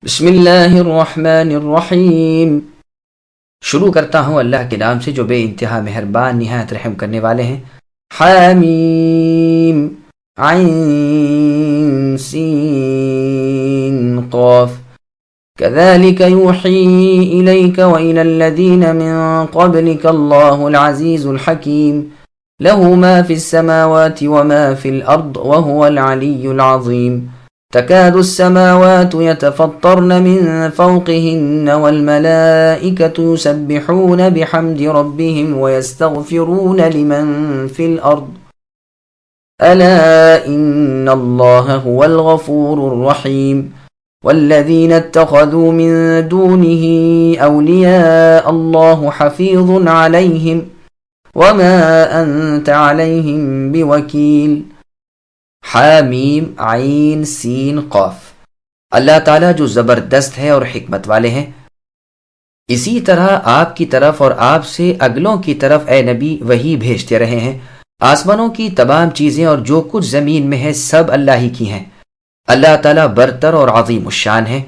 بسم اللہ الرحمن الرحیم۔ شروع کرتا ہوں اللہ کے نام سے جو بے انتہا مہربان نہایت رحم کرنے والے ہیں۔ حامیم عین سین قاف كذلك يوحي إليك وإلى الذين من قبلك الله العزيز الحكيم له ما في السماوات وما في الأرض وهو العلي العظيم تكاد السماوات يتفطرن من فوقهن والملائكة يسبحون بحمد ربهم ويستغفرون لمن في الأرض ألا إن الله هو الغفور الرحيم والذين اتخذوا من دونه أولياء الله حفيظ عليهم وما أنت عليهم بوكيل۔ حامیم عین سین قاف۔ اللہ تعالیٰ جو زبردست ہے اور حکمت والے ہیں، اسی طرح آپ کی طرف اور آپ سے اگلوں کی طرف اے نبی وحی بھیجتے رہے ہیں۔ آسمانوں کی تمام چیزیں اور جو کچھ زمین میں ہے سب اللہ ہی کی ہیں۔ اللہ تعالیٰ برتر اور عظیم الشان ہے۔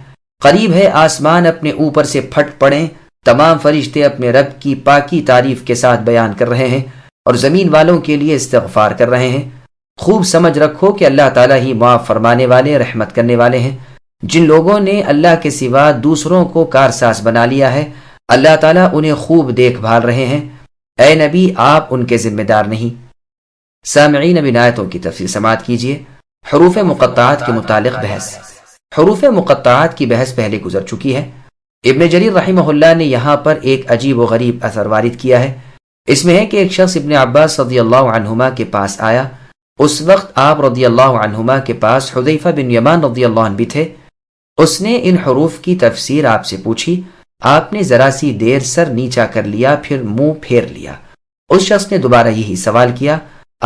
قریب ہے آسمان اپنے اوپر سے پھٹ پڑیں، تمام فرشتے اپنے رب کی پاکی تعریف کے ساتھ بیان کر رہے ہیں اور زمین والوں کے لیے استغفار کر رہے ہیں۔ خوب سمجھ رکھو کہ اللہ تعالیٰ ہی معاف فرمانے والے رحمت کرنے والے ہیں۔ جن لوگوں نے اللہ کے سوا دوسروں کو کارساز بنا لیا ہے، اللہ تعالیٰ انہیں خوب دیکھ بھال رہے ہیں۔ اے نبی آپ ان کے ذمہ دار نہیں۔ سامعین اب ان آیتوں کی تفصیل سماعت کیجیے۔ حروف مقطعات کے متعلق بحث۔ حروف مقطعات کی بحث پہلے گزر چکی ہے۔ ابن جریر رحمہ اللہ نے یہاں پر ایک عجیب و غریب اثر وارد کیا ہے۔ اس میں ہے کہ ایک شخص ابن عباس رضی اللہ عنہما کے پاس آیا۔ اس وقت آپ رضی اللہ عنہما کے پاس حذیفہ بن یمان رضی اللہ عنہ بھی تھے۔ اس نے ان حروف کی تفسیر آپ سے پوچھی۔ آپ نے ذرا سی دیر سر نیچا کر لیا، پھر منہ پھیر لیا۔ اس شخص نے دوبارہ یہی سوال کیا۔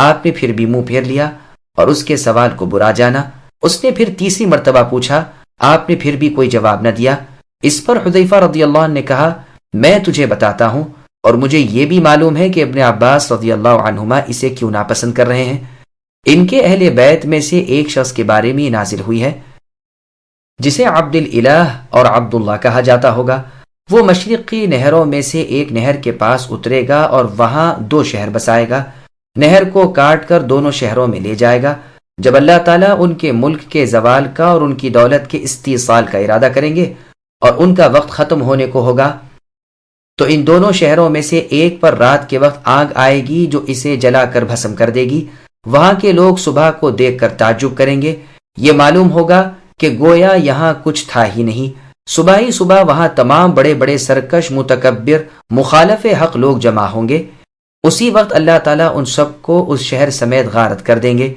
آپ نے پھر بھی منہ پھیر لیا اور اس کے سوال کو برا جانا۔ اس نے پھر تیسری مرتبہ پوچھا، آپ نے پھر بھی کوئی جواب نہ دیا۔ اس پر حذیفہ رضی اللہ عنہ نے کہا، میں تجھے بتاتا ہوں اور مجھے یہ بھی معلوم ہے کہ ابن عباس رضی اللہ عنہما اسے کیوں ناپسند کر رہے ہیں۔ ان کے اہل بیت میں سے ایک شخص کے بارے میں نازل ہوئی ہے جسے عبد الالہ اور عبداللہ کہا جاتا ہوگا۔ وہ مشرقی نہروں میں سے ایک نہر کے پاس اترے گا اور وہاں 2 شہر بسائے گا۔ نہر کو کاٹ کر دونوں شہروں میں لے جائے گا۔ جب اللہ تعالیٰ ان کے ملک کے زوال کا اور ان کی دولت کے استیصال کا ارادہ کریں گے اور ان کا وقت ختم ہونے کو ہوگا تو ان دونوں شہروں میں سے ایک پر رات کے وقت آگ آئے گی جو اسے جلا کر بھسم کر دے گی۔ وہاں کے لوگ صبح کو دیکھ کر تعجب کریں گے۔ یہ معلوم ہوگا کہ گویا یہاں کچھ تھا ہی نہیں۔ صبح ہی صبح وہاں تمام بڑے بڑے سرکش متکبر مخالف حق لوگ جمع ہوں گے۔ اسی وقت اللہ تعالیٰ ان سب کو اس شہر سمیت غارت کر دیں گے۔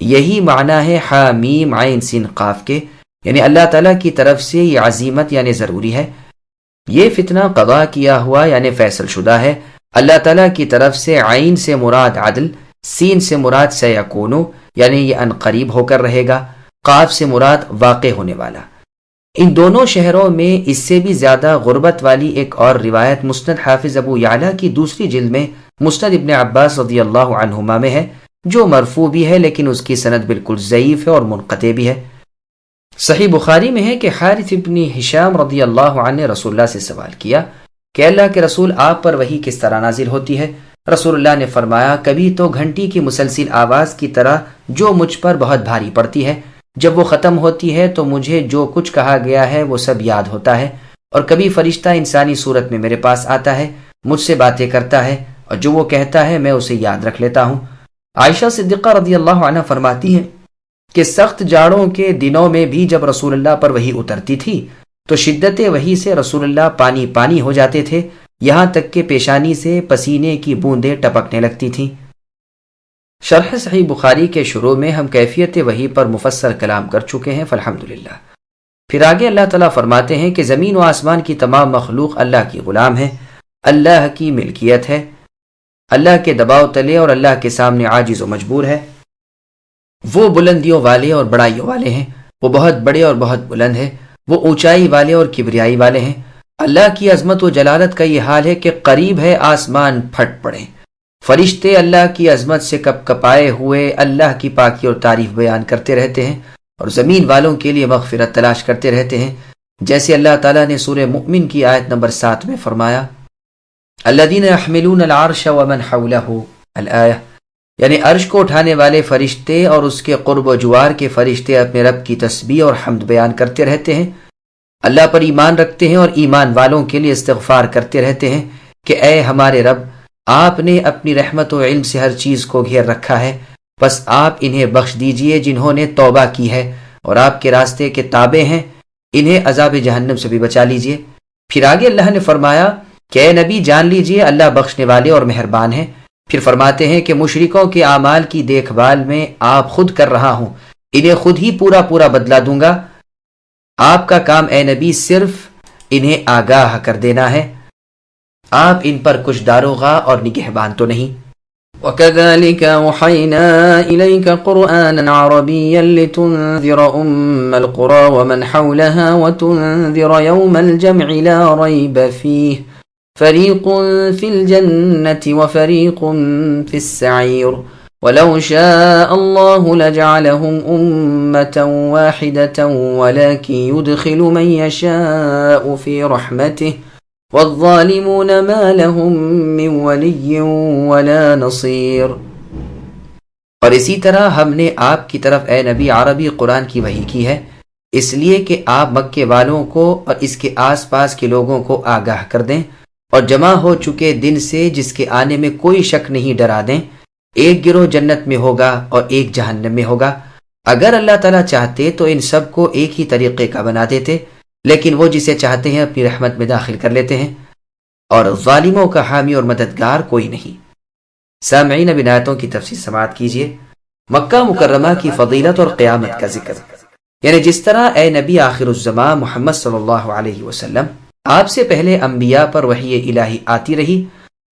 یہی معنی ہے حامیم عین سین قاف کے، یعنی اللہ تعالیٰ کی طرف سے یہ عزیمت یعنی ضروری ہے۔ یہ فتنہ قضا کیا ہوا یعنی فیصل شدہ ہے۔ اللہ تعالیٰ کی طرف سے عین سے مراد عدل، سین سے مراد سیکونو یعنی یہ ان قریب ہو کر رہے گا، قاف سے مراد واقع ہونے والا۔ ان دونوں شہروں میں اس سے بھی زیادہ غربت والی ایک اور روایت مسند حافظ ابو یعلا کی دوسری جلد میں مسند ابن عباس رضی اللہ عنہما میں ہے، جو مرفوع بھی ہے لیکن اس کی سند بالکل ضعیف ہے اور منقطع بھی ہے۔ صحیح بخاری میں ہے کہ حارث ابن ہشام رضی اللہ عنہ نے رسول اللہ سے سوال کیا کہ اللہ کے رسول آپ پر وحی کس طرح نازل ہوتی ہے؟ رسول اللہ نے فرمایا، کبھی تو گھنٹی کی مسلسل آواز کی طرح جو مجھ پر بہت بھاری پڑتی ہے، جب وہ ختم ہوتی ہے تو مجھے جو کچھ کہا گیا ہے وہ سب یاد ہوتا ہے، اور کبھی فرشتہ انسانی صورت میں میرے پاس آتا ہے، مجھ سے باتیں کرتا ہے اور جو وہ کہتا ہے میں اسے یاد رکھ لیتا ہوں۔ عائشہ صدیقہ رضی اللہ عنہ فرماتی ہیں کہ سخت جاڑوں کے دنوں میں بھی جب رسول اللہ پر وحی اترتی تھی تو شدت وحی سے رسول اللہ پانی پانی ہو جاتے تھے، یہاں تک کہ پیشانی سے پسینے کی بوندیں ٹپکنے لگتی تھیں۔ شرح صحیح بخاری کے شروع میں ہم کیفیت وحی پر مفصل کلام کر چکے ہیں، فالحمدللہ۔ پھر آگے اللہ تعالیٰ فرماتے ہیں کہ زمین و آسمان کی تمام مخلوق اللہ کی غلام ہے، اللہ کی ملکیت ہے، اللہ کے دباؤ تلے اور اللہ کے سامنے عاجز و مجبور ہے۔ وہ بلندیوں والے اور بڑائیوں والے ہیں، وہ بہت بڑے اور بہت بلند ہے، وہ اونچائی والے اور کبریائی والے ہیں۔ اللہ کی عظمت و جلالت کا یہ حال ہے کہ قریب ہے آسمان پھٹ پڑیں۔ فرشتے اللہ کی عظمت سے کپ کپائے ہوئے اللہ کی پاکی اور تعریف بیان کرتے رہتے ہیں اور زمین والوں کے لیے مغفرت تلاش کرتے رہتے ہیں۔ جیسے اللہ تعالیٰ نے سورہ مؤمن کی آیت نمبر 7 میں فرمایا الذین یحملون العرش ومن حولہ الآیہ، یعنی عرش کو اٹھانے والے فرشتے اور اس کے قرب و جوار کے فرشتے اپنے رب کی تسبیح اور حمد بیان کرتے رہتے ہیں، اللہ پر ایمان رکھتے ہیں اور ایمان والوں کے لیے استغفار کرتے رہتے ہیں کہ اے ہمارے رب، آپ نے اپنی رحمت و علم سے ہر چیز کو گھیر رکھا ہے، بس آپ انہیں بخش دیجئے جنہوں نے توبہ کی ہے اور آپ کے راستے کے تابع ہیں، انہیں عذاب جہنم سے بھی بچا لیجئے۔ پھر آگے اللہ نے فرمایا کہ اے نبی جان لیجئے اللہ بخشنے والے اور مہربان ہیں۔ پھر فرماتے ہیں کہ مشرکوں کے اعمال کی دیکھ بھال میں آپ خود کر رہا ہوں، انہیں خود ہی پورا پورا بدلہ دوں گا، آپ کا کام اے نبی صرف انہیں آگاہ کر دینا ہے، آپ ان پر کچھ داروغہ اور نگہبان تو نہیں۔ وَكَذَلِكَ أَوْحَيْنَا إِلَيْكَ قُرْآنًا عَرَبِيًّا لِتُنذِرَ أُمَّ الْقُرَى وَمَنْ حَوْلَهَا وَتُنذِرَ يَوْمَ الْجَمْعِ لَا رَيْبَ فِيهِ فَرِيقٌ فِي الْجَنَّةِ وَفَرِيقٌ فِي السَّعِيرِ وَلَوْ شَاءَ اللَّهُ لَجَعَلَهُمْ أُمَّةً وَاحِدَةً وَلَكِنْ يُدْخِلُ مَن يَشَاءُ فِي رَحْمَتِهِ والظالمون ما لهم من ولی ولا نصیر۔ اور اسی طرح ہم نے آپ کی طرف اے نبی عربی قرآن کی وحی کی ہے، اس لیے کہ آپ مکے والوں کو اور اس کے آس پاس کے لوگوں کو آگاہ کر دیں اور جمع ہو چکے دن سے جس کے آنے میں کوئی شک نہیں ڈرا دیں، ایک گروہ جنت میں ہوگا اور ایک جہنم میں ہوگا۔ اگر اللہ تعالیٰ چاہتے تو ان سب کو ایک ہی طریقے کا بنا دیتے، لیکن وہ جسے چاہتے ہیں اپنی رحمت میں داخل کر لیتے ہیں، اور ظالموں کا حامی اور مددگار کوئی نہیں۔ سامعین، اب آیتوں کی تفسیر سماعت کیجیے۔ مکہ مکرمہ کی فضیلت اور قیامت کا ذکر، یعنی جس طرح اے نبی آخر الزمان محمد صلی اللہ علیہ وسلم، آپ سے پہلے انبیاء پر وحی الہی آتی رہی،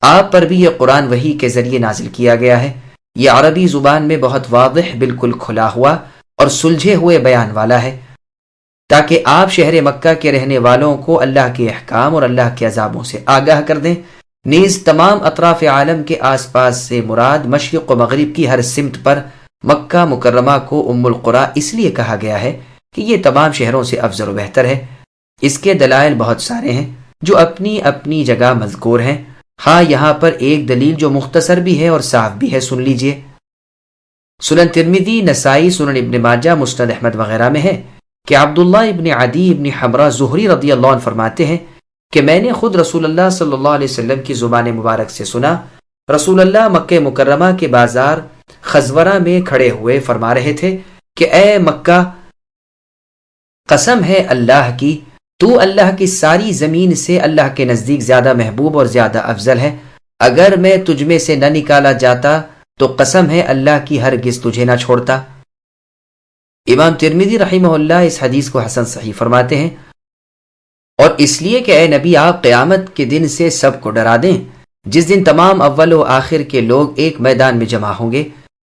آپ پر بھی یہ قرآن وحی کے ذریعے نازل کیا گیا ہے۔ یہ عربی زبان میں بہت واضح، بالکل کھلا ہوا اور سلجھے ہوئے بیان والا ہے، تاکہ آپ شہر مکہ کے رہنے والوں کو اللہ کے احکام اور اللہ کے عذابوں سے آگاہ کر دیں۔ نیز تمام اطراف عالم کے آس پاس سے مراد مشرق و مغرب کی ہر سمت پر مکہ مکرمہ کو ام القریٰ اس لیے کہا گیا ہے کہ یہ تمام شہروں سے افضل و بہتر ہے۔ اس کے دلائل بہت سارے ہیں جو اپنی اپنی جگہ مذکور ہیں۔ ہاں، یہاں پر ایک دلیل جو مختصر بھی ہے اور صاف بھی ہے، سن لیجئے۔ سنن ترمذی، نسائی، سنن ابن ماجہ، مسند احمد وغیرہ میں ہے کہ عبداللہ ابن عدی ابن حمرہ زہری رضی اللہ عنہ فرماتے ہیں کہ میں نے خود رسول اللہ صلی اللہ علیہ وسلم کی زبان مبارک سے سنا، رسول اللہ مکہ مکرمہ کے بازار خزورہ میں کھڑے ہوئے فرما رہے تھے کہ اے مکہ، قسم ہے اللہ کی، تو اللہ کی ساری زمین سے اللہ کے نزدیک زیادہ محبوب اور زیادہ افضل ہے۔ اگر میں تجھ میں سے نہ نکالا جاتا تو قسم ہے اللہ کی ہرگز تجھے نہ چھوڑتا۔ امام ترمذی رحمہ اللہ اس حدیث کو حسن صحیح فرماتے ہیں، اور اس لیے کہ اے نبی، آپ قیامت کے دن سے سب کو ڈرا دیں، جس دن تمام اول و آخر کے لوگ ایک میدان میں جمع ہوں گے،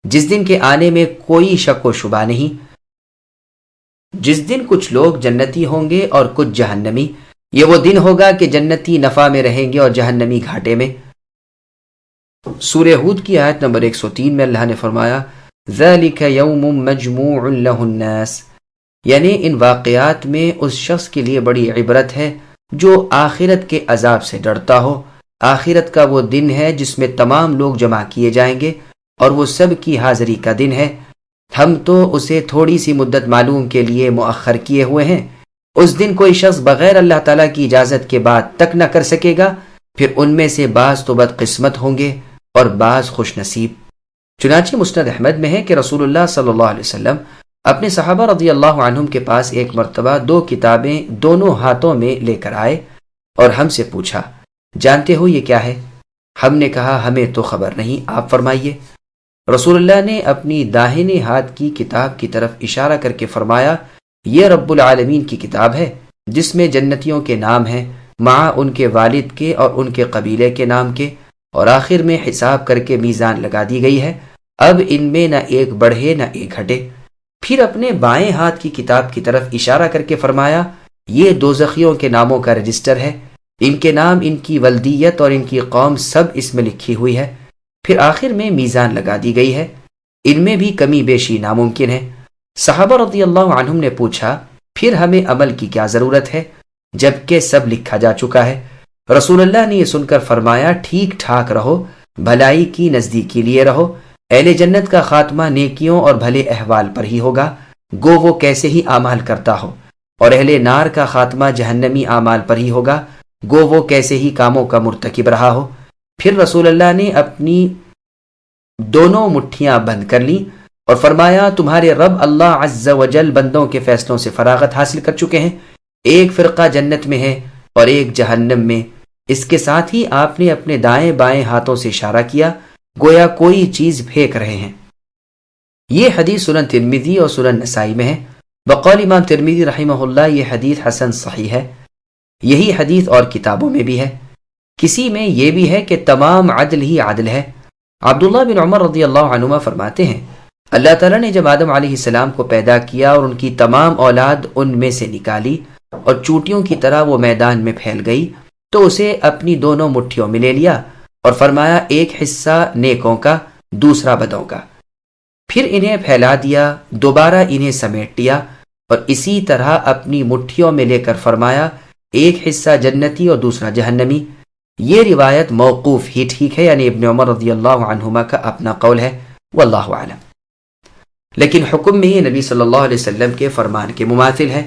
جس دن کے آنے میں کوئی شک و شبہ نہیں، جس دن کچھ لوگ جنتی ہوں گے اور کچھ جہنمی۔ یہ وہ دن ہوگا کہ جنتی نفع میں رہیں گے اور جہنمی گھاٹے میں۔ سورہ ہود کی آیت نمبر 103 میں اللہ نے فرمایا ذَلِكَ يَوْمٌ مَجْمُوعٌ لَهُ النَّاسِ، یعنی ان واقعات میں اس شخص کے لیے بڑی عبرت ہے جو آخرت کے عذاب سے ڈرتا ہو۔ آخرت کا وہ دن ہے جس میں تمام لوگ جمع کیے جائیں گے اور وہ سب کی حاضری کا دن ہے۔ ہم تو اسے تھوڑی سی مدت معلوم کے لیے مؤخر کیے ہوئے ہیں۔ اس دن کوئی شخص بغیر اللہ تعالیٰ کی اجازت کے بعد تک نہ کر سکے گا، پھر ان میں سے بعض تو بدقسمت ہوں گے اور بعض خوش نصیب۔ چنانچہ مسند احمد میں ہے کہ رسول اللہ صلی اللہ علیہ وسلم اپنے صحابہ رضی اللہ عنہم کے پاس ایک مرتبہ 2 کتابیں دونوں ہاتھوں میں لے کر آئے اور ہم سے پوچھا، جانتے ہو یہ کیا ہے؟ ہم نے کہا ہمیں تو خبر نہیں، آپ فرمائیے۔ رسول اللہ نے اپنی داہنے ہاتھ کی کتاب کی طرف اشارہ کر کے فرمایا، یہ رب العالمین کی کتاب ہے جس میں جنتیوں کے نام ہیں، مع ان کے والد کے اور ان کے قبیلے کے نام کے، اور آخر میں حساب کر کے میزان لگا دی گئی ہے، اب ان میں نہ ایک بڑھے نہ ایک گھٹے۔ پھر اپنے بائیں ہاتھ کی کتاب کی طرف اشارہ کر کے فرمایا، یہ دوزخیوں کے ناموں کا رجسٹر ہے، ان کے نام، ان کی ولدیت اور ان کی قوم سب اس میں لکھی ہوئی ہے۔ پھر آخر میں میزان لگا دی گئی ہے، ان میں بھی کمی بیشی ناممکن ہے۔ صحابہ رضی اللہ عنہم نے پوچھا، پھر ہمیں عمل کی کیا ضرورت ہے جبکہ سب لکھا جا چکا ہے؟ رسول اللہ نے یہ سن کر فرمایا ٹھیک ٹھاک رہو، بھلائی کی نزدیکی لیے رہو، اہل جنت کا خاتمہ نیکیوں اور بھلے احوال پر ہی ہوگا، گو وہ کیسے ہی اعمال کرتا ہو، اور اہل نار کا خاتمہ جہنمی اعمال پر ہی ہوگا، گو وہ کیسے ہی کاموں کا مرتکب رہا ہو۔ پھر رسول اللہ نے اپنی دونوں مٹھیاں بند کر لیں اور فرمایا تمہارے رب اللہ عز و جل بندوں کے فیصلوں سے فراغت حاصل کر چکے ہیں، ایک فرقہ جنت میں ہے اور ایک جہنم میں۔ اس کے ساتھ ہی آپ نے اپنے دائیں بائیں ہاتھوں سے اشارہ کیا گویا کوئی چیز پھینک رہے ہیں۔ یہ حدیث سنن ترمذی اور سنن نسائی میں ہے۔ بقول امام ترمذی رحمہ اللہ یہ حدیث حسن صحیح ہے۔ یہی حدیث اور کتابوں میں بھی ہے۔ کسی میں یہ بھی ہے کہ تمام عدل ہی عدل ہے۔ عبداللہ بن عمر رضی اللہ عنہما فرماتے ہیں اللہ تعالیٰ نے جب آدم علیہ السلام کو پیدا کیا اور ان کی تمام اولاد ان میں سے نکالی اور چوٹیوں کی طرح وہ میدان میں پھیل گئی تو اسے اپنی دونوں مٹھیوں میں لے لیا اور فرمایا ایک حصہ نیکوں کا دوسرا بدوں کا، پھر انہیں پھیلا دیا، دوبارہ انہیں سمیٹ لیا اور اسی طرح اپنی مٹھیوں میں لے کر فرمایا ایک حصہ جنتی اور دوسرا جہنمی۔ یہ روایت موقوف ہی ٹھیک ہے، یعنی ابن عمر رضی اللہ عنہما کا اپنا قول ہے، واللہ اعلم، لیکن حکم میں یہ نبی صلی اللہ علیہ وسلم کے فرمان کے مماثل ہے۔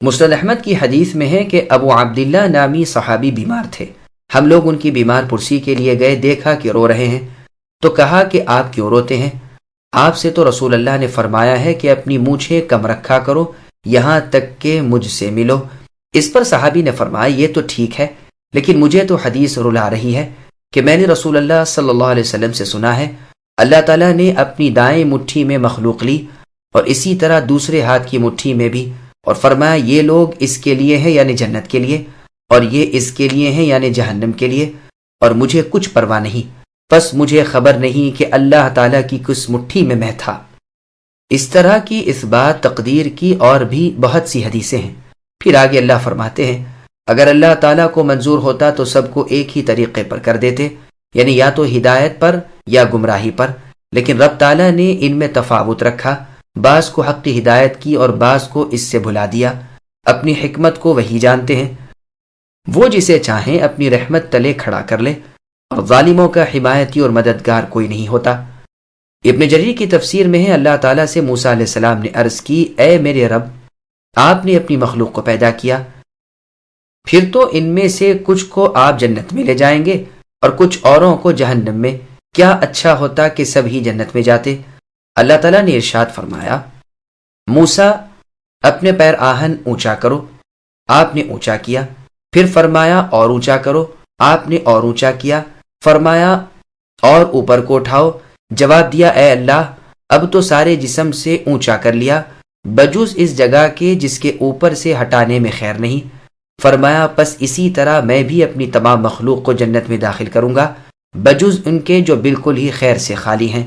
مسند احمد کی حدیث میں ہے کہ ابو عبداللہ نامی صحابی بیمار تھے، ہم لوگ ان کی بیمار پرسی کے لیے گئے، دیکھا کہ رو رہے ہیں تو کہا کہ آپ کیوں روتے ہیں؟ آپ سے تو رسول اللہ نے فرمایا ہے کہ اپنی مونچھیں کم رکھا کرو یہاں تک کہ مجھ سے ملو۔ اس پر صحابی نے فرمایا یہ تو ٹھیک ہے، لیکن مجھے تو حدیث رلا رہی ہے کہ میں نے رسول اللہ صلی اللہ علیہ وسلم سے سنا ہے اللہ تعالیٰ نے اپنی دائیں مٹھی میں مخلوق لی اور اسی طرح دوسرے ہاتھ کی مٹھی میں بھی، اور فرمایا یہ لوگ اس کے لیے ہیں یعنی جنت کے لیے، اور یہ اس کے لیے ہیں یعنی جہنم کے لیے، اور مجھے کچھ پرواہ نہیں، بس مجھے خبر نہیں کہ اللہ تعالیٰ کی کس مٹھی میں میں تھا۔ اس طرح کی اس بات تقدیر کی اور بھی بہت سی حدیثیں ہیں۔ پھر آگے اللہ فرماتے ہیں اگر اللہ تعالیٰ کو منظور ہوتا تو سب کو ایک ہی طریقے پر کر دیتے، یعنی یا تو ہدایت پر یا گمراہی پر، لیکن رب تعالیٰ نے ان میں تفاوت رکھا، بعض کو حق کی ہدایت کی اور بعض کو اس سے بھلا دیا۔ اپنی حکمت کو وہی جانتے ہیں، وہ جسے چاہیں اپنی رحمت تلے کھڑا کر لے، اور ظالموں کا حمایتی اور مددگار کوئی نہیں ہوتا۔ ابن جریر کی تفسیر میں ہے اللہ تعالیٰ سے موسیٰ علیہ السلام نے عرض کی اے میرے رب، آپ نے اپنی مخلوق کو پیدا کیا، پھر تو ان میں سے کچھ کو آپ جنت میں لے جائیں گے اور کچھ اوروں کو جہنم میں، کیا اچھا ہوتا کہ سب ہی جنت میں جاتے۔ اللہ تعالیٰ نے ارشاد فرمایا موسیٰ اپنے پیر آہن اونچا کرو، آپ نے اونچا کیا، پھر فرمایا اور اونچا کرو، آپ نے اور اونچا کیا، فرمایا اور اوپر کو اٹھاؤ، جواب دیا اے اللہ اب تو سارے جسم سے اونچا کر لیا بجز اس جگہ کے جس کے اوپر سے ہٹانے میں خیر نہیں۔ فرمایا پس اسی طرح میں بھی اپنی تمام مخلوق کو جنت میں داخل کروں گا بجز ان کے جو بالکل ہی خیر سے خالی ہیں۔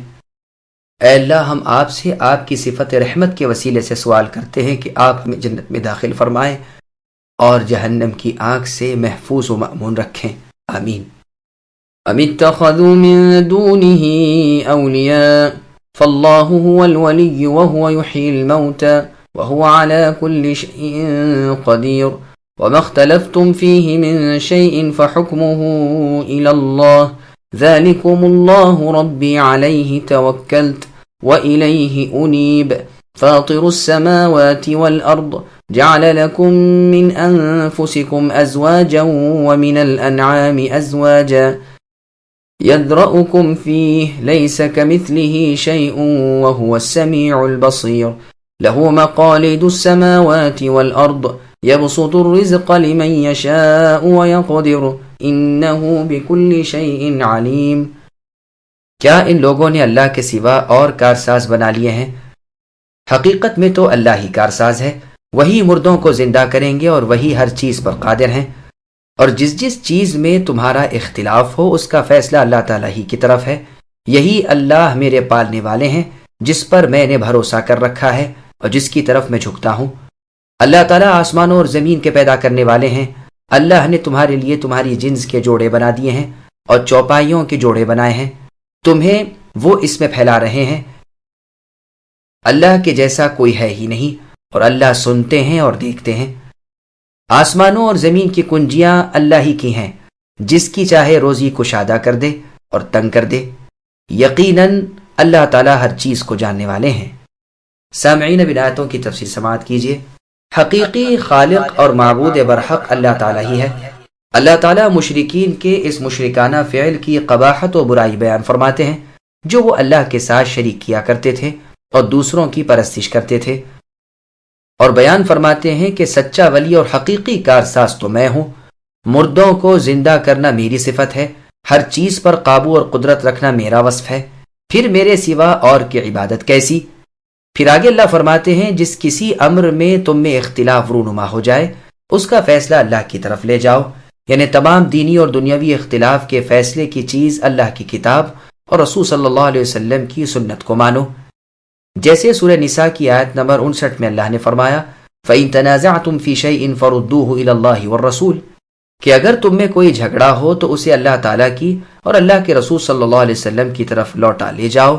اے اللہ ہم آپ سے آپ کی صفت رحمت کے وسیلے سے سوال کرتے ہیں کہ آپ ہمیں جنت میں داخل فرمائیں اور جہنم کی آگ سے محفوظ و مأمون رکھیں، آمین۔ ام اتخذوا من دونه اولیاء فاللہ هو الولی وهو يحيي الموتى وهو على كل شيء قدير وما اختلفتم فيه من شيء فحكمه إلى الله ذلكم الله ربي عليه توكلت وإليه أنيب فاطر السماوات والأرض جعل لكم من أنفسكم أزواجا ومن الأنعام أزواجا يذرأكم فيه ليس كمثله شيء وهو السميع البصير له مقاليد السماوات والأرض يبسط الرزق لمن يشاء ويقدر إنه بكل شيء عليم۔ کیا ان لوگوں نے اللہ کے سوا اور کارساز بنا لیے ہیں؟ حقیقت میں تو اللہ ہی کارساز ہے، وہی مردوں کو زندہ کریں گے اور وہی ہر چیز پر قادر ہیں، اور جس جس چیز میں تمہارا اختلاف ہو اس کا فیصلہ اللہ تعالیٰ ہی کی طرف ہے۔ یہی اللہ میرے پالنے والے ہیں جس پر میں نے بھروسہ کر رکھا ہے اور جس کی طرف میں جھکتا ہوں۔ اللہ تعالیٰ آسمانوں اور زمین کے پیدا کرنے والے ہیں۔ اللہ نے تمہارے لیے تمہاری جنس کے جوڑے بنا دیے ہیں اور چوپائیوں کے جوڑے بنائے ہیں، تمہیں وہ اس میں پھیلا رہے ہیں۔ اللہ کے جیسا کوئی ہے ہی نہیں، اور اللہ سنتے ہیں اور دیکھتے ہیں۔ آسمانوں اور زمین کی کنجیاں اللہ ہی کی ہیں، جس کی چاہے روزی کشادہ کر دے اور تنگ کر دے۔ یقیناً اللہ تعالیٰ ہر چیز کو جاننے والے ہیں۔ سامعین، اب آیتوں کی تفسیر سماعت کیجیے۔ حقیقی خالق اور معبود برحق اللہ تعالیٰ ہی ہے۔ اللہ تعالیٰ مشرکین کے اس مشرکانہ فعل کی قباحت و برائی بیان فرماتے ہیں جو وہ اللہ کے ساتھ شریک کیا کرتے تھے اور دوسروں کی پرستش کرتے تھے، اور بیان فرماتے ہیں کہ سچا ولی اور حقیقی کارساز تو میں ہوں، مردوں کو زندہ کرنا میری صفت ہے، ہر چیز پر قابو اور قدرت رکھنا میرا وصف ہے، پھر میرے سوا اور کی عبادت کیسی؟ پھر آگے اللہ فرماتے ہیں جس کسی امر میں تم میں اختلاف رونما ہو جائے اس کا فیصلہ اللہ کی طرف لے جاؤ، یعنی تمام دینی اور دنیاوی اختلاف کے فیصلے کی چیز اللہ کی کتاب اور رسول صلی اللہ علیہ وسلم کی سنت کو مانو۔ جیسے سورہ نساء کی آیت نمبر 59 میں اللہ نے فرمایا فَإِن تَنَازَعْتُمْ فِي شَيْءٍ فَرُدُّوهُ إِلَى اللَّهِ وَالرَّسُولِ، کہ اگر تم میں کوئی جھگڑا ہو تو اسے اللہ تعالیٰ کی اور اللہ کے رسول صلی اللہ علیہ وسلم کی طرف لوٹا لے جاؤ۔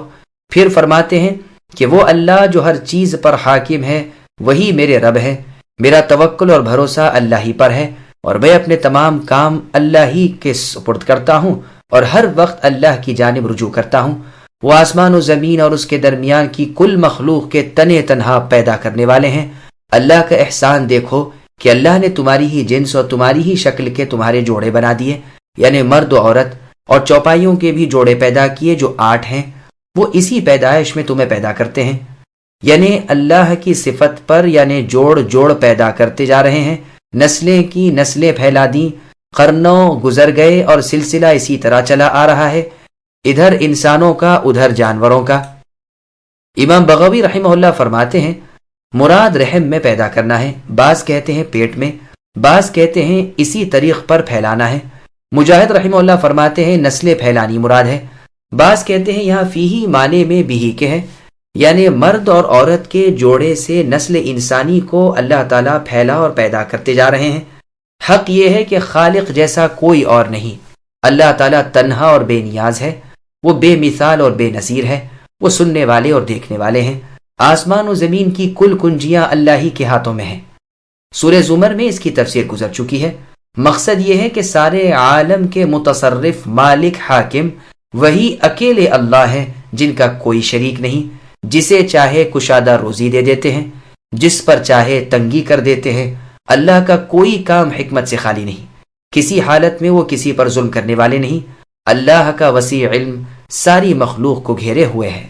پھر فرماتے ہیں کہ وہ اللہ جو ہر چیز پر حاکم ہے وہی میرے رب ہے، میرا توکل اور بھروسہ اللہ ہی پر ہے، اور میں اپنے تمام کام اللہ ہی کے سپرد کرتا ہوں اور ہر وقت اللہ کی جانب رجوع کرتا ہوں۔ وہ آسمان و زمین اور اس کے درمیان کی کل مخلوق کے تنے تنہا پیدا کرنے والے ہیں۔ اللہ کا احسان دیکھو کہ اللہ نے تمہاری ہی جنس اور تمہاری ہی شکل کے تمہارے جوڑے بنا دیے، یعنی مرد و عورت، اور چوپائیوں کے بھی جوڑے پیدا کیے جو 8 ہیں۔ وہ اسی پیدائش میں تمہیں پیدا کرتے ہیں، یعنی اللہ کی صفت پر، یعنی جوڑ جوڑ پیدا کرتے جا رہے ہیں، نسلیں کی نسلیں پھیلا دیں، قرنوں گزر گئے اور سلسلہ اسی طرح چلا آ رہا ہے، ادھر انسانوں کا ادھر جانوروں کا۔ امام بغوی رحمہ اللہ فرماتے ہیں مراد رحم میں پیدا کرنا ہے، بعض کہتے ہیں پیٹ میں، بعض کہتے ہیں اسی طریق پر پھیلانا ہے۔ مجاہد رحمہ اللہ فرماتے ہیں نسلیں پھیلانی مراد ہے، بعض کہتے ہیں یہاں فیہی معنی میں بھی کے ہے، یعنی مرد اور عورت کے جوڑے سے نسل انسانی کو اللہ تعالیٰ پھیلا اور پیدا کرتے جا رہے ہیں۔ حق یہ ہے کہ خالق جیسا کوئی اور نہیں، اللہ تعالیٰ تنہا اور بے نیاز ہے، وہ بے مثال اور بے نظیر ہے، وہ سننے والے اور دیکھنے والے ہیں۔ آسمان و زمین کی کل کنجیاں اللہ ہی کے ہاتھوں میں ہیں۔ سورہ زمر میں اس کی تفسیر گزر چکی ہے۔ مقصد یہ ہے کہ سارے عالم کے متصرف مالک حاکم وہی اکیلے اللہ ہیں جن کا کوئی شریک نہیں، جسے چاہے کشادہ روزی دے دیتے ہیں، جس پر چاہے تنگی کر دیتے ہیں۔ اللہ کا کوئی کام حکمت سے خالی نہیں، کسی حالت میں وہ کسی پر ظلم کرنے والے نہیں۔ اللہ کا وسیع علم ساری مخلوق کو گھیرے ہوئے ہے۔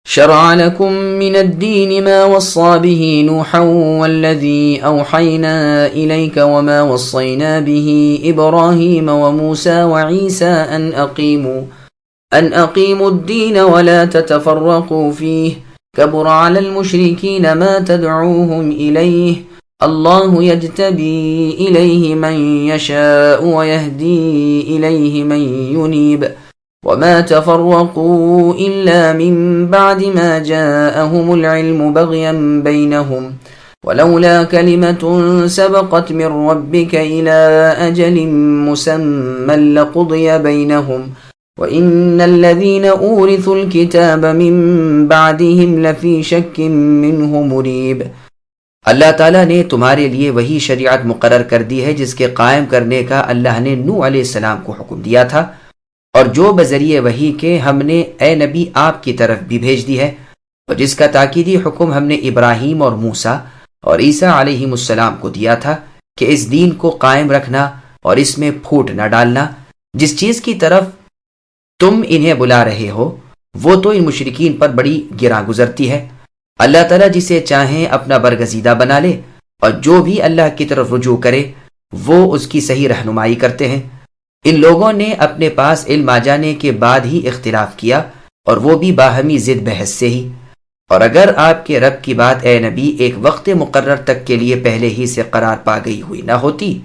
شرع لكم من الدين ما وصى به نوحا والذي أوحينا إليك وما وصينا به إبراهيم وموسى وعيسى أن أقيموا الدين ولا تتفرقوا فيه كبر على المشركين ما تدعوهم إليه الله يجتبي إليه من يشاء ويهدي إليه من ينيب وما تفرقوا إلا من بعد ما جاءهم العلم بغيا بينهم ولولا كلمة سبقت من ربك إلى أجل مسمى لقضي بينهم وإن الذين أورثوا الكتاب من بعدهم لفي شك منه مريب۔ اللہ تعالیٰ نے تمہارے لیے وہی شریعت مقرر کر دی ہے جس کے قائم کرنے کا اللہ نے نوح علیہ السلام کو حکم دیا تھا، اور جو بذریعہ وحی کے ہم نے اے نبی آپ کی طرف بھی بھیج دی ہے، اور جس کا تاکیدی حکم ہم نے ابراہیم اور موسیٰ اور عیسیٰ علیہ السلام کو دیا تھا کہ اس دین کو قائم رکھنا اور اس میں پھوٹ نہ ڈالنا۔ جس چیز کی طرف تم انہیں بلا رہے ہو وہ تو ان مشرکین پر بڑی گراں گزرتی ہے۔ اللہ تعالیٰ جسے چاہیں اپنا برگزیدہ بنا لے، اور جو بھی اللہ کی طرف رجوع کرے وہ اس کی صحیح رہنمائی کرتے ہیں۔ ان لوگوں نے اپنے پاس علم آ جانے کے بعد ہی اختلاف کیا، اور وہ بھی باہمی ضد بحث سے ہی۔ اور اگر آپ کے رب کی بات اے نبی ایک وقت مقرر تک کے لیے پہلے ہی سے قرار پا گئی ہوئی نہ ہوتی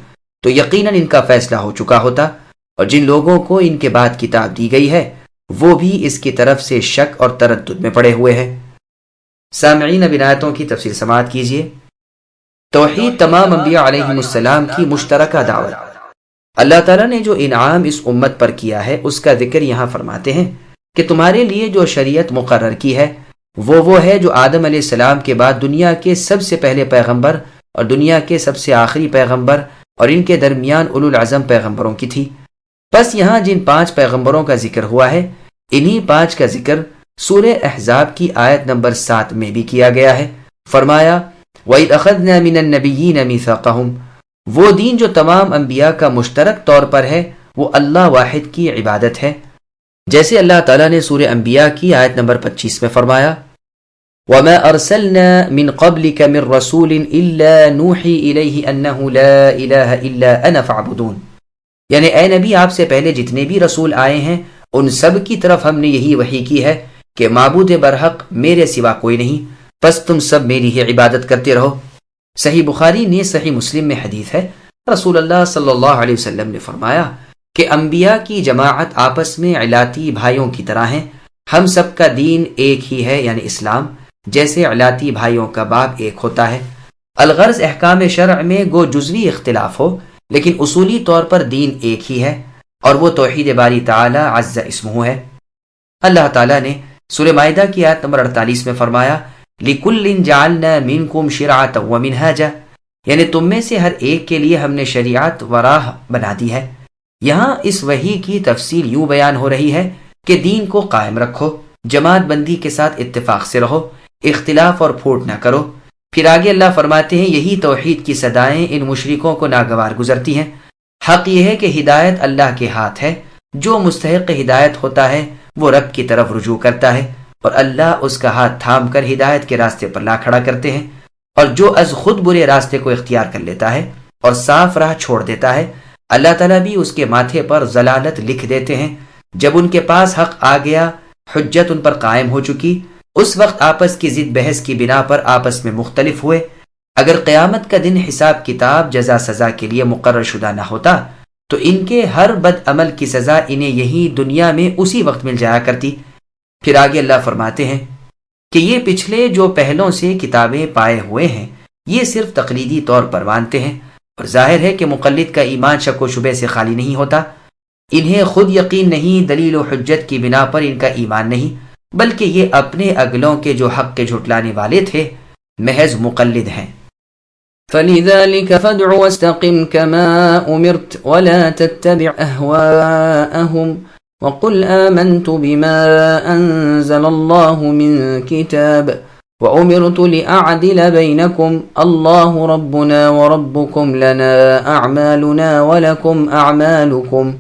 تو یقیناً ان کا فیصلہ ہو چکا ہوتا، اور جن لوگوں کو ان کے بعد کتاب دی گئی ہے وہ بھی اس کی طرف سے شک اور تردد میں پڑے ہوئے ہیں۔ سامعین، اب آیتوں کی تفسیر سماعت کیجیے۔ توحید تمام انبیاء علیہ السلام کی مشترکہ دعوت۔ اللہ تعالیٰ نے جو انعام اس امت پر کیا ہے اس کا ذکر یہاں فرماتے ہیں کہ تمہارے لیے جو شریعت مقرر کی ہے وہ ہے جو آدم علیہ السلام کے بعد دنیا کے سب سے پہلے پیغمبر اور دنیا کے سب سے آخری پیغمبر اور ان کے درمیان اولو العزم پیغمبروں کی تھی۔ بس یہاں جن 5 پیغمبروں کا ذکر ہوا ہے، انہی 5 کا ذکر سورہ احزاب کی آیت نمبر 7 میں بھی کیا گیا ہے۔ فرمایا وَإِذْ أَخَذْنَا مِنَ النَّبِيِّينَ مِيثَاقَهُمْ، وہ دین جو تمام انبیاء کا مشترک طور پر ہے وہ اللہ واحد کی عبادت ہے، جیسے اللہ تعالیٰ نے سورہ انبیاء کی آیت نمبر 25 میں فرمایا وَمَا أَرْسَلْنَا مِن قَبْلِكَ مِن رَّسُولٍ إِلَّا نُوحِي إِلَيْهِ أَنَّهُ لَا إِلَٰهَ إِلَّا أَنَا فَاعْبُدُونِ، یعنی اے نبی آپ سے پہلے جتنے بھی رسول آئے ہیں ان سب کی طرف ہم نے یہی وحی کی ہے کہ معبود برحق میرے سوا کوئی نہیں، بس تم سب میری ہی عبادت کرتے رہو۔ صحیح بخاری نے صحیح مسلم میں حدیث ہے، رسول اللہ صلی اللہ علیہ وسلم نے فرمایا کہ انبیاء کی جماعت آپس میں علاتی بھائیوں کی طرح ہیں، ہم سب کا دین ایک ہی ہے یعنی اسلام، جیسے علاتی بھائیوں کا باپ ایک ہوتا ہے۔ الغرض احکام شرع میں گو جزوی اختلاف ہو لیکن اصولی طور پر دین ایک ہی ہے، اور وہ توحید باری تعالی عز اسمہ ہے۔ اللہ تعالیٰ نے سورہ مائدہ کی آیت نمبر 48 میں فرمایا لِكُلٍّ جَعَلْنَا مِنْكُمْ شِرْعَةً وَمِنْهَاجًا، یعنی تم میں سے ہر ایک کے لیے ہم نے شریعت و راہ بنا دی ہے۔ یہاں اس وحی کی تفصیل یوں بیان ہو رہی ہے کہ دین کو قائم رکھو، جماعت بندی کے ساتھ اتفاق سے رہو، اختلاف اور پھوٹ نہ کرو۔ پھر آگے اللہ فرماتے ہیں یہی توحید کی صدائیں ان مشرکوں کو ناگوار گزرتی ہیں۔ حق یہ ہے کہ ہدایت اللہ کے ہاتھ ہے، جو مستحق ہدایت ہوتا ہے وہ رب کی طرف رجوع کرتا ہے اور اللہ اس کا ہاتھ تھام کر ہدایت کے راستے پر لا کھڑا کرتے ہیں، اور جو از خود برے راستے کو اختیار کر لیتا ہے اور صاف راہ چھوڑ دیتا ہے اللہ تعالیٰ بھی اس کے ماتھے پر ضلالت لکھ دیتے ہیں۔ جب ان کے پاس حق آ گیا، حجت ان پر قائم ہو چکی، اس وقت آپس کی ضد بحث کی بنا پر آپس میں مختلف ہوئے۔ اگر قیامت کا دن حساب کتاب جزا سزا کے لیے مقرر شدہ نہ ہوتا تو ان کے ہر بد عمل کی سزا انہیں یہی دنیا میں اسی وقت مل جایا کرتی۔ پھر آگے اللہ فرماتے ہیں کہ یہ پچھلے جو پہلوں سے کتابیں پائے ہوئے ہیں یہ صرف تقلیدی طور پر مانتے ہیں، اور ظاہر ہے کہ مقلد کا ایمان شک و شبہ سے خالی نہیں ہوتا۔ انہیں خود یقین نہیں، دلیل و حجت کی بنا پر ان کا ایمان نہیں، بلکہ یہ اپنے اگلوں کے جو حق کے جھٹلانے والے تھے محض مقلد ہیں۔ فلذلك فادع واستقم كما أمرت ولا تتبع أهواءهم وقل آمنت بما أنزل الله من كتاب وأمرت لأعدل بينكم الله ربنا وربكم لنا أعمالنا ولكم أعمالكم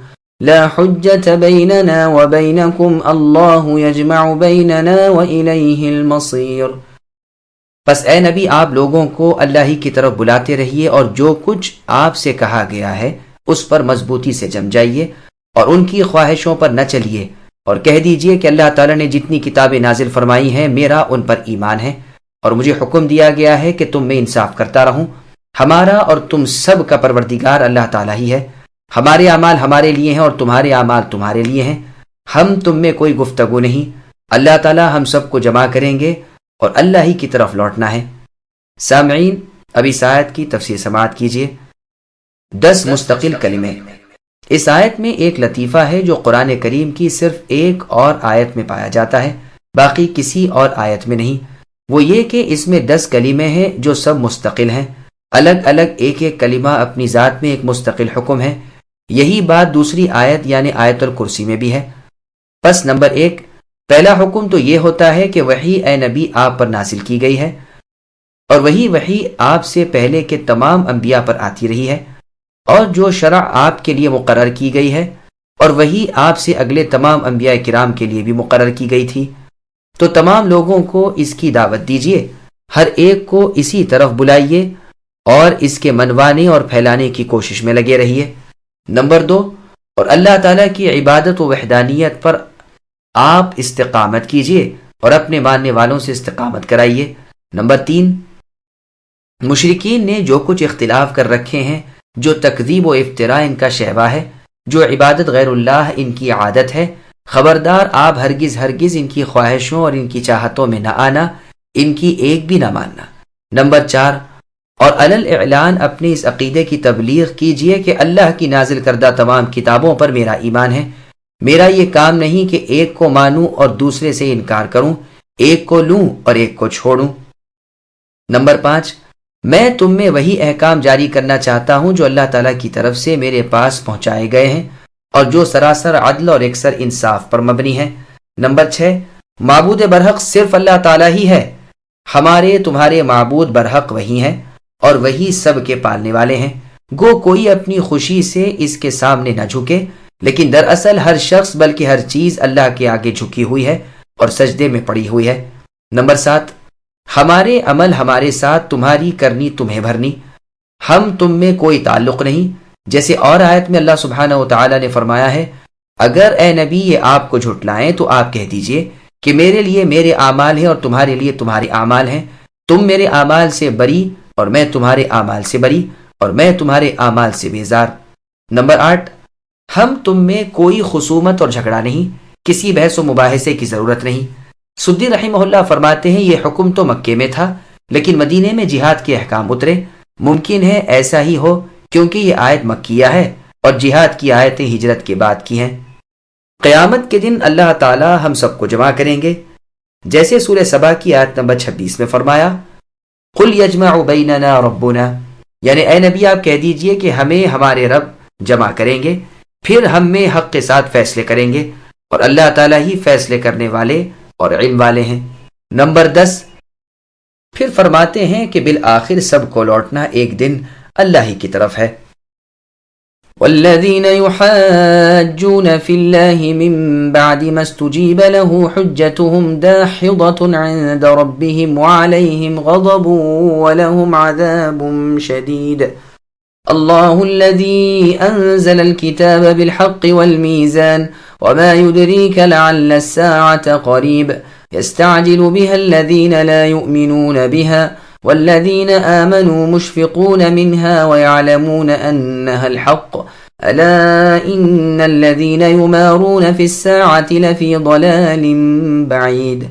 لا حجة بيننا وبينكم الله يجمع بيننا وإليه المصير۔ بس اے نبی آپ لوگوں کو اللہ ہی کی طرف بلاتے رہیے اور جو کچھ آپ سے کہا گیا ہے اس پر مضبوطی سے جم جائیے اور ان کی خواہشوں پر نہ چلیے، اور کہہ دیجئے کہ اللہ تعالیٰ نے جتنی کتابیں نازل فرمائی ہیں میرا ان پر ایمان ہے، اور مجھے حکم دیا گیا ہے کہ تم میں انصاف کرتا رہوں۔ ہمارا اور تم سب کا پروردگار اللہ تعالیٰ ہی ہے، ہمارے اعمال ہمارے لیے ہیں اور تمہارے اعمال تمہارے لیے ہیں، ہم تم میں کوئی گفتگو نہیں، اللہ تعالیٰ ہم سب کو جمع کریں گے اور اللہ ہی کی طرف لوٹنا ہے۔ سامعین، اب اس آیت کی تفسیر سماعت کیجیے۔ 10 مستقل کلمے۔ اس آیت میں ایک لطیفہ ہے جو قرآن کریم کی صرف ایک اور آیت میں پایا جاتا ہے، باقی کسی اور آیت میں نہیں۔ وہ یہ کہ اس میں 10 کلمے ہیں جو سب مستقل ہیں، الگ الگ ایک ایک کلمہ اپنی ذات میں ایک مستقل حکم ہے۔ یہی بات دوسری آیت یعنی آیت الکرسی میں بھی ہے۔ پس نمبر 1، پہلا حکم تو یہ ہوتا ہے کہ وحی اے نبی آپ پر نازل کی گئی ہے، اور وہی وحی آپ سے پہلے کے تمام انبیاء پر آتی رہی ہے، اور جو شرع آپ کے لیے مقرر کی گئی ہے اور وہی آپ سے اگلے تمام انبیاء کرام کے لیے بھی مقرر کی گئی تھی، تو تمام لوگوں کو اس کی دعوت دیجیے، ہر ایک کو اسی طرف بلائیے اور اس کے منوانے اور پھیلانے کی کوشش میں لگے رہیے۔ نمبر 2، اور اللہ تعالیٰ کی عبادت و وحدانیت پر آپ استقامت کیجیے اور اپنے ماننے والوں سے استقامت کرائیے۔ نمبر 3، مشرکین نے جو کچھ اختلاف کر رکھے ہیں، جو تکذیب و افتراء ان کا شیوا ہے، جو عبادت غیر اللہ ان کی عادت ہے، خبردار آپ ہرگز ہرگز ان کی خواہشوں اور ان کی چاہتوں میں نہ آنا، ان کی ایک بھی نہ ماننا۔ نمبر 4، اور علل اعلان اپنے اس عقیدے کی تبلیغ کیجیے کہ اللہ کی نازل کردہ تمام کتابوں پر میرا ایمان ہے، میرا یہ کام نہیں کہ ایک کو مانوں اور دوسرے سے انکار کروں، ایک کو لوں اور ایک کو چھوڑوں۔ نمبر 5، میں تم میں وہی احکام جاری کرنا چاہتا ہوں جو اللہ تعالیٰ کی طرف سے میرے پاس پہنچائے گئے ہیں اور جو سراسر عدل اور یکسر انصاف پر مبنی ہیں۔ نمبر 6، معبود برحق صرف اللہ تعالیٰ ہی ہے، ہمارے تمہارے معبود برحق وہی ہیں اور وہی سب کے پالنے والے ہیں۔ گو کوئی اپنی خوشی سے اس کے سامنے نہ جھکے، لیکن دراصل ہر شخص بلکہ ہر چیز اللہ کے آگے جھکی ہوئی ہے اور سجدے میں پڑی ہوئی ہے۔ نمبر 7، ہمارے عمل ہمارے ساتھ، تمہاری کرنی تمہیں بھرنی، ہم تم میں کوئی تعلق نہیں۔ جیسے اور آیت میں اللہ سبحانہ و تعالیٰ نے فرمایا ہے، اگر اے نبی یہ آپ کو جھٹلائیں تو آپ کہہ دیجئے کہ میرے لیے میرے اعمال ہیں اور تمہارے لیے تمہارے اعمال ہیں، تم میرے اعمال سے بری اور میں تمہارے اعمال سے بری اور میں تمہارے اعمال سے بیزار۔ نمبر 8، ہم تم میں کوئی خصومت اور جھگڑا نہیں، کسی بحث و مباحثے کی ضرورت نہیں۔ سدی رحمہ اللہ فرماتے ہیں، یہ حکم تو مکے میں تھا لیکن مدینے میں جہاد کے احکام اترے۔ ممکن ہے ایسا ہی ہو کیونکہ یہ آیت مکیہ ہے اور جہاد کی آیتیں ہجرت کے بعد کی ہیں۔ قیامت کے دن اللہ تعالی ہم سب کو جمع کریں گے، جیسے سورہ سبا کی آیت نمبر 26 میں فرمایا، قل یجمع بیننا ربنا، یعنی اے نبی آپ کہہ دیجئے کہ ہمیں ہمارے رب جمع کریں گے، پھر ہم میں حق کے ساتھ فیصلے کریں گے، اور اللہ تعالیٰ ہی فیصلے کرنے والے اور علم والے ہیں۔ نمبر 10، پھر فرماتے ہیں کہ بالآخر سب کو لوٹنا ایک دن اللہ ہی کی طرف ہے۔ والذين يحاجون في الله من بعد ما استجيب له حجتهم داحضة عند ربهم وعليهم غضب ولهم عذاب شديد الله الذي أنزل الكتاب بالحق والميزان وما يدريك لعل الساعة قريب يستعجل بها الذين لا يؤمنون بها والذين آمنوا مشفقون منها ويعلمون أنها الحق ألا إن الذين يمارون في الساعة لفي ضلال بعيد۔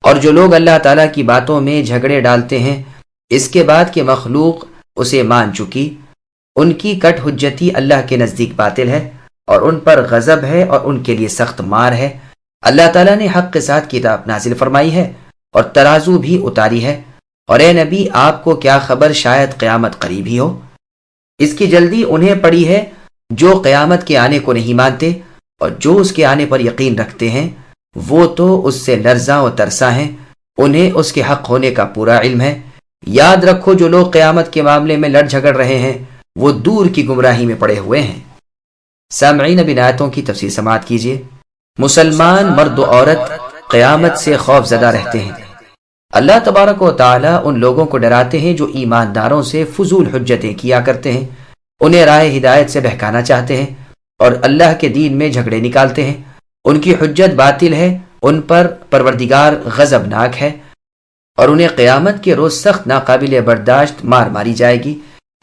اور جو لوگ اللہ تعالیٰ کی باتوں میں جھگڑے ڈالتے ہیں اس کے بعد کہ مخلوق اسے مان چکی، ان کی کٹ حجتی اللہ کے نزدیک باطل ہے اور ان پر غضب ہے اور ان کے لیے سخت مار ہے۔ اللہ تعالیٰ نے حق کے ساتھ کتاب نازل فرمائی ہے اور ترازو بھی اتاری ہے، اور اے نبی آپ کو کیا خبر شاید قیامت قریب ہی ہو۔ اس کی جلدی انہیں پڑی ہے جو قیامت کے آنے کو نہیں مانتے، اور جو اس کے آنے پر یقین رکھتے ہیں وہ تو اس سے لرزاں و ترساں ہیں، انہیں اس کے حق ہونے کا پورا علم ہے۔ یاد رکھو جو لوگ قیامت کے معاملے میں لڑ جھگڑ رہے ہیں وہ دور کی گمراہی میں پڑے ہوئے ہیں۔ سامعین اب ان آیتوں کی تفسیر سماعت کیجیے۔ مسلمان مرد و عورت قیامت سے خوف زدہ رہتے ہیں۔ اللہ تبارک و تعالی ان لوگوں کو ڈراتے ہیں جو ایمانداروں سے فضول حجتیں کیا کرتے ہیں، انہیں راہ ہدایت سے بہکانا چاہتے ہیں اور اللہ کے دین میں جھگڑے نکالتے ہیں۔ ان کی حجت باطل ہے، ان پر پروردگار غضبناک ہے اور انہیں قیامت کے روز سخت ناقابل برداشت مار ماری جائے گی۔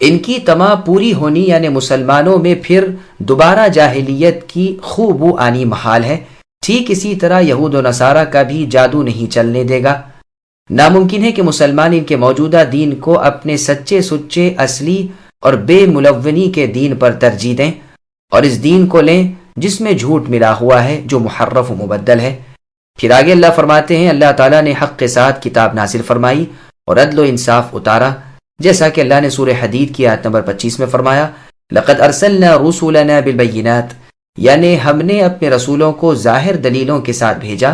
ان کی طمع پوری ہونی یعنی مسلمانوں میں پھر دوبارہ جاہلیت کی خوبو آنی محال ہے۔ ٹھیک اسی طرح یہود و نصارہ کا بھی جادو نہیں چلنے دے گا۔ ناممکن ہے کہ مسلمان ان کے موجودہ دین کو اپنے سچے سچے اصلی اور بے ملونی کے دین پر ترجیح دیں اور اس دین کو لیں جس میں جھوٹ ملا ہوا ہے، جو محرف و مبدل ہے۔ پھر آگے اللہ فرماتے ہیں، اللہ تعالیٰ نے حق کے ساتھ کتاب نازل فرمائی اور عدل و انصاف اتارا، جیسا کہ اللہ نے سورہ حدید کی آیت نمبر 25 میں فرمایا، لقد ارسلنا رسولنا بالبینات، یعنی ہم نے اپنے رسولوں کو ظاہر دلیلوں کے ساتھ بھیجا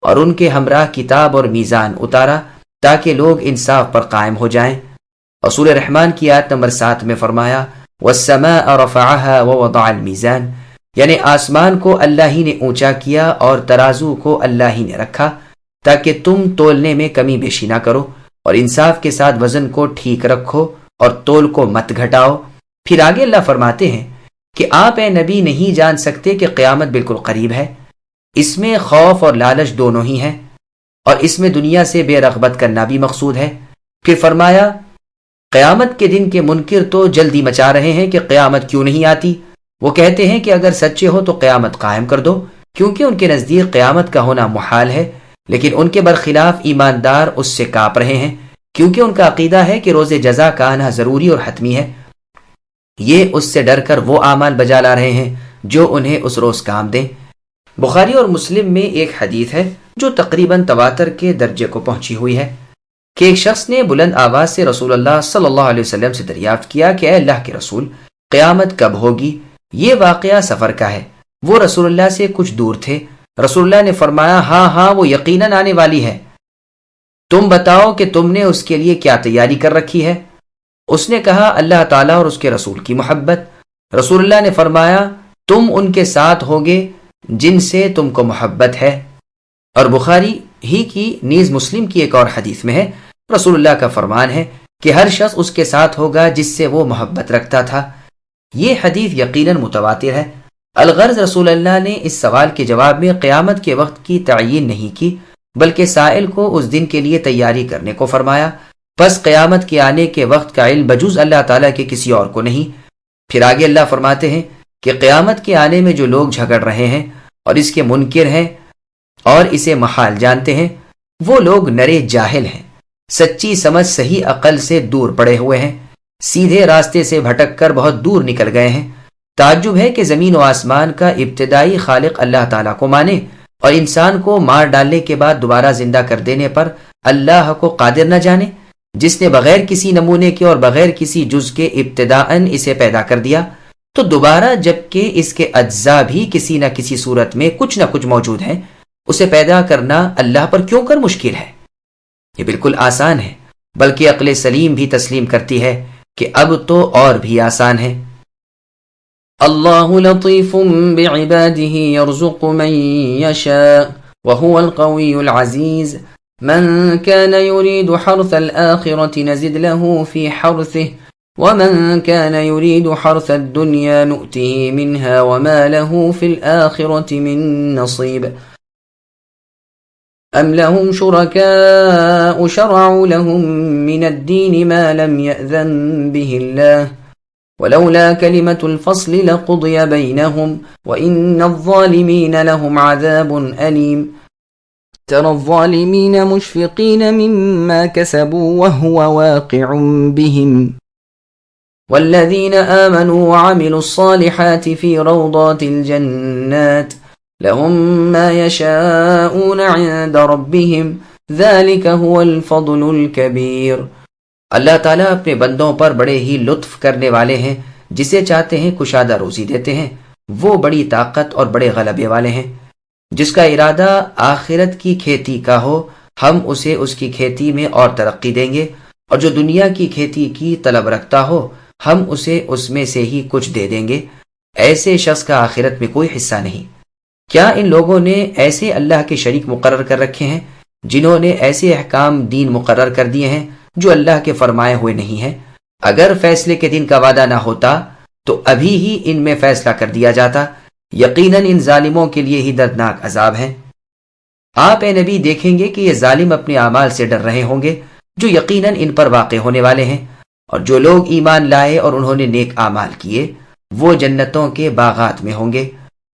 اور ان کے ہمراہ کتاب اور میزان اتارا تاکہ لوگ انصاف پر قائم ہو جائیں۔ اور سورہ رحمان کی آیت نمبر 7 میں فرمایا، والسماء رفعها ووضع الميزان، یعنی آسمان کو اللہ ہی نے اونچا کیا اور ترازو کو اللہ ہی نے رکھا تاکہ تم تولنے میں کمی بیشی نہ کرو اور انصاف کے ساتھ وزن کو ٹھیک رکھو اور تول کو مت گھٹاؤ۔ پھر آگے اللہ فرماتے ہیں کہ آپ اے نبی نہیں جان سکتے کہ قیامت بالکل قریب ہے، اس میں خوف اور لالچ دونوں ہی ہیں اور اس میں دنیا سے بے رغبت کرنا بھی مقصود ہے۔ پھر فرمایا، قیامت کے دن کے منکر تو جلدی مچا رہے ہیں کہ قیامت کیوں نہیں آتی۔ وہ کہتے ہیں کہ اگر سچے ہو تو قیامت قائم کر دو، کیونکہ ان کے نزدیک قیامت کا ہونا محال ہے، لیکن ان کے برخلاف ایماندار اس سے کانپ رہے ہیں کیونکہ ان کا عقیدہ ہے کہ روز جزا کا آنا ضروری اور حتمی ہے۔ یہ اس سے ڈر کر وہ اعمال بجا لا رہے ہیں جو انہیں اس روز کام دیں۔ بخاری اور مسلم میں ایک حدیث ہے جو تقریباً تواتر کے درجے کو پہنچی ہوئی ہے کہ ایک شخص نے بلند آواز سے رسول اللہ صلی اللہ علیہ وسلم سے دریافت کیا کہ اے اللہ کے رسول، قیامت کب ہوگی؟ یہ واقعہ سفر کا ہے۔ وہ رسول اللہ سے کچھ دور تھے۔ رسول اللہ نے فرمایا، ہاں وہ یقیناً آنے والی ہے، تم بتاؤ کہ تم نے اس کے لیے کیا تیاری کر رکھی ہے؟ اس نے کہا، اللہ تعالیٰ اور اس کے رسول کی محبت۔ رسول اللہ نے فرمایا، تم ان کے ساتھ ہوگے جن سے تم کو محبت ہے۔ اور بخاری ہی کی نیز مسلم کی ایک اور حدیث میں ہے، رسول اللہ کا فرمان ہے کہ ہر شخص اس کے ساتھ ہوگا جس سے وہ محبت رکھتا تھا۔ یہ حدیث یقیناً متواتر ہے۔ الغرض رسول اللہ نے اس سوال کے جواب میں قیامت کے وقت کی تعیین نہیں کی، بلکہ سائل کو اس دن کے لیے تیاری کرنے کو فرمایا۔ پس قیامت کے آنے کے وقت کا علم بجز اللہ تعالیٰ کے کسی اور کو نہیں۔ پھر آگے اللہ فرماتے ہیں کہ قیامت کے آنے میں جو لوگ جھگڑ رہے ہیں اور اس کے منکر ہیں اور اسے محال جانتے ہیں، وہ لوگ نرے جاہل ہیں، سچی سمجھ صحیح عقل سے دور پڑے ہوئے ہیں، سیدھے راستے سے بھٹک کر بہت دور نکل گئے ہیں۔ تعجب ہے کہ زمین و آسمان کا ابتدائی خالق اللہ تعالیٰ کو مانے اور انسان کو مار ڈالنے کے بعد دوبارہ زندہ کر دینے پر اللہ کو قادر نہ جانے، جس نے بغیر کسی نمونے کے اور بغیر کسی جز کے ابتداءً اسے پیدا کر دیا، تو دوبارہ جبکہ اس کے اجزاء بھی کسی نہ کسی صورت میں کچھ نہ کچھ موجود ہیں، اسے پیدا کرنا اللہ پر کیوں کر مشکل ہے؟ یہ بالکل آسان ہے، بلکہ عقل سلیم بھی تسلیم کرتی ہے کہ اب تو اور بھی آسان ہے۔ اللہ لطیف بعباده يرزق من يشاء وهو القوي العزيز من كان يريد حرث الآخرة نزد له في حرثه ومن كان يريد حرث الدنيا نؤته منها وما له في الآخرة من نصيب أم لهم شركاء شرعوا لهم من الدين ما لم يأذن به الله ولولا كلمة الفصل لقضي بينهم وإن الظالمين لهم عذاب أليم ترى الظالمين مشفقين مما كسبوا وهو واقع بهم والذين آمنوا وعملوا الصالحات في روضات الجنات لهم ما يشاءون عند ربهم ذلك هو الفضل الكبير۔ اللہ تعالیٰ اپنے بندوں پر بڑے ہی لطف کرنے والے ہیں، جسے چاہتے ہیں کشادہ روزی دیتے ہیں، وہ بڑی طاقت اور بڑے غلبے والے ہیں۔ جس کا ارادہ آخرت کی کھیتی کا ہو، ہم اسے اس کی کھیتی میں اور ترقی دیں گے، اور جو دنیا کی کھیتی کی طلب رکھتا ہو، ہم اسے اس میں سے ہی کچھ دے دیں گے۔ ایسے شخص کا آخرت میں کوئی حصہ نہیں۔ کیا ان لوگوں نے ایسے اللہ کے شریک مقرر کر رکھے ہیں جنہوں نے ایسے احکام دین مقرر کر دیے ہیں جو اللہ کے فرمائے ہوئے نہیں ہیں؟ اگر فیصلے کے دن کا وعدہ نہ ہوتا تو ابھی ہی ان میں فیصلہ کر دیا جاتا۔ یقیناً ان ظالموں کے لیے ہی دردناک عذاب ہے۔ آپ اے نبی دیکھیں گے کہ یہ ظالم اپنے اعمال سے ڈر رہے ہوں گے جو یقیناً ان پر واقع ہونے والے ہیں، اور جو لوگ ایمان لائے اور انہوں نے نیک اعمال کیے وہ جنتوں کے باغات میں ہوں گے،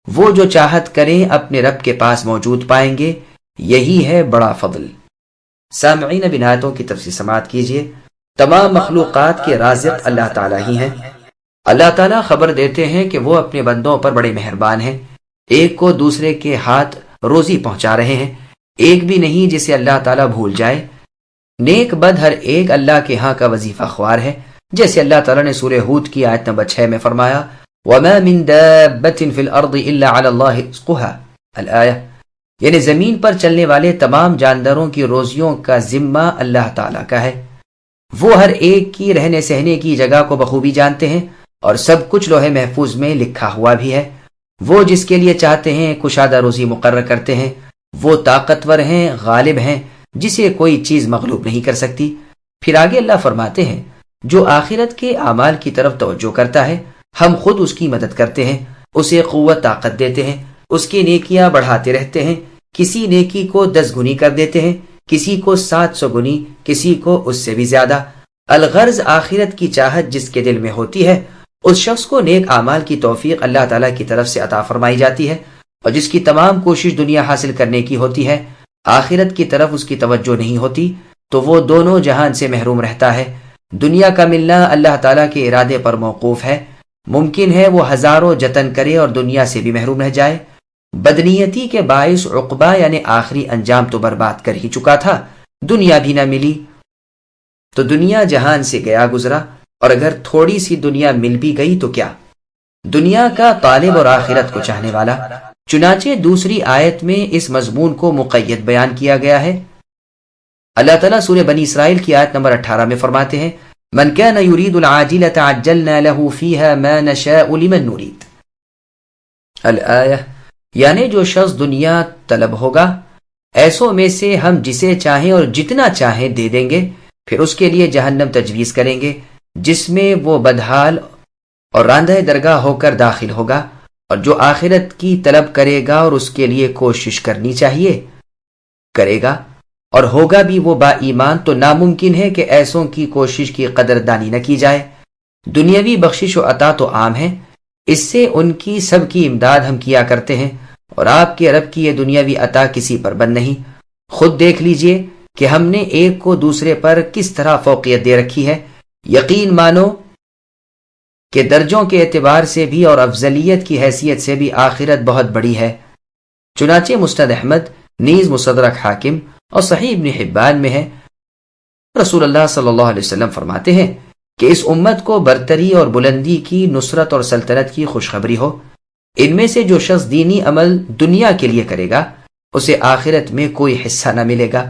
وہ جو چاہت کریں اپنے رب کے پاس موجود پائیں گے، یہی ہے بڑا فضل۔ سامعین، اب ان آیتوں کی تفسیر سماعت کیجیے۔ تمام مخلوقات کے رازق اللہ تعالیٰ ہی ہیں۔ اللہ تعالیٰ خبر دیتے ہیں کہ وہ اپنے بندوں پر بڑے مہربان ہیں، ایک کو دوسرے کے ہاتھ روزی پہنچا رہے ہیں، ایک بھی نہیں جسے اللہ تعالیٰ بھول جائے۔ نیک بد ہر ایک اللہ کے ہاں کا وظیفہ خوار ہے، جیسے اللہ تعالیٰ نے سورہ ہود کی آیت نمبر 6 میں فرمایا، وَمَا مِن دَابَّةٍ فِي الْأَرْضِ إِلَّا عَلَى اللَّهِ رِزْقُهَا الآیہ، یعنی زمین پر چلنے والے تمام جانداروں کی روزیوں کا ذمہ اللہ تعالیٰ کا ہے۔ وہ ہر ایک کی رہنے سہنے کی جگہ کو بخوبی جانتے ہیں اور سب کچھ لوح محفوظ میں لکھا ہوا بھی ہے۔ وہ جس کے لیے چاہتے ہیں کشادہ روزی مقرر کرتے ہیں، وہ طاقتور ہیں، غالب ہیں، جسے کوئی چیز مغلوب نہیں کر سکتی۔ پھر آگے اللہ فرماتے ہیں، جو آخرت کے اعمال کی طرف توجہ کرتا ہے ہم خود اس کی مدد کرتے ہیں، اسے قوت طاقت دیتے ہیں، اس کی نیکیاں بڑھاتے رہتے ہیں، کسی نیکی کو 10 گنی کر دیتے ہیں، کسی کو 700 گنی، کسی کو اس سے بھی زیادہ۔ الغرض آخرت کی چاہت جس کے دل میں ہوتی ہے اس شخص کو نیک اعمال کی توفیق اللہ تعالیٰ کی طرف سے عطا فرمائی جاتی ہے، اور جس کی تمام کوشش دنیا حاصل کرنے کی ہوتی ہے، آخرت کی طرف اس کی توجہ نہیں ہوتی، تو وہ دونوں جہان سے محروم رہتا ہے۔ دنیا کا ملنا اللہ تعالیٰ کے ارادے پر موقوف ہے، ممکن ہے وہ ہزاروں جتن کرے اور دنیا سے بھی محروم رہ جائے۔ بدنیتی کے باعث عقبہ یعنی آخری انجام تو برباد کر ہی چکا تھا، دنیا بھی نہ ملی تو دنیا جہان سے گیا گزرا، اور اگر تھوڑی سی دنیا مل بھی گئی تو کیا، دنیا کا طالب اور آخرت کو چاہنے والا۔ چنانچہ دوسری آیت میں اس مضمون کو مقید بیان کیا گیا ہے۔ اللہ تعالیٰ سورہ بنی اسرائیل کی آیت نمبر 18 میں فرماتے ہیں من كان يريد العاجلة عجلنا له فيها ما نشاء لمن نريد الآیہ، یعنی جو شخص دنیا طلب ہوگا ایسوں میں سے ہم جسے چاہیں اور جتنا چاہیں دے دیں گے، پھر اس کے لیے جہنم تجویز کریں گے جس میں وہ بدحال اور راندہ درگاہ ہو کر داخل ہوگا، اور جو آخرت کی طلب کرے گا اور اس کے لیے کوشش کرنی چاہیے کرے گا اور ہوگا بھی وہ با ایمان، تو ناممکن ہے کہ ایسوں کی کوشش کی قدردانی نہ کی جائے۔ دنیاوی بخشش و عطا تو عام ہے، اس سے ان کی سب کی امداد ہم کیا کرتے ہیں، اور آپ کے رب کی یہ دنیاوی عطا کسی پر بند نہیں۔ خود دیکھ لیجئے کہ ہم نے ایک کو دوسرے پر کس طرح فوقیت دے رکھی ہے۔ یقین مانو کہ درجوں کے اعتبار سے بھی اور افضلیت کی حیثیت سے بھی آخرت بہت بڑی ہے۔ چنانچہ مسند احمد، نیز مستدرک حاکم اور صحیح ابن حبان میں ہے، رسول اللہ صلی اللہ علیہ وسلم فرماتے ہیں کہ اس امت کو برتری اور بلندی کی، نصرت اور سلطنت کی خوشخبری ہو۔ ان میں سے جو شخص دینی عمل دنیا کے لیے کرے گا اسے آخرت میں کوئی حصہ نہ ملے گا۔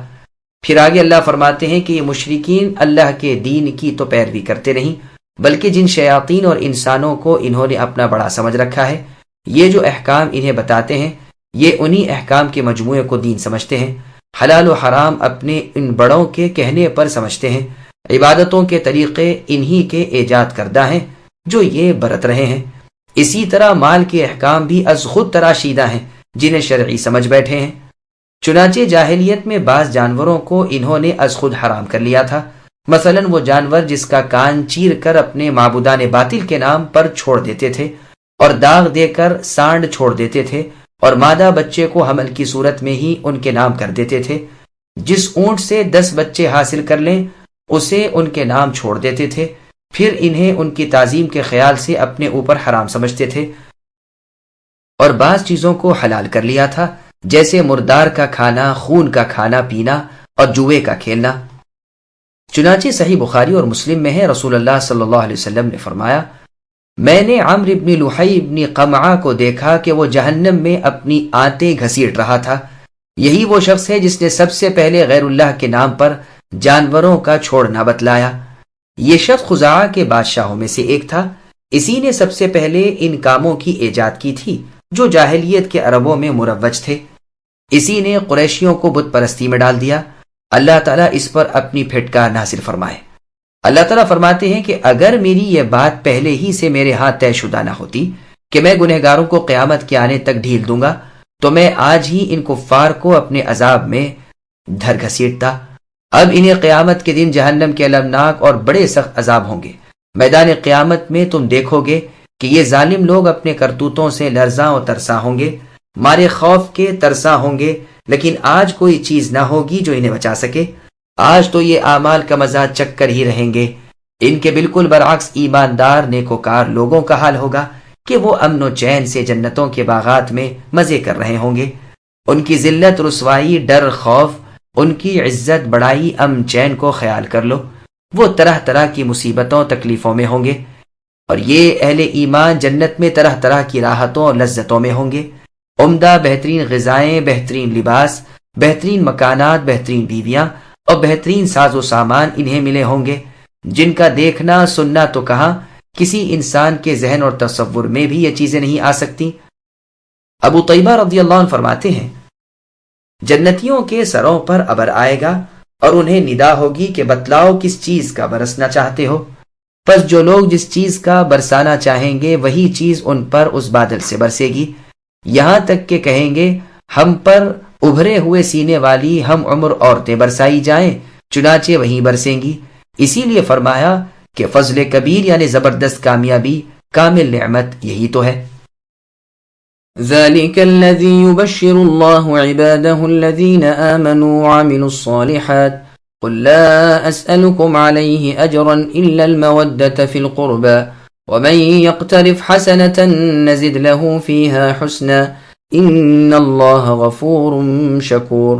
پھر آگے اللہ فرماتے ہیں کہ یہ مشرکین اللہ کے دین کی تو پیروی کرتے نہیں، بلکہ جن شیاطین اور انسانوں کو انہوں نے اپنا بڑا سمجھ رکھا ہے، یہ جو احکام انہیں بتاتے ہیں یہ انہی احکام کے مجموعے کو دین سمجھتے ہیں۔ حلال و حرام اپنے ان بڑوں کے کہنے پر سمجھتے ہیں، عبادتوں کے طریقے انہی کے ایجاد کردہ ہیں جو یہ برت رہے ہیں۔ اسی طرح مال کے احکام بھی از خود تراشیدہ ہیں جنہیں شرعی سمجھ بیٹھے ہیں۔ چنانچہ جاہلیت میں بعض جانوروں کو انہوں نے از خود حرام کر لیا تھا، مثلا وہ جانور جس کا کان چیر کر اپنے معبودان باطل کے نام پر چھوڑ دیتے تھے، اور داغ دے کر سانڈ چھوڑ دیتے تھے، اور مادہ بچے کو حمل کی صورت میں ہی ان کے نام کر دیتے تھے۔ جس اونٹ سے 10 بچے حاصل کر لیں اسے ان کے نام چھوڑ دیتے تھے، پھر انہیں ان کی تعظیم کے خیال سے اپنے اوپر حرام سمجھتے تھے، اور بعض چیزوں کو حلال کر لیا تھا، جیسے مردار کا کھانا، خون کا کھانا پینا اور جوئے کا کھیلنا۔ چنانچہ صحیح بخاری اور مسلم میں ہے، رسول اللہ صلی اللہ علیہ وسلم نے فرمایا میں نے عمرو بن لحی بن قمعہ کو دیکھا کہ وہ جہنم میں اپنی آنتیں گھسیٹ رہا تھا۔ یہی وہ شخص ہے جس نے سب سے پہلے غیر اللہ کے نام پر جانوروں کا چھوڑنا بتلایا۔ یہ شخص خزاعہ کے بادشاہوں میں سے ایک تھا، اسی نے سب سے پہلے ان کاموں کی ایجاد کی تھی جو جاہلیت کے عربوں میں مروج تھے۔ اسی نے قریشیوں کو بت پرستی میں ڈال دیا۔ اللہ تعالیٰ اس پر اپنی پھٹکار نازل فرمائے۔ اللہ تعالیٰ فرماتے ہیں کہ اگر میری یہ بات پہلے ہی سے میرے ہاں طے شدہ نہ ہوتی کہ میں گنہگاروں کو قیامت کے آنے تک ڈھیل دوں گا تو میں آج ہی ان کفار کو اپنے عذاب میں دھر گھسیٹتا۔ اب انہیں قیامت کے دن جہنم کے المناک اور بڑے سخت عذاب ہوں گے۔ میدان قیامت میں تم دیکھو گے کہ یہ ظالم لوگ اپنے کرتوتوں سے لرزاں و ترساں ہوں گے، مارے خوف کے ترساں ہوں گے، لیکن آج کوئی چیز نہ ہوگی جو انہیں بچا سکے۔ آج تو یہ اعمال کا مزہ چک کر ہی رہیں گے۔ ان کے بالکل برعکس ایماندار نیکوکار لوگوں کا حال ہوگا کہ وہ امن و چین سے جنتوں کے باغات میں مزے کر رہے ہوں گے۔ ان کی ذلت، رسوائی، ڈر، خوف، ان کی عزت، بڑائی، امن چین کو خیال کر لو۔ وہ طرح طرح کی مصیبتوں تکلیفوں میں ہوں گے، اور یہ اہل ایمان جنت میں طرح طرح کی راحتوں اور لذتوں میں ہوں گے۔ عمدہ بہترین غذائیں، بہترین لباس، بہترین مکانات، بہترین بیویاں اور بہترین ساز و سامان انہیں ملے ہوں گے، جن کا دیکھنا سننا تو کہاں کسی انسان کے ذہن اور تصور میں بھی یہ چیزیں نہیں آ سکتی۔ ابو طیبہ رضی اللہ عنہ فرماتے ہیں جنتیوں کے سروں پر ابر آئے گا اور انہیں ندا ہوگی کہ بتلاؤ کس چیز کا برسنا چاہتے ہو، پس جو لوگ جس چیز کا برسانا چاہیں گے وہی چیز ان پر اس بادل سے برسے گی، یہاں تک کہ کہیں گے ہم پر ابھرے ہوئے سینے والی ہم عمر عورتیں برسائی جائیں، چنانچہ وہیں برسیں گی۔ اسی لیے فرمایا کہ فضل کبیر یعنی زبردست کامیابی، کامل نعمت یہی تو ہے۔ ذلك الذي يبشر الله عباده الذين آمنوا وعملوا الصالحات قل لا أسألكم عليه أجرا إلا المودة في القربى ومن يقترف حسنة نزد له فيها حسنا إن الله غفور شكور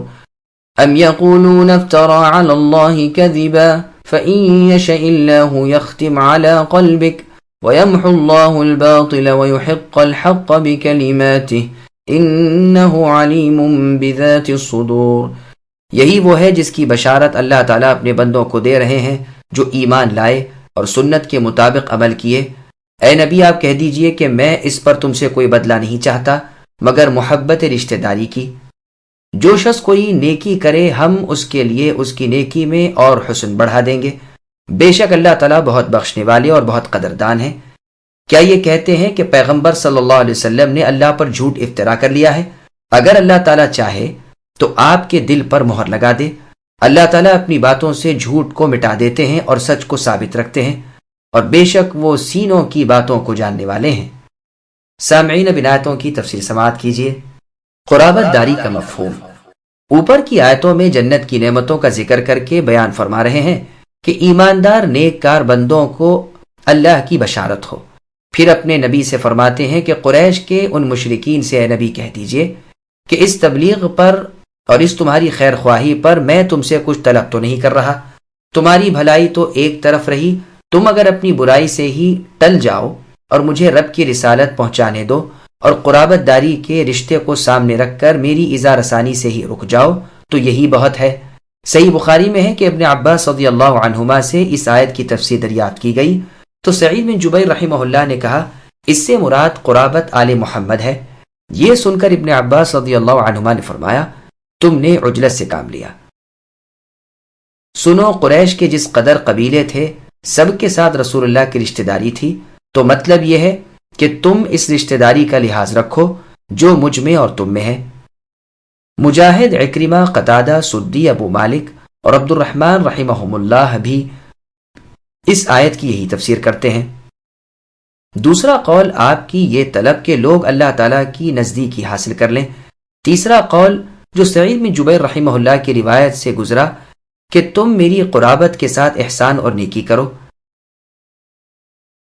أم يقولون افترى على الله كذبا فإن يشأ الله يختم على قلبك ويمحو الله الباطل ويحق الحق بكلماته إنه عليم بذات الصدور. یہی وہ ہے جس کی بشارت اللہ تعالیٰ اپنے بندوں کو دے رہے ہیں جو ایمان لائے اور سنت کے مطابق عمل کیے. اے نبی آپ کہہ دیجئے کہ میں اس پر تم سے کوئی بدلہ نہیں چاہتا مگر محبت رشتہ داری کی. جو شخص کوئی نیکی کرے ہم اس کے لیے اس کی نیکی میں اور حسن بڑھا دیں گے. بے شک اللہ تعالیٰ بہت بخشنے والے اور بہت قدردان ہیں. کیا یہ کہتے ہیں کہ پیغمبر صلی اللہ علیہ وسلم نے اللہ پر جھوٹ افترا کر لیا ہے؟ اگر اللہ تعالیٰ چاہے تو آپ کے دل پر مہر لگا دے. اللہ تعالیٰ اپنی باتوں سے جھوٹ کو مٹا دیتے ہیں اور سچ کو ثابت رکھتے ہیں، اور بے شک وہ سینوں کی باتوں کو جاننے والے ہیں. سامعین اب آیتوں کی تفسیر سماعت کیجیے. قرابت داری کا مفہوم. اوپر کی آیتوں میں جنت کی نعمتوں کا ذکر کر کے بیان فرما رہے ہیں کہ ایماندار نیک کار بندوں کو اللہ کی بشارت ہو. پھر اپنے نبی سے فرماتے ہیں کہ قریش کے ان مشرکین سے اے نبی کہہ دیجئے کہ اس تبلیغ پر اور اس تمہاری خیر خواہی پر میں تم سے کچھ طلب تو نہیں کر رہا. تمہاری بھلائی تو ایک طرف رہی، تم اگر اپنی برائی سے ہی ٹل جاؤ اور مجھے رب کی رسالت پہنچانے دو اور قرابت داری کے رشتے کو سامنے رکھ کر میری ایذا رسانی سے ہی رک جاؤ تو یہی بہت ہے. صحیح بخاری میں ہے کہ ابن عباس رضی اللہ عنہما سے اس آیت کی تفسیر دریافت کی گئی تو سعید بن جبیر رحمہ اللہ نے کہا اس سے مراد قرابت آل محمد ہے. یہ سن کر ابن عباس رضی اللہ عنہما نے فرمایا تم نے عجلت سے کام لیا. سنو قریش کے جس قدر قبیلے تھے سب کے ساتھ رسول اللہ کی رشتہ داری تھی، تو مطلب یہ ہے کہ تم اس رشتہ داری کا لحاظ رکھو جو مجھ میں اور تم میں ہے. مجاہد، عکرمہ، قتادہ، سدی، ابو مالک اور عبد الرحمن رحمہم اللہ بھی اس آیت کی یہی تفسیر کرتے ہیں. دوسرا قول آپ کی یہ طلب کہ لوگ اللہ تعالیٰ کی نزدیکی حاصل کر لیں. تیسرا قول جو سعید بن جبیر رحمہ اللہ کی روایت سے گزرا کہ تم میری قرابت کے ساتھ احسان اور نیکی کرو.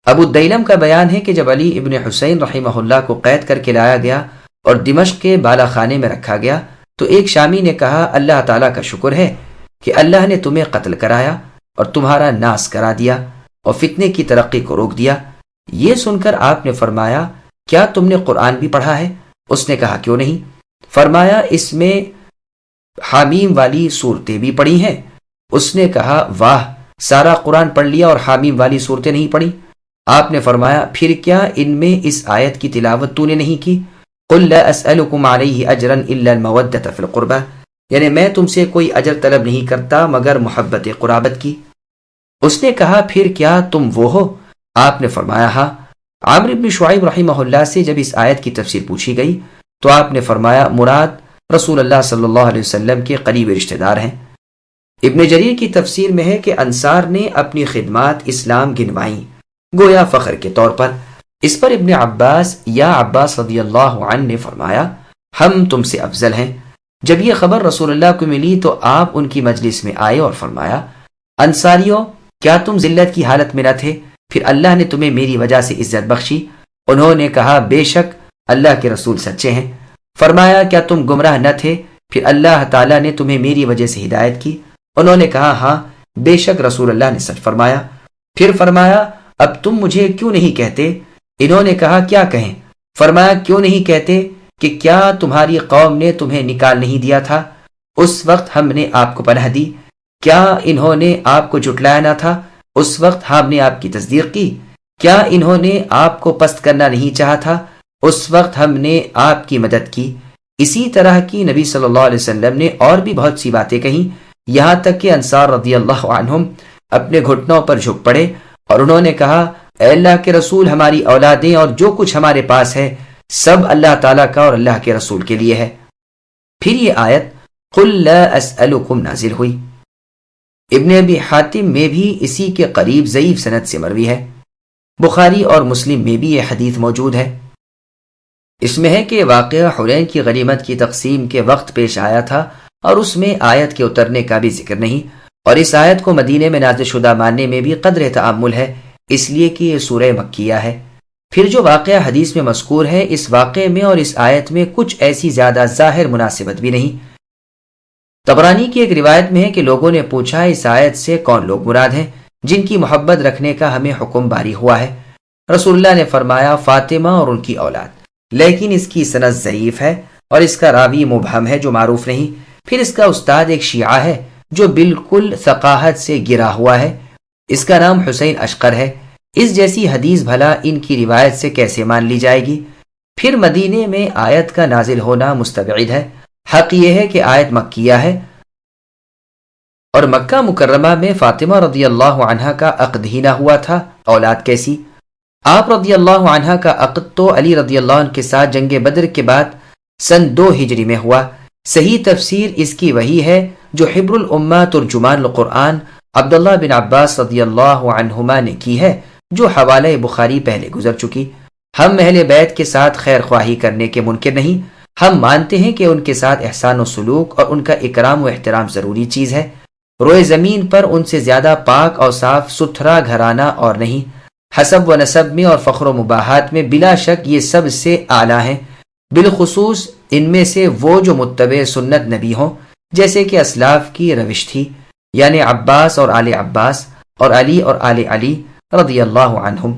ابو الدیلم کا بیان ہے کہ جب علی ابن حسین رحمہ اللہ کو قید کر کے لایا گیا اور دمشق کے بالا خانے میں رکھا گیا تو ایک شامی نے کہا اللہ تعالیٰ کا شکر ہے کہ اللہ نے تمہیں قتل کرایا اور تمہارا ناس کرا دیا اور فتنے کی ترقی کو روک دیا. یہ سن کر آپ نے فرمایا کیا تم نے قرآن بھی پڑھا ہے؟ اس نے کہا کیوں نہیں. فرمایا اس میں حامیم والی صورتیں بھی پڑھی ہیں. اس نے کہا واہ، سارا قرآن پڑھ لیا اور حامیم والی صورتیں نہیں پڑھی؟ آپ نے فرمایا پھر کیا ان میں اس آیت کی تلاوت تو نے نہیں کی؟ قل لا اسألکم علیہ اجرا الا المودۃ فی القربہ، یعنی میں تم سے کوئی اجر طلب نہیں کرتا مگر محبت قرابت کی. اس نے کہا پھر کیا تم وہ ہو؟ آپ نے فرمایا ہاں. عامر بن شعیب رحمہ اللہ سے جب اس آیت کی تفسیر پوچھی گئی تو آپ نے فرمایا مراد رسول اللہ صلی اللہ علیہ وسلم کے قریبی رشتہ دار ہیں. ابن جریر کی تفسیر میں ہے کہ انصار نے اپنی خدمات اسلام گنوائیں گویا فخر کے طور پر. اس پر ابن عباس یا عباس رضی اللہ عنہ نے فرمایا ہم تم سے افضل ہیں. جب یہ خبر رسول اللہ کو ملی تو آپ ان کی مجلس میں آئے اور فرمایا انصاریوں کیا تم ذلت کی حالت میں نہ تھے؟ پھر اللہ نے تمہیں میری وجہ سے عزت بخشی. انہوں نے کہا بے شک اللہ کے رسول سچے ہیں. فرمایا کیا تم گمراہ نہ تھے؟ پھر اللہ تعالیٰ نے تمہیں میری وجہ سے ہدایت کی. انہوں نے کہا ہاں بے شک رسول اللہ نے سچ فرمایا. پھر فرمایا اب تم مجھے کیوں نہیں کہتے؟ انہوں نے کہا کیا کہیں؟ فرمایا کیوں نہیں کہتے کہ کیا تمہاری قوم نے تمہیں نکال نہیں دیا تھا؟ اس وقت ہم نے آپ کو پناہ دی. کیا انہوں نے آپ کو جھٹلایا نہ تھا؟ اس وقت ہم نے آپ کی تصدیق کی. کیا انہوں نے آپ کو پست کرنا نہیں چاہا تھا؟ اس وقت ہم نے آپ کی مدد کی. اسی طرح کی نبی صلی اللہ علیہ وسلم نے اور بھی بہت سی باتیں کہیں، یہاں تک کہ انصار رضی اللہ عنہم اپنے گھٹنوں پر جھک پڑے اور انہوں نے کہا اے اللہ کے رسول ہماری اولادیں اور جو کچھ ہمارے پاس ہے سب اللہ تعالیٰ کا اور اللہ کے رسول کے لیے ہے. پھر یہ آیت قل لا اسألکم نازل ہوئی. ابن ابی حاتم میں بھی اسی کے قریب ضعیف سند سے مروی ہے. بخاری اور مسلم میں بھی یہ حدیث موجود ہے. اس میں ہے کہ واقعہ حنین کی غنیمت کی تقسیم کے وقت پیش آیا تھا اور اس میں آیت کے اترنے کا بھی ذکر نہیں، اور اس آیت کو مدینے میں نازل شدہ ماننے میں بھی قدر تعامل ہے، اس لیے کہ یہ سورہ مکیہ ہے. پھر جو واقعہ حدیث میں مذکور ہے، اس واقعے میں اور اس آیت میں کچھ ایسی زیادہ ظاہر مناسبت بھی نہیں۔ طبرانی کی ایک روایت میں ہے کہ لوگوں نے پوچھا اس آیت سے کون لوگ مراد ہیں جن کی محبت رکھنے کا ہمیں حکم باری ہوا ہے؟ رسول اللہ نے فرمایا فاطمہ اور ان کی اولاد، لیکن اس کی سند ضعیف ہے اور اس کا راوی مبہم ہے جو معروف نہیں۔ پھر اس کا استاد ایک شیعہ ہے جو بالکل ثقاہت سے گرا ہوا ہے، اس کا نام حسین اشقر ہے۔ اس جیسی حدیث بھلا ان کی روایت سے کیسے مان لی جائے گی؟ پھر مدینے میں آیت کا نازل ہونا مستبعد ہے۔ حق یہ ہے کہ آیت مکیہ ہے اور مکہ مکرمہ میں فاطمہ رضی اللہ عنہا کا عقد ہی نہ ہوا تھا، اولاد کیسی؟ آپ رضی اللہ عنہا کا عقد تو علی رضی اللہ عنہ کے ساتھ جنگ بدر کے بعد سن 2 ہجری میں ہوا۔ صحیح تفسیر اس کی وہی ہے جو حبر الامہ ترجمان القرآن عبداللہ بن عباس رضی اللہ عنہما نے کی ہے، جو حوالہ بخاری پہلے گزر چکی۔ ہم اہل بیت کے ساتھ خیر خواہی کرنے کے منکر نہیں، ہم مانتے ہیں کہ ان کے ساتھ احسان و سلوک اور ان کا اکرام و احترام ضروری چیز ہے۔ روئے زمین پر ان سے زیادہ پاک اور صاف ستھرا گھرانہ اور نہیں۔ حسب و نسب میں اور فخر و مباحات میں بلا شک یہ سب سے اعلیٰ ہیں، بالخصوص ان میں سے وہ جو متبع سنت نبی ہوں، جیسے کہ اسلاف کی روش تھی، یعنی عباس اور آل عباس اور علی اور آل علی رضی اللہ عنہم۔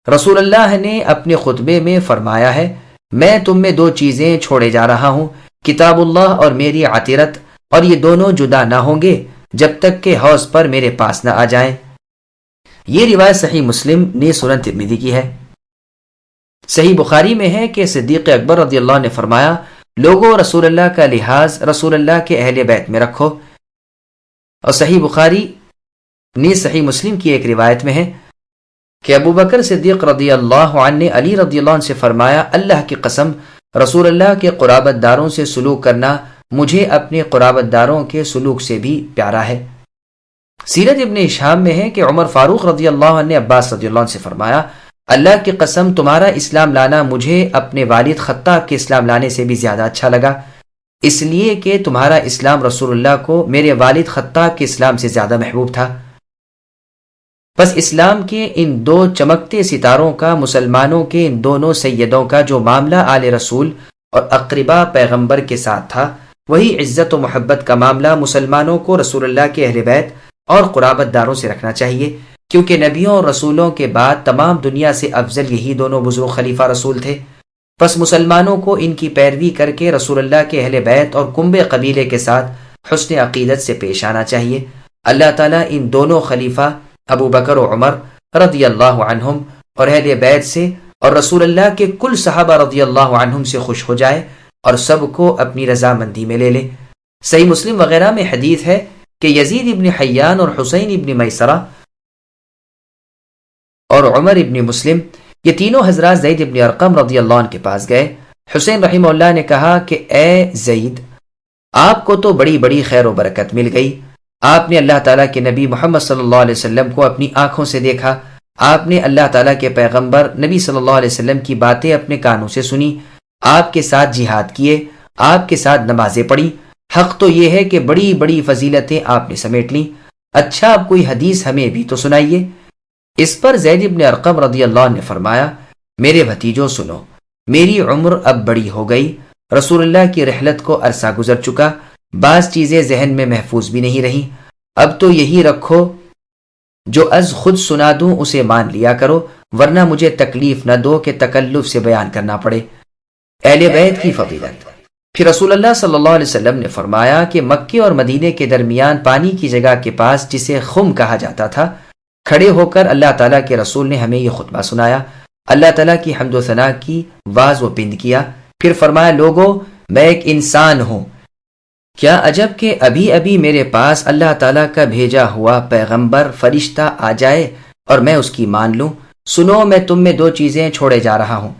رسول اللہ نے اپنے خطبے میں فرمایا ہے میں تم میں 2 چیزیں چھوڑے جا رہا ہوں، کتاب اللہ اور میری عطرت، اور یہ دونوں جدا نہ ہوں گے جب تک کہ حوض پر میرے پاس نہ آ جائیں۔ یہ روایت صحیح مسلم نے سنن ترمذی کی ہے۔ صحیح بخاری میں ہے کہ صدیق اکبر رضی اللہ عنہ نے فرمایا لوگوں رسول اللہ کا لحاظ رسول اللہ کے اہل بیت میں رکھو، اور صحیح بخاری نے صحیح مسلم کی ایک روایت میں ہے کہ ابو بکر صدیق رضی اللہ عنہ نے علی رضی اللہ عنہ سے فرمایا اللہ کی قسم رسول اللہ کے قرابت داروں سے سلوک کرنا مجھے اپنے قرابت داروں کے سلوک سے بھی پیارا ہے۔ سیرت ابن ہشام میں ہے کہ عمر فاروق رضی اللہ عنہ نے عباس رضی اللہ عنہ سے فرمایا اللہ کی قسم تمہارا اسلام لانا مجھے اپنے والد خطاب کے اسلام لانے سے بھی زیادہ اچھا لگا، اس لیے کہ تمہارا اسلام رسول اللہ کو میرے والد خطاب کے اسلام سے زیادہ محبوب تھا۔ بس اسلام کے ان 2 چمکتے ستاروں کا، مسلمانوں کے ان دونوں سیدوں کا جو معاملہ آل رسول اور اقربا پیغمبر کے ساتھ تھا، وہی عزت و محبت کا معاملہ مسلمانوں کو رسول اللہ کے اہل بیت اور قرابت داروں سے رکھنا چاہیے، کیونکہ نبیوں اور رسولوں کے بعد تمام دنیا سے افضل یہی دونوں بزرگ خلیفہ رسول تھے۔ پس مسلمانوں کو ان کی پیروی کر کے رسول اللہ کے اہل بیت اور کنب قبیلے کے ساتھ حسن عقیدت سے پیش آنا چاہیے۔ اللہ تعالیٰ ان دونوں خلیفہ ابو بکر و عمر رضی اللہ عنہم اور اہل بیت سے اور رسول اللہ کے کل صحابہ رضی اللہ عنہم سے خوش ہو جائے اور سب کو اپنی رضامندی میں لے لے۔ صحیح مسلم وغیرہ میں حدیث ہے کہ یزید ابن حیان اور حسین ابن میسرہ اور عمر ابن مسلم یہ تینوں حضرات زید ابن ارقم رضی اللہ عنہ کے پاس گئے۔ حسین رحمہ اللہ نے کہا کہ اے زید آپ کو تو بڑی بڑی خیر و برکت مل گئی، آپ نے اللہ تعالیٰ کے نبی محمد صلی اللہ علیہ وسلم کو اپنی آنکھوں سے دیکھا، آپ نے اللہ تعالیٰ کے پیغمبر نبی صلی اللہ علیہ وسلم کی باتیں اپنے کانوں سے سنی، آپ کے ساتھ جہاد کیے، آپ کے ساتھ نمازیں پڑھی، حق تو یہ ہے کہ بڑی بڑی فضیلتیں آپ نے سمیٹ لیں، اچھا اب کوئی حدیث ہمیں بھی تو سنائیے۔ اس پر زید ابن ارقم رضی اللہ عنہ نے فرمایا میرے بھتیجوں سنو، میری عمر اب بڑی ہو گئی، رسول اللہ کی رحلت کو عرصہ گزر چکا، بعض چیزیں ذہن میں محفوظ بھی نہیں رہیں، اب تو یہی رکھو جو از خود سنا دوں اسے مان لیا کرو، ورنہ مجھے تکلیف نہ دو کہ تکلف سے بیان کرنا پڑے۔ اہل بیت کی فضیلت۔ پھر رسول اللہ صلی اللہ علیہ وسلم نے فرمایا کہ مکے اور مدینے کے درمیان پانی کی جگہ کے پاس جسے خم کہا جاتا تھا، کھڑے ہو کر اللہ تعالیٰ کے رسول نے ہمیں یہ خطبہ سنایا، اللہ تعالیٰ کی حمد و ثنا کی، واز و پند کیا، پھر فرمایا لوگو میں ایک انسان ہوں، کیا عجب کہ ابھی ابھی میرے پاس اللہ تعالیٰ کا بھیجا ہوا پیغمبر فرشتہ آ جائے اور میں اس کی مان لوں۔ سنو میں تم میں 2 چیزیں چھوڑے جا رہا ہوں،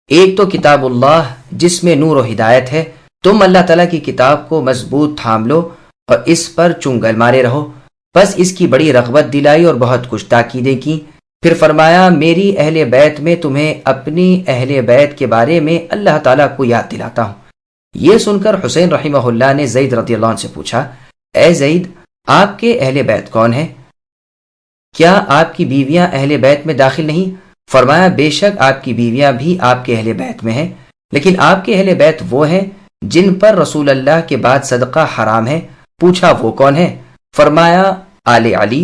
ایک تو کتاب اللہ جس میں نور و ہدایت ہے، تم اللہ تعالیٰ کی کتاب کو مضبوط تھام لو اور اس پر چنگل مارے رہو۔ بس اس کی بڑی رغبت دلائی اور بہت کچھ تاکیدیں کی، پھر فرمایا میری اہل بیت میں تمہیں اپنی اہل بیت کے بارے میں اللہ تعالیٰ کو یاد دلاتا ہوں۔ یہ سن کر حسین رحمہ اللہ نے زید رضی اللہ عنہ سے پوچھا اے زید آپ کے اہل بیت کون ہیں؟ کیا آپ کی بیویاں اہل بیت میں داخل نہیں؟ فرمایا بے شک آپ کی بیویاں بھی آپ کے اہل بیت میں ہیں، لیکن آپ کے اہل بیت وہ ہیں جن پر رسول اللہ کے بعد صدقہ حرام ہے۔ پوچھا وہ کون ہے؟ فرمایا آل علی،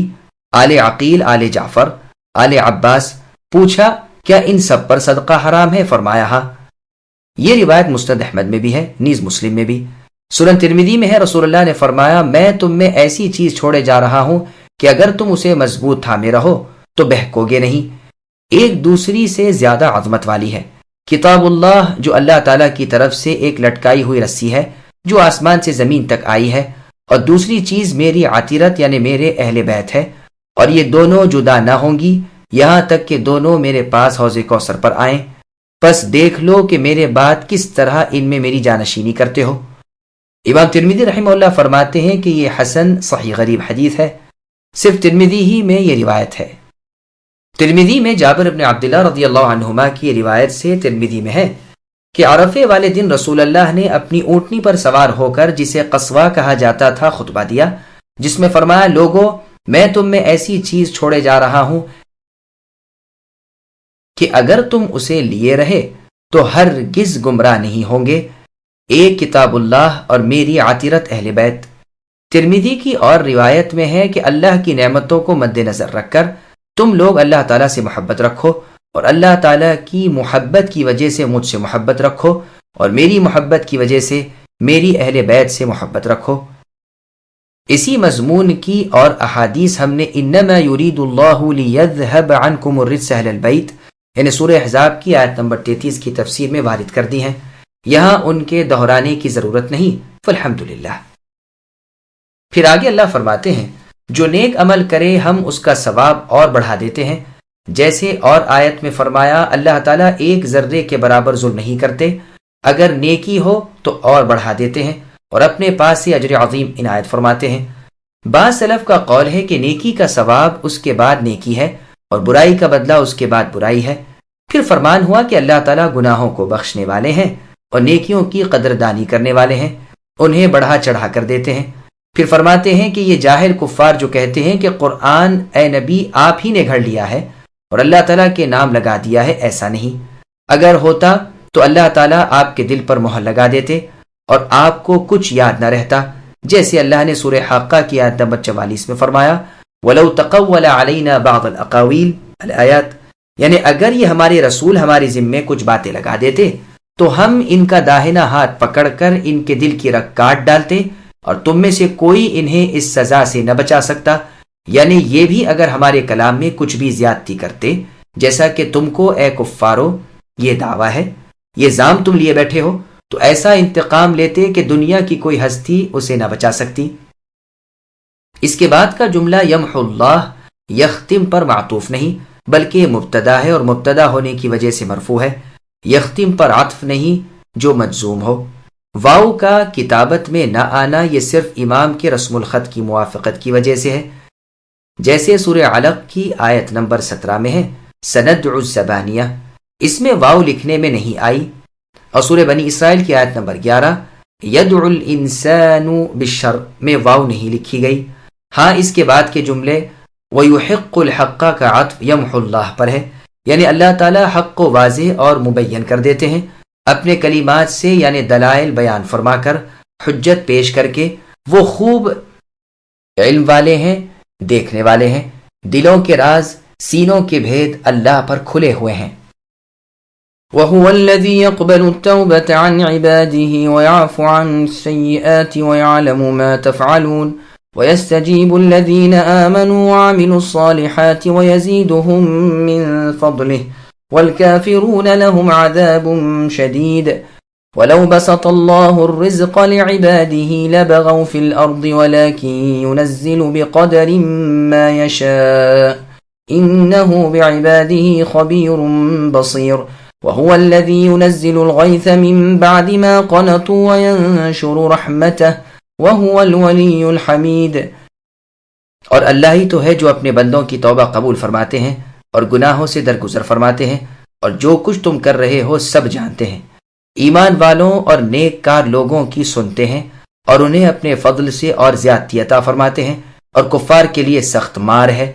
آل عقیل، آل جعفر، آل عباس۔ پوچھا کیا ان سب پر صدقہ حرام ہے؟ فرمایا ہاں۔ یہ روایت مسند احمد میں بھی ہے، نیز مسلم میں بھی۔ سنن ترمذی میں ہے، رسول اللہ نے فرمایا میں تم میں ایسی چیز چھوڑے جا رہا ہوں کہ اگر تم اسے مضبوط تھامے رہو تو بہکو گے نہیں، ایک دوسری سے زیادہ عظمت والی ہے۔ کتاب اللہ جو اللہ تعالیٰ کی طرف سے ایک لٹکائی ہوئی رسی ہے جو آسمان سے زمین تک آئی ہے، اور دوسری چیز میری عطیرت یعنی میرے اہل بیت ہے، اور یہ دونوں جدا نہ ہوں گی یہاں تک کہ دونوں میرے پاس حوض کوثر پر آئیں، پس دیکھ لو کہ میرے بعد کس طرح ان میں میری جانشینی کرتے ہو۔ امام ترمذی رحمہ اللہ فرماتے ہیں کہ یہ حسن صحیح غریب حدیث ہے، صرف ترمذی ہی میں یہ روایت ہے۔ ترمذی میں جابر بن عبداللہ رضی اللہ عنہما کی روایت سے ترمذی میں ہے کہ عرفے والے دن رسول اللہ نے اپنی اونٹنی پر سوار ہو کر، جسے قصوہ کہا جاتا تھا، خطبہ دیا، جس میں فرمایا لوگو میں تم میں ایسی چیز چھوڑے جا رہا ہوں کہ اگر تم اسے لیے رہے تو ہرگز گمراہ نہیں ہوں گے، ایک کتاب اللہ اور میری عطیرت اہل بیت۔ ترمذی کی اور روایت میں ہے کہ اللہ کی نعمتوں کو مد نظر رکھ کر تم لوگ اللہ تعالیٰ سے محبت رکھو، اور اللہ تعالیٰ کی محبت کی وجہ سے مجھ سے محبت رکھو، اور میری محبت کی وجہ سے میری اہل بیت سے محبت رکھو۔ اسی مضمون کی اور احادیث ہم نے انما یرید اللہ لیذھب عنکم الرجس اہل البیت یعنی سورہ احزاب کی آیت نمبر 33 کی تفسیر میں وارد کر دی ہیں، یہاں ان کے دہرانے کی ضرورت نہیں، فالحمدللہ۔ پھر آگے اللہ فرماتے ہیں جو نیک عمل کرے ہم اس کا ثواب اور بڑھا دیتے ہیں، جیسے اور آیت میں فرمایا اللہ تعالیٰ ایک ذرے کے برابر ظلم نہیں کرتے، اگر نیکی ہو تو اور بڑھا دیتے ہیں، اور اپنے پاس سے اجر عظیم عنایت فرماتے ہیں۔ بعض سلف کا قول ہے کہ نیکی کا ثواب اس کے بعد نیکی ہے اور برائی کا بدلہ اس کے بعد برائی ہے۔ پھر فرمان ہوا کہ اللہ تعالیٰ گناہوں کو بخشنے والے ہیں اور نیکیوں کی قدردانی کرنے والے ہیں، انہیں بڑھا چڑھا کر دیتے ہیں۔ پھر فرماتے ہیں کہ یہ جاہل کفار جو کہتے ہیں کہ قرآن اے نبی آپ ہی نے گھڑ لیا ہے اور اللہ تعالیٰ کے نام لگا دیا ہے، ایسا نہیں، اگر ہوتا تو اللہ تعالیٰ آپ کے دل پر مہر لگا دیتے اور آپ کو کچھ یاد نہ رہتا، جیسے اللہ نے سورہ حاقہ کی آیت نمبر 44 میں فرمایا وَلَوْ تَقَوَّلَ عَلَيْنَا بَعْضَ الْأَقَاوِيلِ الآیات، یعنی اگر یہ ہمارے رسول ہماری ذمے کچھ باتیں لگا دیتے تو ہم ان کا داہنا ہاتھ پکڑ کر ان کے دل کی رگ کاٹ ڈالتے، اور تم میں سے کوئی انہیں اس سزا سے نہ بچا سکتا، یعنی یہ بھی اگر ہمارے کلام میں کچھ بھی زیادتی کرتے، جیسا کہ تم کو اے کفارو یہ دعویٰ ہے، یہ زام تم لیے بیٹھے ہو، تو ایسا انتقام لیتے کہ دنیا کی کوئی ہستی اسے نہ بچا سکتی۔ اس کے بعد کا جملہ یمحو اللہ یختم پر معطوف نہیں بلکہ مبتدا ہے، اور مبتدا ہونے کی وجہ سے مرفوع ہے، یختم پر عطف نہیں جو مجزوم ہو۔ واو کا کتابت میں نہ آنا یہ صرف امام کے رسم الخط کی موافقت کی وجہ سے ہے، جیسے سورہ علق کی آیت نمبر 17 میں ہے سندع الزبانیہ، اس میں واو لکھنے میں نہیں آئی، اور سورہ بنی اسرائیل کی آیت نمبر 11 یدعو الانسان بالشر میں واو نہیں لکھی گئی۔ ہاں اس کے بعد کے جملے وَيُحِقُّ الْحَقَّ کا عطف یمحو اللہ پر ہے، یعنی اللہ تعالی حق کو واضح اور مبین کر دیتے ہیں اپنے کلمات سے، یعنی دلائل بیان فرما کر، حجت پیش کر کے۔ وہ خوب علم والے ہیں، دیکھنے والے ہیں، دلوں کے راز، سینوں کے بھید اللہ پر کھلے ہوئے ہیں۔ وَهُوَ الَّذِي يَقْبَلُ التَّوْبَةَ عَنْ عِبَادِهِ وَيَعْفُو عَنْ السَّيِّئَاتِ وَيَعْلَمُ مَا تَفْعَلُونَ وَيَسْتَجِيبُ الَّذِينَ آمَنُوا وَعَمِلُوا الصَّالِحَاتِ وَيَزِيدُهُم مِّن فَضْلِهِ وَالْكَافِرُونَ لَهُمْ عَذَابٌ شَدِيدٌ وَلَوْ بَسَطَ اللَّهُ الرِّزْقَ لِعِبَادِهِ لَبَغَوْا فِي الْأَرْضِ وَلَكِن يُنَزِّلُ بِقَدَرٍ مَّا يَشَاءُ إِنَّهُ بِعِبَادِهِ خَبِيرٌ بَصِيرٌ وَهُوَ الَّذِي يُنَزِّلُ الْغَيْثَ مِن بَعْدِ مَا قَنَطُوا وَيَنشُرُ رَحْمَتَهُ وَهُوَ الْوَلِيُّ الْحَمِيدُ، اور اللہ ہی تو ہے جو اپنے بندوں کی توبہ قبول فرماتے ہیں اور گناہوں سے درگزر فرماتے ہیں، اور جو کچھ تم کر رہے ہو سب جانتے ہیں۔ ایمان والوں اور نیک کار لوگوں کی سنتے ہیں اور انہیں اپنے فضل سے اور زیادتی عطا فرماتے ہیں، اور کفار کے لیے سخت مار ہے۔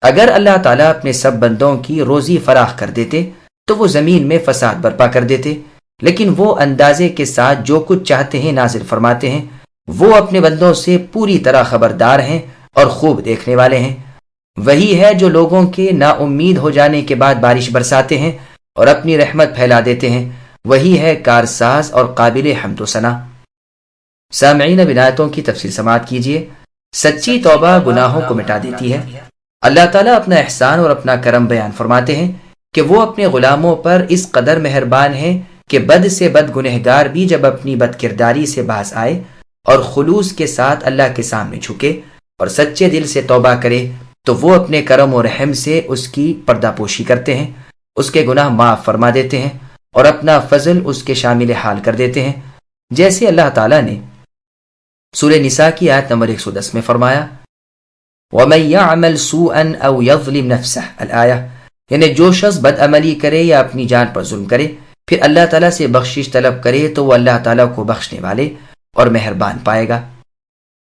اگر اللہ تعالیٰ اپنے سب بندوں کی روزی فراخ کر دیتے تو وہ زمین میں فساد برپا کر دیتے، لیکن وہ اندازے کے ساتھ جو کچھ چاہتے ہیں نازل فرماتے ہیں۔ وہ اپنے بندوں سے پوری طرح خبردار ہیں اور خوب دیکھنے والے ہیں۔ وہی ہے جو لوگوں کے نا امید ہو جانے کے بعد بارش برساتے ہیں اور اپنی رحمت پھیلا دیتے ہیں۔ وہی ہے کارساز اور قابل حمد و ثنا۔ سامعین، اب آیتوں کی تفسیر سماعت کیجیے۔ سچی توبہ گناہوں کو مٹا دیتی ہے۔ اللہ تعالیٰ اپنا احسان اور اپنا کرم بیان فرماتے ہیں کہ وہ اپنے غلاموں پر اس قدر مہربان ہیں کہ بد سے بد گنہگار بھی جب اپنی بد کرداری سے باز آئے اور خلوص کے ساتھ اللہ کے سامنے جھکے اور سچے دل سے توبہ کرے تو وہ اپنے کرم و رحم سے اس کی پردہ پوشی کرتے ہیں، اس کے گناہ معاف فرما دیتے ہیں اور اپنا فضل اس کے شامل حال کر دیتے ہیں، جیسے اللہ تعالیٰ نے سورہ نساء کی آیت نمبر 110 میں فرمایا وَمَن يَعْمَلْ سُوءًا أَوْ يَظْلِمْ نَفْسَهُ الآیہ، یعنی جو شخص بد عملی کرے یا اپنی جان پر ظلم کرے پھر اللہ تعالیٰ سے بخشش طلب کرے تو وہ اللہ تعالیٰ کو بخشنے والے اور مہربان پائے گا۔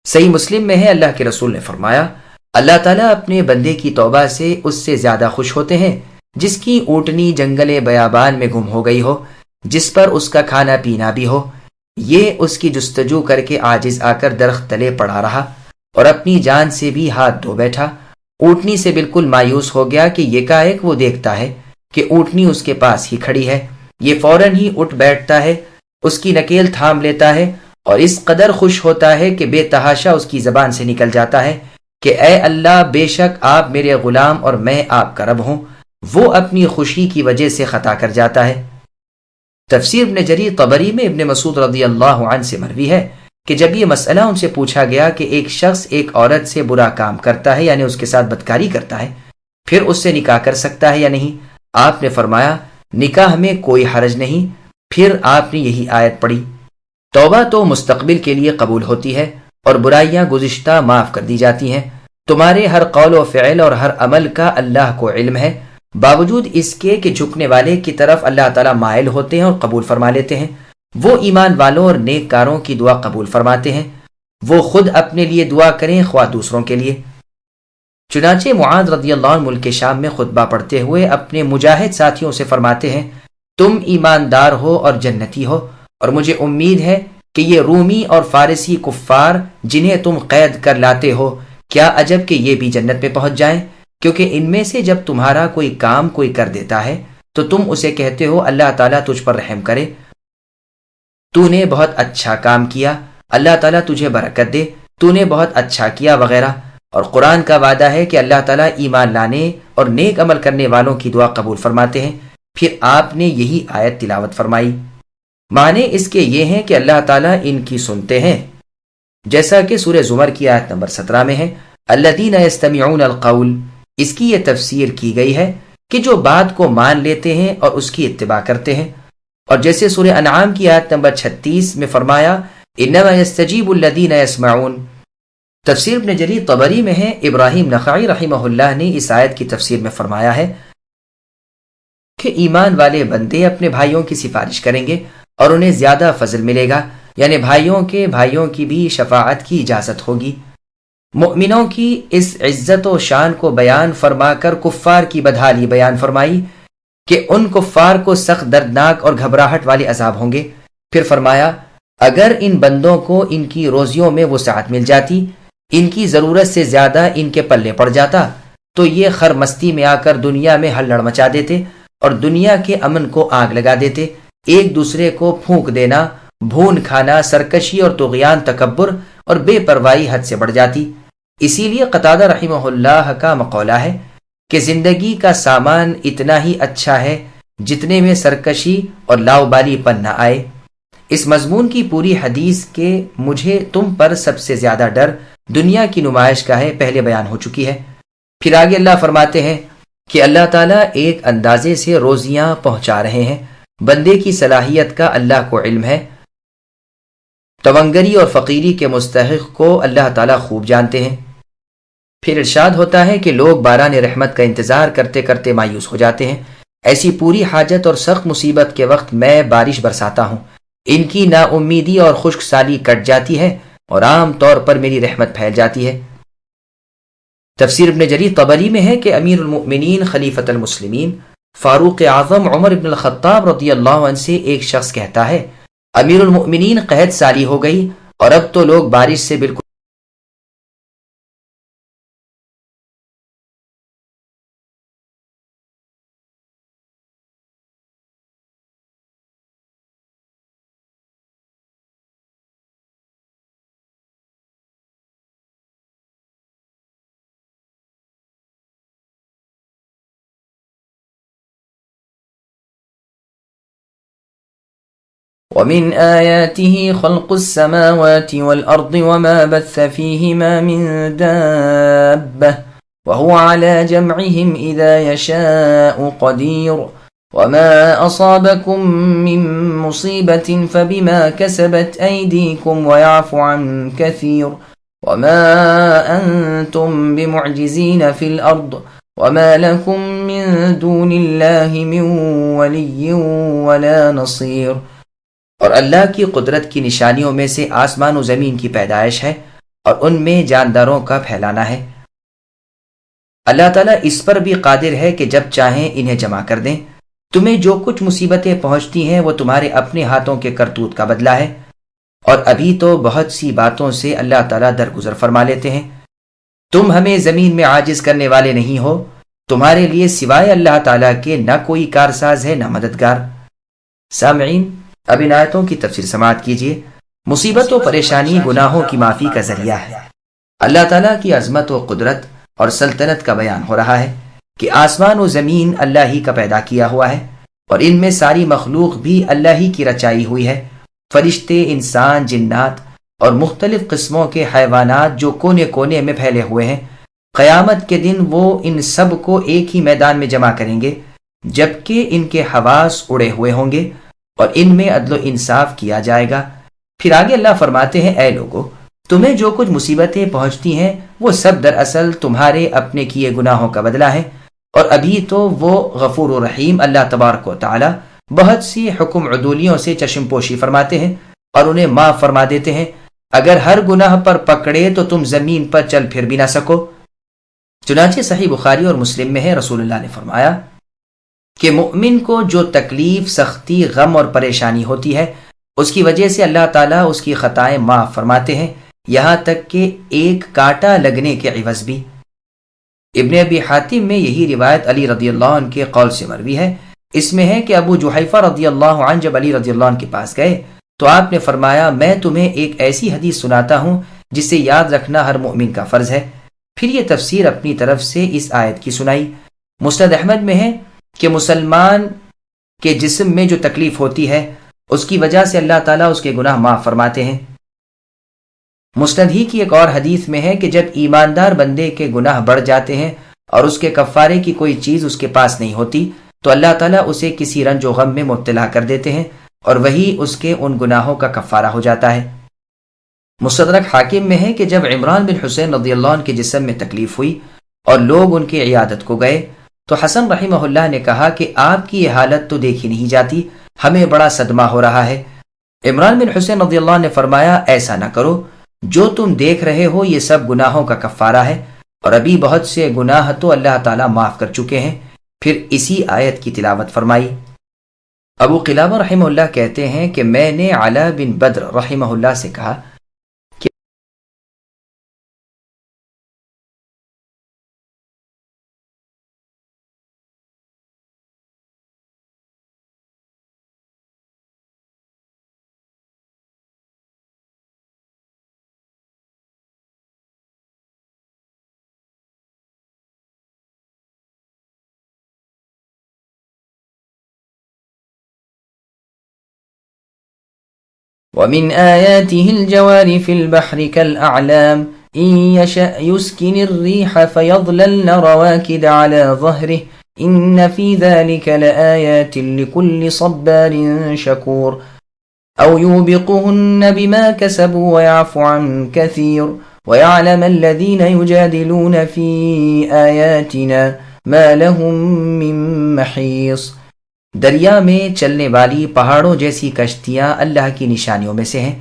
صحیح مسلم میں ہے، اللہ کے رسول نے فرمایا اللہ تعالیٰ اپنے بندے کی توبہ سے اس سے زیادہ خوش ہوتے ہیں جس کی اونٹنی جنگل بیابان میں گم ہو گئی ہو، جس پر اس کا کھانا پینا بھی ہو، یہ اس کی جستجو کر کے عاجز آ کر درخت تلے پڑا رہا اور اپنی جان سے بھی ہاتھ دھو بیٹھا، اونٹنی سے بالکل مایوس ہو گیا کہ یکایک وہ دیکھتا ہے کہ اونٹنی اس کے پاس ہی کھڑی ہے، یہ فوراً ہی اٹھ بیٹھتا ہے، اس کی نکیل تھام لیتا ہے اور اس قدر خوش ہوتا ہے کہ بے تحاشا اس کی زبان سے نکل جاتا ہے کہ اے اللہ، بے شک آپ میرے غلام اور میں آپ کا رب ہوں۔ وہ اپنی خوشی کی وجہ سے خطا کر جاتا ہے۔ تفسیر ابن جریر طبری میں ابن مسعود رضی اللہ عنہ سے مروی ہے کہ جب یہ مسئلہ ان سے پوچھا گیا کہ ایک شخص ایک عورت سے برا کام کرتا ہے یعنی اس کے ساتھ بدکاری کرتا ہے پھر اس سے نکاح کر سکتا ہے یا نہیں، آپ نے فرمایا نکاح میں کوئی حرج نہیں۔ پھر آپ نے یہی آیت پڑھی توبہ تو مستقبل کے لیے قبول ہوتی ہے اور برائیاں گزشتہ معاف کر دی جاتی ہیں، تمہارے ہر قول و فعل اور ہر عمل کا اللہ کو علم ہے، باوجود اس کے کہ جھکنے والے کی طرف اللہ تعالیٰ مائل ہوتے ہیں اور قبول فرما لیتے ہیں۔ وہ ایمان والوں اور نیک کاروں کی دعا قبول فرماتے ہیں، وہ خود اپنے لیے دعا کریں خواہ دوسروں کے لیے۔ چنانچہ معاذ رضی اللہ عنہ ملک شام میں خطبہ پڑھتے ہوئے اپنے مجاہد ساتھیوں سے فرماتے ہیں تم ایماندار ہو اور جنتی ہو، اور مجھے امید ہے کہ یہ رومی اور فارسی کفار جنہیں تم قید کر لاتے ہو کیا عجب کہ یہ بھی جنت میں پہنچ جائیں، کیونکہ ان میں سے جب تمہارا کوئی کام کوئی کر دیتا ہے تو تم اسے کہتے ہو اللہ تعالیٰ تجھ پر رحم کرے، تو نے بہت اچھا کام کیا، اللہ تعالیٰ تجھے برکت دے، تو نے بہت اچھا کیا وغیرہ۔ اور قرآن کا وعدہ ہے کہ اللہ تعالیٰ ایمان لانے اور نیک عمل کرنے والوں کی دعا قبول فرماتے ہیں۔ پھر آپ نے یہی آیت تلاوت فرمائی۔ معنی اس کے یہ ہیں کہ اللہ تعالیٰ ان کی سنتے ہیں، جیسا کہ سورہ زمر کی آیت نمبر 17 میں ہے الذین یستمعون القول۔ اس کی یہ تفسیر کی گئی ہے کہ جو بات کو مان لیتے ہیں اور اس کی اتباع کرتے ہیں، اور جیسے سورہ انعام کی آیت نمبر 36 میں فرمایا انما یستجیب الذین یسمعون۔ تفسیر ابن جریر طبری میں ہے ابراہیم نخعی رحمہ اللہ نے اس آیت کی تفسیر میں فرمایا ہے کہ ایمان والے بندے اپنے بھائیوں کی سفارش کریں گے اور انہیں زیادہ فضل ملے گا، یعنی بھائیوں کی بھی شفاعت کی اجازت ہوگی۔ مؤمنوں کی اس عزت و شان کو بیان فرما کر کفار کی بدحالی بیان فرمائی کہ ان کفار کو سخت دردناک اور گھبراہٹ والے عذاب ہوں گے۔ پھر فرمایا اگر ان بندوں کو ان کی روزیوں میں وسعت مل جاتی، ان کی ضرورت سے زیادہ ان کے پلے پڑ جاتا تو یہ خر مستی میں آ کر دنیا میں ہلڑ مچا دیتے اور دنیا کے امن کو آگ لگا دیتے۔ ایک دوسرے کو پھونک دینا، بھون کھانا، سرکشی اور طغیان، تکبر اور بے پرواہی حد سے بڑھ جاتی۔ اسی لیے قتادہ رحمہ اللہ کا مقولہ ہے کہ زندگی کا سامان اتنا ہی اچھا ہے جتنے میں سرکشی اور لاؤبالی پن نہ آئے۔ اس مضمون کی پوری حدیث کے مجھے تم پر سب سے زیادہ ڈر دنیا کی نمائش کا ہے پہلے بیان ہو چکی ہے۔ پھر آگے اللہ فرماتے ہیں کہ اللہ تعالیٰ ایک اندازے سے روزیاں پہنچا رہے ہیں، بندے کی صلاحیت کا اللہ کو علم ہے، تونگری اور فقیری کے مستحق کو اللہ تعالیٰ خوب جانتے ہیں۔ پھر ارشاد ہوتا ہے کہ لوگ باران رحمت کا انتظار کرتے کرتے مایوس ہو جاتے ہیں، ایسی پوری حاجت اور سخت مصیبت کے وقت میں بارش برساتا ہوں، ان کی نا امیدی اور خشک سالی کٹ جاتی ہے اور عام طور پر میری رحمت پھیل جاتی ہے۔ تفسیر ابن جریر طبری میں ہے کہ امیر المؤمنین خلیفۃ المسلمین فاروق اعظم عمر ابن الخطاب رضی اللہ عنہ سے ایک شخص کہتا ہے، امیر المؤمنین قحط سالی ہو گئی اور اب تو لوگ بارش سے بالکل ومن آياته خلق السماوات والأرض وما بث فيهما من دابة وهو على جمعهم إذا يشاء قدير وما أصابكم من مصيبة فبما كسبت أيديكم ويعفو عن كثير وما أنتم بمعجزين في الأرض وما لكم من دون الله من ولي ولا نصير۔ اور اللہ کی قدرت کی نشانیوں میں سے آسمان و زمین کی پیدائش ہے اور ان میں جانداروں کا پھیلانا ہے۔ اللہ تعالیٰ اس پر بھی قادر ہے کہ جب چاہیں انہیں جمع کر دیں۔ تمہیں جو کچھ مصیبتیں پہنچتی ہیں وہ تمہارے اپنے ہاتھوں کے کرتوت کا بدلہ ہے، اور ابھی تو بہت سی باتوں سے اللہ تعالیٰ درگزر فرما لیتے ہیں۔ تم ہمیں زمین میں عاجز کرنے والے نہیں ہو، تمہارے لیے سوائے اللہ تعالیٰ کے نہ کوئی کارساز ہے نہ مددگار۔ سامعین، اب ان آیتوں کی تفسیر سماعت کیجیے۔ مصیبت و پریشانی گناہوں کی معافی کا ذریعہ ہے۔ اللہ تعالیٰ کی عظمت و قدرت اور سلطنت کا بیان ہو رہا ہے کہ آسمان و زمین اللہ ہی کا پیدا کیا ہوا ہے، اور ان میں ساری مخلوق بھی اللہ ہی کی رچائی ہوئی ہے۔ فرشتے، انسان، جنات اور مختلف قسموں کے حیوانات جو کونے کونے میں پھیلے ہوئے ہیں، قیامت کے دن وہ ان سب کو ایک ہی میدان میں جمع کریں گے، جبکہ ان کے حواس اڑے ہوئے ہوں گے اور ان میں عدل و انصاف کیا جائے گا۔ پھر آگے اللہ فرماتے ہیں، اے لوگو، تمہیں جو کچھ مصیبتیں پہنچتی ہیں وہ سب دراصل تمہارے اپنے کیے گناہوں کا بدلہ ہے، اور ابھی تو وہ غفور و رحیم اللہ تبارک و تعالی بہت سی حکم عدولیوں سے چشم پوشی فرماتے ہیں اور انہیں معاف فرما دیتے ہیں۔ اگر ہر گناہ پر پکڑے تو تم زمین پر چل پھر بھی نہ سکو۔ چنانچہ صحیح بخاری اور مسلم میں ہے، رسول اللہ نے فرمایا کہ مؤمن کو جو تکلیف، سختی، غم اور پریشانی ہوتی ہے، اس کی وجہ سے اللہ تعالیٰ اس کی خطائیں معاف فرماتے ہیں، یہاں تک کہ ایک کانٹا لگنے کے عوض بھی۔ ابن ابی حاتم میں یہی روایت علی رضی اللہ عنہ کے قول سے مروی ہے۔ اس میں ہے کہ ابو جحیفہ رضی اللہ عنہ جب علی رضی اللہ عنہ کے پاس گئے تو آپ نے فرمایا، میں تمہیں ایک ایسی حدیث سناتا ہوں جسے یاد رکھنا ہر مؤمن کا فرض ہے۔ پھر یہ تفسیر اپنی طرف سے اس آیت کی سنائی۔ مسند احمد میں ہے کہ مسلمان کے جسم میں جو تکلیف ہوتی ہے اس کی وجہ سے اللہ تعالیٰ اس کے گناہ معاف فرماتے ہیں۔ مسند ہی کی ایک اور حدیث میں ہے کہ جب ایماندار بندے کے گناہ بڑھ جاتے ہیں اور اس کے کفارے کی کوئی چیز اس کے پاس نہیں ہوتی تو اللہ تعالیٰ اسے کسی رنج و غم میں مبتلا کر دیتے ہیں، اور وہی اس کے ان گناہوں کا کفارہ ہو جاتا ہے۔ مستدرک حاکم میں ہے کہ جب عمران بن حسین رضی اللہ عنہ کے جسم میں تکلیف ہوئی اور لوگ ان کی عیادت کو گئے تو حسن رحمہ اللہ نے کہا کہ آپ کی یہ حالت تو دیکھی نہیں جاتی، ہمیں بڑا صدمہ ہو رہا ہے۔ عمران بن حسین رضی اللہ عنہ نے فرمایا، ایسا نہ کرو، جو تم دیکھ رہے ہو یہ سب گناہوں کا کفارہ ہے، اور ابھی بہت سے گناہ تو اللہ تعالیٰ معاف کر چکے ہیں۔ پھر اسی آیت کی تلاوت فرمائی۔ ابو قلابہ رحمہ اللہ کہتے ہیں کہ میں نے علا بن بدر رحمہ اللہ سے کہا کہ ومن آياته الجوار في البحر كالأعلام إن يشأ يسكن الريح فيظللن رواكد على ظهره إن في ذلك لآيات لكل صبار شكور أو يوبقهن بما كسبوا ويعفو عن كثير ويعلم الذين يجادلون في آياتنا ما لهم من محيص۔ دریا میں چلنے والی پہاڑوں جیسی کشتیاں اللہ کی نشانیوں میں سے ہیں۔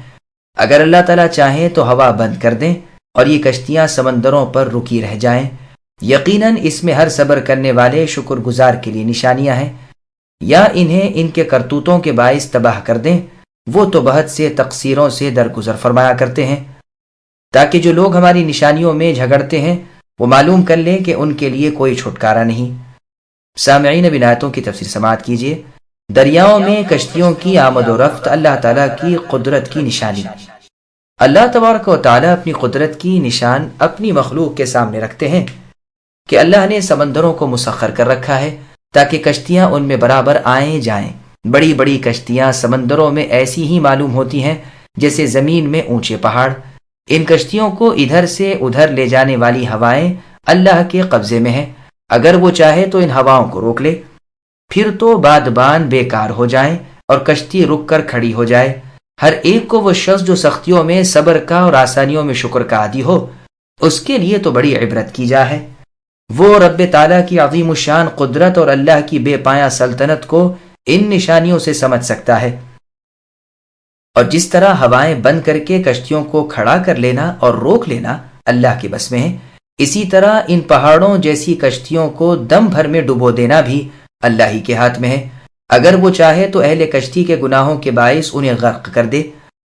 اگر اللہ تعالیٰ چاہیں تو ہوا بند کر دیں اور یہ کشتیاں سمندروں پر رکی رہ جائیں، یقیناً اس میں ہر صبر کرنے والے شکر گزار کے لیے نشانیاں ہیں، یا انہیں ان کے کرتوتوں کے باعث تباہ کر دیں، وہ تو بہت سے تقصیروں سے درگزر فرمایا کرتے ہیں، تاکہ جو لوگ ہماری نشانیوں میں جھگڑتے ہیں وہ معلوم کر لیں کہ ان کے لیے کوئی چھٹکارا نہیں۔ سامعین، اب ان آیتوں کی تفسیر سماعت کیجیے۔ دریاؤں میں کشتیوں کی آمد و رفت اللہ تعالیٰ کی قدرت کی نشانی۔ اللہ تبارک و تعالیٰ اپنی قدرت کی نشان اپنی مخلوق کے سامنے رکھتے ہیں کہ اللہ نے سمندروں کو مسخر کر رکھا ہے تاکہ کشتیاں ان میں برابر آئیں جائیں۔ بڑی بڑی کشتیاں سمندروں میں ایسی ہی معلوم ہوتی ہیں جیسے زمین میں اونچے پہاڑ۔ ان کشتیوں کو ادھر سے ادھر لے جانے والی ہوائیں اللہ کے قبضے میں ہیں، اگر وہ چاہے تو ان ہواؤں کو روک لے، پھر تو بادبان بیکار ہو جائیں اور کشتی رک کر کھڑی ہو جائے۔ ہر ایک کو وہ شخص جو سختیوں میں صبر کا اور آسانیوں میں شکر کا عادی ہو، اس کے لیے تو بڑی عبرت کی جا ہے۔ وہ رب تعالیٰ کی عظیم الشان قدرت اور اللہ کی بے پایہ سلطنت کو ان نشانیوں سے سمجھ سکتا ہے، اور جس طرح ہوائیں بند کر کے کشتیوں کو کھڑا کر لینا اور روک لینا اللہ کے بس میں ہے، اسی طرح ان پہاڑوں جیسی کشتیوں کو دم بھر میں ڈبو دینا بھی اللہ ہی کے ہاتھ میں ہے۔ اگر وہ چاہے تو اہل کشتی کے گناہوں کے باعث انہیں غرق کر دے۔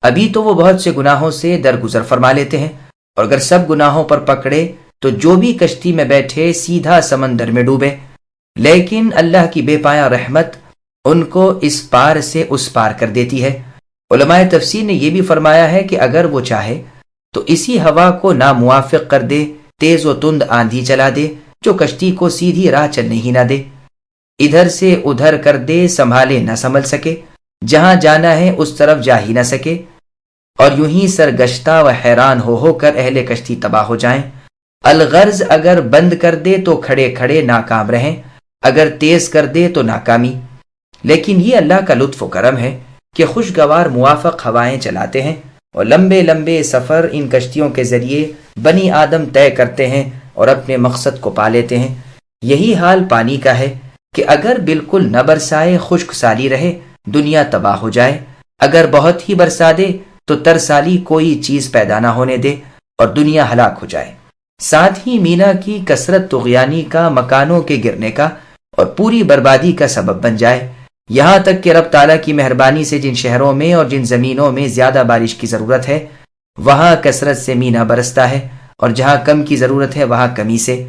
ابھی تو وہ بہت سے گناہوں سے درگزر فرما لیتے ہیں، اور اگر سب گناہوں پر پکڑے تو جو بھی کشتی میں بیٹھے سیدھا سمندر میں ڈوبے، لیکن اللہ کی بے پایہ رحمت ان کو اس پار سے اس پار کر دیتی ہے۔ علماء تفسیر نے یہ بھی فرمایا ہے کہ اگر وہ چاہے تو اسی ہوا کو ناموافق کر دے، تیز و تند آندھی چلا دے جو کشتی کو سیدھی راہ چلنے ہی نہ دے، ادھر سے ادھر کر دے، سنبھالے نہ سنبھل سکے، جہاں جانا ہے اس طرف جا ہی نہ سکے، اور یوں ہی سرگشتہ و حیران ہو کر اہل کشتی تباہ ہو جائیں۔ الغرض اگر بند کر دے تو کھڑے کھڑے ناکام رہیں، اگر تیز کر دے تو ناکامی۔ لیکن یہ اللہ کا لطف و کرم ہے کہ خوشگوار موافق ہوائیں چلاتے ہیں، اور لمبے لمبے سفر ان کشتیوں کے ذریعے بنی آدم طے کرتے ہیں اور اپنے مقصد کو پا لیتے ہیں۔ یہی حال پانی کا ہے کہ اگر بالکل نہ برسائے، خشک سالی رہے، دنیا تباہ ہو جائے، اگر بہت ہی برسا دے تو ترسالی کوئی چیز پیدا نہ ہونے دے اور دنیا ہلاک ہو جائے۔ ساتھ ہی مینا کی کثرت طغیانی کا، مکانوں کے گرنے کا اور پوری بربادی کا سبب بن جائے، یہاں تک کہ رب تعالیٰ کی مہربانی سے جن شہروں میں اور جن زمینوں میں زیادہ بارش کی ضرورت ہے وہاں کثرت سے مینا برستا ہے، اور جہاں کم کی ضرورت ہے وہاں کمی سے۔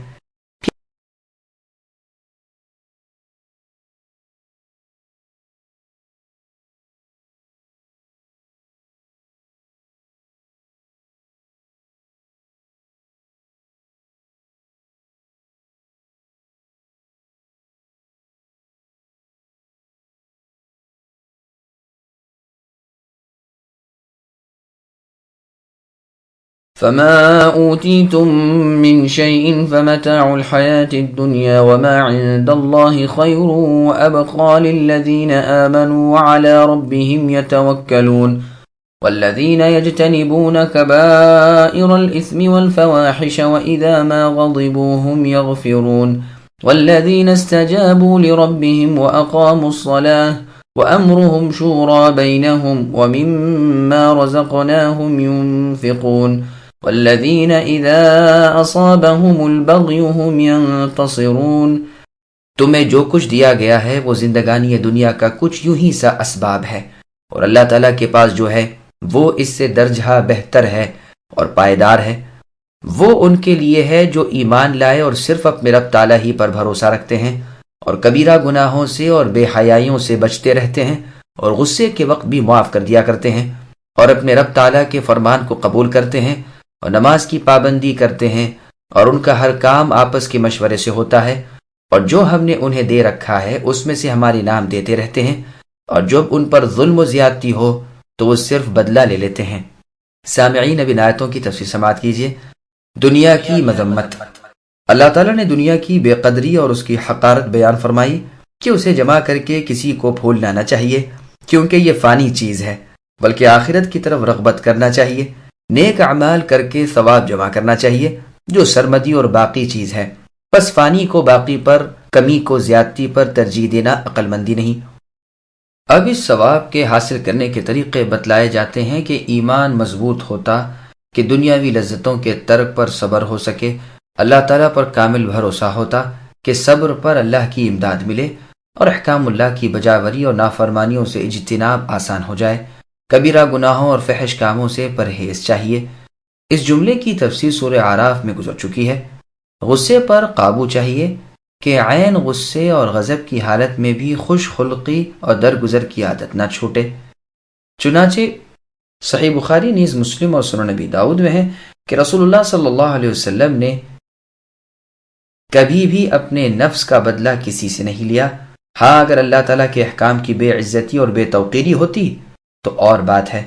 فما أوتيتم من شيء فمتاع الحياة الدنيا وما عند الله خير وأبقى للذين آمنوا وعلى ربهم يتوكلون والذين يجتنبون كبائر الإثم والفواحش وإذا ما غضبوا هم يغفرون والذين استجابوا لربهم وأقاموا الصلاة وأمرهم شورى بينهم ومما رزقناهم ينفقون والذین اذا اصابهم البغی هم ينتصرون۔ تمہیں جو کچھ دیا گیا ہے وہ زندگانی دنیا کا کچھ یوں ہی سا اسباب ہے، اور اللہ تعالیٰ کے پاس جو ہے وہ اس سے درجہ بہتر ہے اور پائیدار ہے۔ وہ ان کے لیے ہے جو ایمان لائے اور صرف اپنے رب تعالیٰ ہی پر بھروسہ رکھتے ہیں، اور کبیرہ گناہوں سے اور بے حیائیوں سے بچتے رہتے ہیں، اور غصے کے وقت بھی معاف کر دیا کرتے ہیں، اور اپنے رب تعالیٰ کے فرمان کو قبول کرتے ہیں، اور نماز کی پابندی کرتے ہیں، اور ان کا ہر کام آپس کے مشورے سے ہوتا ہے، اور جو ہم نے انہیں دے رکھا ہے اس میں سے ہمارے نام دیتے رہتے ہیں، اور جب ان پر ظلم و زیادتی ہو تو وہ صرف بدلہ لے لیتے ہیں۔ سامعین، اب ان آیتوں کی تفسیر سماعت کیجیے۔ دنیا کی مذمت۔ اللہ تعالیٰ نے دنیا کی بے قدری اور اس کی حقارت بیان فرمائی کہ اسے جمع کر کے کسی کو بھولنا نہ چاہیے، کیونکہ یہ فانی چیز ہے، بلکہ آخرت کی طرف رغبت کرنا چاہیے، نیک اعمال کر کے ثواب جمع کرنا چاہیے جو سرمدی اور باقی چیز ہے۔ بس فانی کو باقی پر، کمی کو زیادتی پر ترجیح دینا عقل مندی نہیں۔ اب اس ثواب کے حاصل کرنے کے طریقے بتلائے جاتے ہیں کہ ایمان مضبوط ہوتا کہ دنیاوی لذتوں کے ترک پر صبر ہو سکے اللہ تعالیٰ پر کامل بھروسہ ہوتا کہ صبر پر اللہ کی امداد ملے اور احکام اللہ کی بجاوری اور نافرمانیوں سے اجتناب آسان ہو جائے۔ کبیرہ گناہوں اور فحش کاموں سے پرہیز چاہیے۔ اس جملے کی تفسیر سورہ اعراف میں گزر چکی ہے۔ غصے پر قابو چاہیے کہ عین غصے اور غضب کی حالت میں بھی خوش خلقی اور درگزر کی عادت نہ چھوٹے۔ چنانچہ صحیح بخاری نیز مسلم اور سنن نبی داؤد میں ہے کہ رسول اللہ صلی اللہ علیہ وسلم نے کبھی بھی اپنے نفس کا بدلہ کسی سے نہیں لیا۔ ہاں اگر اللہ تعالیٰ کے احکام کی بے عزتی اور بے توقیری ہوتی تو اور بات ہے۔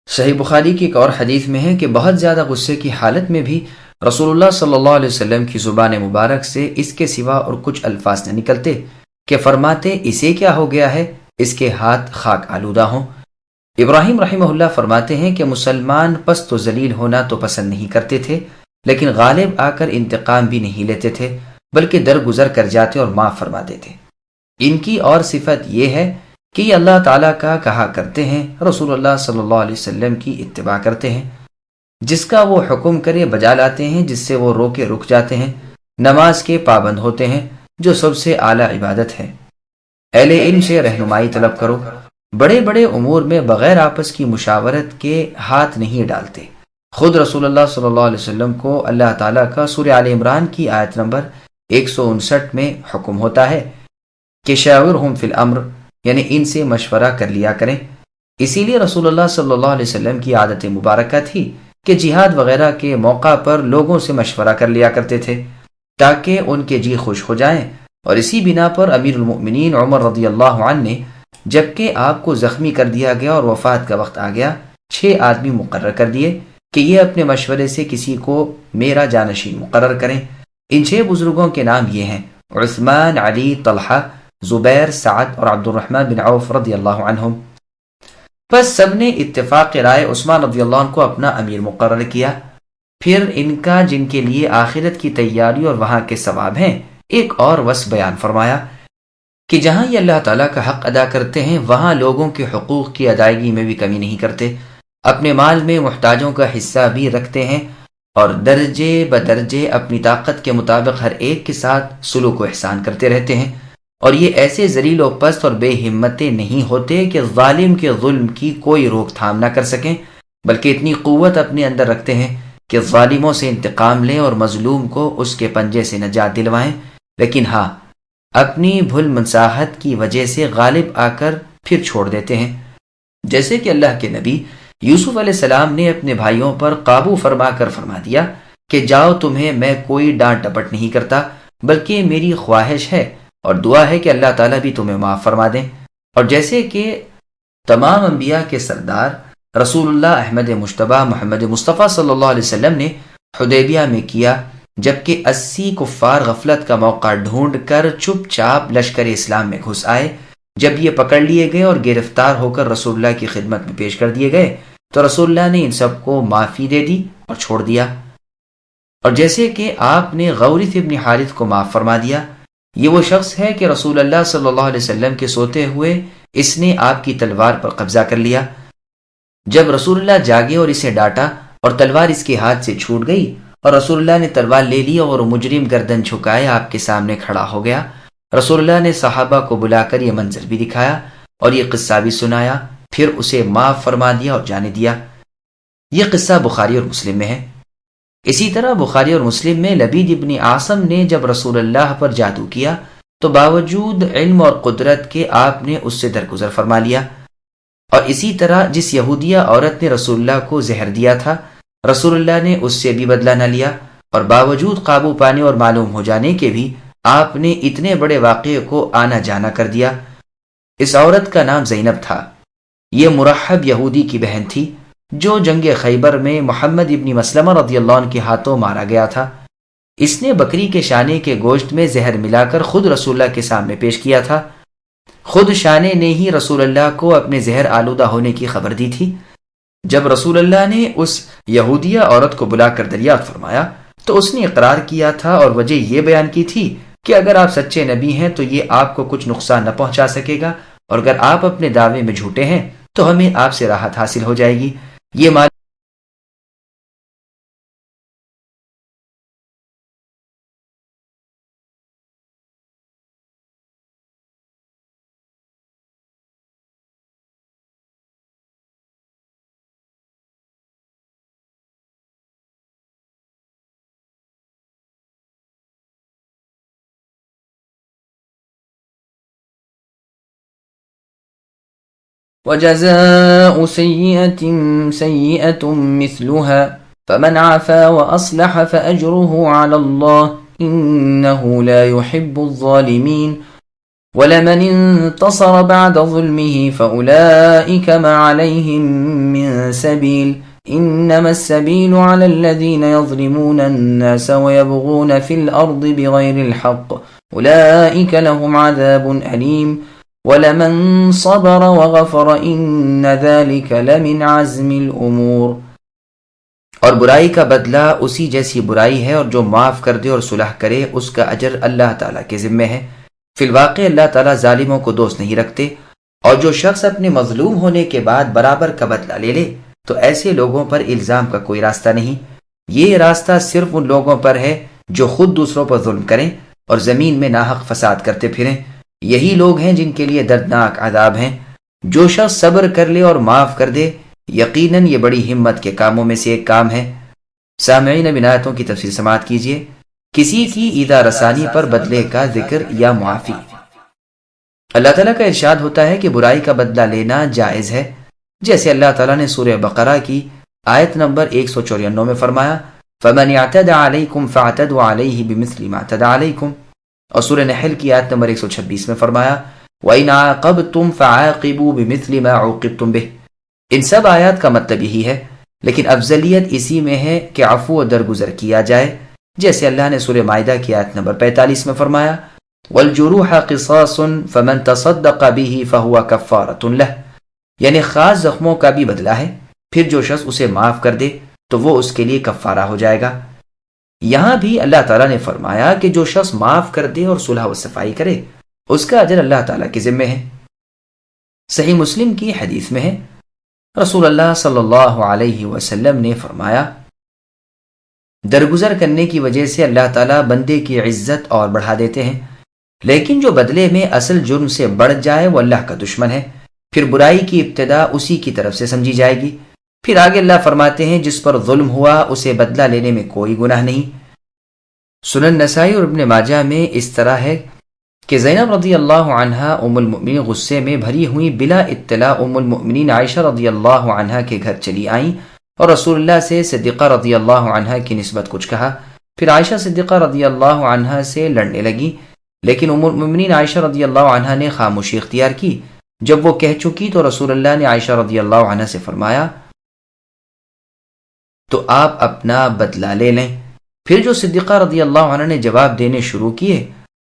صحیح بخاری کی ایک اور حدیث میں ہے کہ بہت زیادہ غصے کی حالت میں بھی رسول اللہ صلی اللہ علیہ وسلم کی زبان مبارک سے اس کے سوا اور کچھ الفاظ نہ نکلتے کہ فرماتے اسے کیا ہو گیا ہے، اس کے ہاتھ خاک آلودہ ہوں۔ ابراہیم رحمہ اللہ فرماتے ہیں کہ مسلمان پست و ذلیل ہونا تو پسند نہیں کرتے تھے، لیکن غالب آ کر انتقام بھی نہیں لیتے تھے، بلکہ درگزر کر جاتے اور معاف فرما دیتے۔ ان کی اور صفت یہ ہے کہ یہ اللہ تعالیٰ کا کہا کرتے ہیں، رسول اللہ صلی اللہ علیہ وسلم کی اتباع کرتے ہیں، جس کا وہ حکم کرے بجا لاتے ہیں، جس سے وہ روکے رک جاتے ہیں، نماز کے پابند ہوتے ہیں جو سب سے اعلیٰ عبادت ہے۔ اہل علم سے رہنمائی طلب کرو، بڑے بڑے امور میں بغیر آپس کی مشاورت کے ہاتھ نہیں ڈالتے۔ خود رسول اللہ صلی اللہ علیہ وسلم کو اللہ تعالیٰ کا سورہ آل عمران کی آیت نمبر 159 میں حکم ہوتا ہے کہ شاورہم فی الامر، یعنی ان سے مشورہ کر لیا کریں۔ اسی لیے رسول اللہ صلی اللہ علیہ وسلم کی عادت مبارکہ تھی کہ جہاد وغیرہ کے موقع پر لوگوں سے مشورہ کر لیا کرتے تھے تاکہ ان کے جی خوش ہو جائیں، اور اسی بنا پر امیر المؤمنین عمر رضی اللہ عنہ نے جبکہ آپ کو زخمی کر دیا گیا اور وفات کا وقت آ گیا، 6 آدمی مقرر کر دیے کہ یہ اپنے مشورے سے کسی کو میرا جانشین مقرر کریں۔ ان 6 بزرگوں کے نام یہ ہیں: عثمان، علی، طلحہ، زبیر، سعد اور عبد الرحمن بن عوف رضی اللہ عنہم۔ پس سب نے اتفاق رائے عثمان رضی اللہ عنہ کو اپنا امیر مقرر کیا۔ پھر ان کا جن کے لیے آخرت کی تیاری اور وہاں کے ثواب ہیں ایک اور وصف بیان فرمایا کہ جہاں یہ اللہ تعالیٰ کا حق ادا کرتے ہیں وہاں لوگوں کے حقوق کی ادائیگی میں بھی کمی نہیں کرتے، اپنے مال میں محتاجوں کا حصہ بھی رکھتے ہیں، اور درجے بدرجے اپنی طاقت کے مطابق ہر ایک کے ساتھ سلوک و احسان کرتے رہتے ہیں، اور یہ ایسے ذلیل و پست اور بے ہمتے نہیں ہوتے کہ ظالم کے ظلم کی کوئی روک تھام نہ کر سکیں، بلکہ اتنی قوت اپنے اندر رکھتے ہیں کہ ظالموں سے انتقام لیں اور مظلوم کو اس کے پنجے سے نجات دلوائیں، لیکن ہاں اپنی بھول منساحت کی وجہ سے غالب آ کر پھر چھوڑ دیتے ہیں۔ جیسے کہ اللہ کے نبی یوسف علیہ السلام نے اپنے بھائیوں پر قابو فرما کر فرما دیا کہ جاؤ، تمہیں میں کوئی ڈانٹ ڈپٹ نہیں کرتا، بلکہ میری خواہش ہے اور دعا ہے کہ اللہ تعالیٰ بھی تمہیں معاف فرما دیں۔ اور جیسے کہ تمام انبیاء کے سردار رسول اللہ احمد مجتبیٰ محمد مصطفیٰ صلی اللہ علیہ وسلم نے حدیبیہ میں کیا، جبکہ 80 کفار غفلت کا موقع ڈھونڈ کر چپ چاپ لشکر اسلام میں گھس آئے۔ جب یہ پکڑ لیے گئے اور گرفتار ہو کر رسول اللہ کی خدمت میں پیش کر دیے گئے تو رسول اللہ نے ان سب کو معافی دے دی اور چھوڑ دیا۔ اور جیسے کہ آپ نے غورث ابن حارث کو معاف فرما دیا، یہ وہ شخص ہے کہ رسول اللہ صلی اللہ علیہ وسلم کے سوتے ہوئے اس نے آپ کی تلوار پر قبضہ کر لیا۔ جب رسول اللہ جاگے اور اسے ڈانٹا اور تلوار اس کے ہاتھ سے چھوٹ گئی اور رسول اللہ نے تلوار لے لی اور مجرم گردن جھکائے آپ کے سامنے کھڑا ہو گیا، رسول اللہ نے صحابہ کو بلا کر یہ منظر بھی دکھایا اور یہ قصہ بھی سنایا، پھر اسے معاف فرما دیا اور جانے دیا۔ یہ قصہ بخاری اور مسلم میں ہے۔ اسی طرح بخاری اور مسلم میں لبید ابن عاصم نے جب رسول اللہ پر جادو کیا تو باوجود علم اور قدرت کے آپ نے اس سے درگزر فرما لیا۔ اور اسی طرح جس یہودیہ عورت نے رسول اللہ کو زہر دیا تھا، رسول اللہ نے اس سے بھی بدلہ نہ لیا، اور باوجود قابو پانے اور معلوم ہو جانے کے بھی آپ نے اتنے بڑے واقعے کو آنا جانا کر دیا۔ اس عورت کا نام زینب تھا۔ یہ مرحب یہودی کی بہن تھی جو جنگ خیبر میں محمد ابن مسلمہ رضی اللہ عنہ کے ہاتھوں مارا گیا تھا۔ اس نے بکری کے شانے کے گوشت میں زہر ملا کر خود رسول اللہ کے سامنے پیش کیا تھا۔ خود شانے نے ہی رسول اللہ کو اپنے زہر آلودہ ہونے کی خبر دی تھی۔ جب رسول اللہ نے اس یہودیہ عورت کو بلا کر دریافت فرمایا تو اس نے اقرار کیا تھا اور وجہ یہ بیان کی تھی کہ اگر آپ سچے نبی ہیں تو یہ آپ کو کچھ نقصان نہ پہنچا سکے گا، اور اگر آپ اپنے دعوے میں جھوٹے ہیں تو ہمیں آپ سے راحت حاصل ہو جائے گی۔ یہ وجزاء سيئة سيئة مثلها فمن عفا وأصلح فأجره على الله إنه لا يحب الظالمين ولمن انتصر بعد ظلمه فأولئك ما عليهم من سبيل إنما السبيل على الذين يظلمون الناس ويبغون في الأرض بغير الحق أولئك لهم عذاب أليم وَلَمَنْ صَبَرَ وَغَفَرَ إِنَّ ذَلِكَ لَمِنْ عَزْمِ الْأُمُورِ۔ اور برائی کا بدلہ اسی جیسی برائی ہے، اور جو معاف کر دے اور صلح کرے اس کا اجر اللہ تعالیٰ کے ذمے ہے۔ فی الواقع اللہ تعالیٰ ظالموں کو دوست نہیں رکھتے، اور جو شخص اپنے مظلوم ہونے کے بعد برابر کا بدلہ لے لے تو ایسے لوگوں پر الزام کا کوئی راستہ نہیں۔ یہ راستہ صرف ان لوگوں پر ہے جو خود دوسروں پر ظلم کریں اور زمین میں ناحق فساد کرتے پھریں۔ یہی لوگ ہیں جن کے لیے دردناک عذاب ہیں۔ جو شخص صبر کر لے اور معاف کر دے یقیناً یہ بڑی ہمت کے کاموں میں سے ایک کام ہے۔ سامعین، اب ان آیتوں کی تفسیر سماعت کیجیے۔ کسی کی ایذا رسانی پر بدلے کا ذکر یا معافی۔ اللہ تعالیٰ کا ارشاد ہوتا ہے کہ برائی کا بدلہ لینا جائز ہے، جیسے اللہ تعالیٰ نے سورہ بقرہ کی آیت نمبر 194 میں فرمایا فَمَنِ اعْتَدَى عَلَيْكُمْ فَاعْتَدُوا عَلَيْهِ بِمِثْلِ مَا اعْتَدَى عَلَيْكُمْ، اور سورہ نحل کی آیت نمبر 126 میں فرمایا وَإِنْ عَاقَبْتُمْ فَعَاقِبُوا بِمِثْلِ مَا عُوقِبْتُمْ بِهِ۔ ان سب آیات کا مطلب یہی ہے، لیکن افضلیت اسی میں ہے کہ عفو و درگزر کیا جائے، جیسے اللہ نے سورہ مائدہ کی آیت نمبر 45 میں فرمایا وَالْجُرُوحَ قِصَاصٌ فَمَنْ تَصَدَّقَ بِهِ فَهُوَ كَفَّارَةٌ لَهُ، یعنی خاص زخموں کا بھی بدلہ ہے، پھر جو شخص اسے معاف کر دے تو وہ اس کے لیے کفارہ ہو جائے گا۔ یہاں بھی اللہ تعالیٰ نے فرمایا کہ جو شخص معاف کر دے اور صلح و صفائی کرے اس کا اجر اللہ تعالیٰ کے ذمے ہے۔ صحیح مسلم کی حدیث میں ہے رسول اللہ صلی اللہ علیہ وسلم نے فرمایا درگزر کرنے کی وجہ سے اللہ تعالیٰ بندے کی عزت اور بڑھا دیتے ہیں، لیکن جو بدلے میں اصل جرم سے بڑھ جائے وہ اللہ کا دشمن ہے، پھر برائی کی ابتدا اسی کی طرف سے سمجھی جائے گی۔ پھر آگے اللہ فرماتے ہیں جس پر ظلم ہوا اسے بدلہ لینے میں کوئی گناہ نہیں۔ سنن نسائی اور ابن ماجہ میں اس طرح ہے کہ زینب رضی اللہ عنہا ام المؤمنین غصے میں بھری ہوئی بلا اطلاع ام المؤمنین عائشہ رضی اللہ عنہا کے گھر چلی آئیں اور رسول اللہ سے صدیقہ رضی اللہ عنہا کی نسبت کچھ کہا۔ پھر عائشہ صدیقہ رضی اللہ عنہا سے لڑنے لگی، لیکن ام المؤمنین عائشہ رضی اللہ عنہا نے خاموشی اختیار کی۔ جب وہ کہہ چکی تو رسول اللہ نے عائشہ رضی اللہ عنہا سے فرمایا تو آپ اپنا بدلہ لے لیں۔ پھر جو صدیقہ رضی اللہ عنہ نے جواب دینے شروع کیے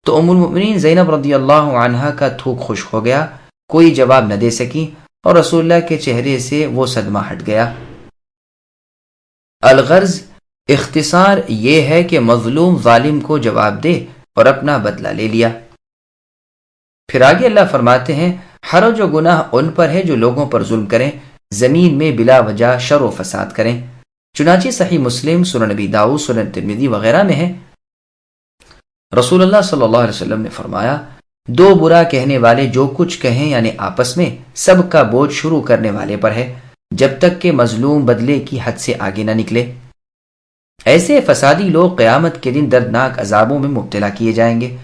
تو ام المؤمنین زینب رضی اللہ عنہا کا تھوک خشک ہو گیا، کوئی جواب نہ دے سکی، اور رسول اللہ کے چہرے سے وہ صدمہ ہٹ گیا۔ الغرض اختصار یہ ہے کہ مظلوم ظالم کو جواب دے اور اپنا بدلہ لے لیا۔ پھر آگے اللہ فرماتے ہیں حرج و گناہ ان پر ہے جو لوگوں پر ظلم کریں، زمین میں بلا وجہ شر و فساد کریں۔ چنانچہ صحیح مسلم، سنن نبی داؤد، سنن ترمذی وغیرہ میں ہے رسول اللہ صلی اللہ علیہ وسلم نے فرمایا دو برا کہنے والے جو کچھ کہیں یعنی آپس میں سب کا بوجھ شروع کرنے والے پر ہے جب تک کہ مظلوم بدلے کی حد سے آگے نہ نکلے۔ ایسے فسادی لوگ قیامت کے دن دردناک عذابوں میں مبتلا کیے جائیں گے۔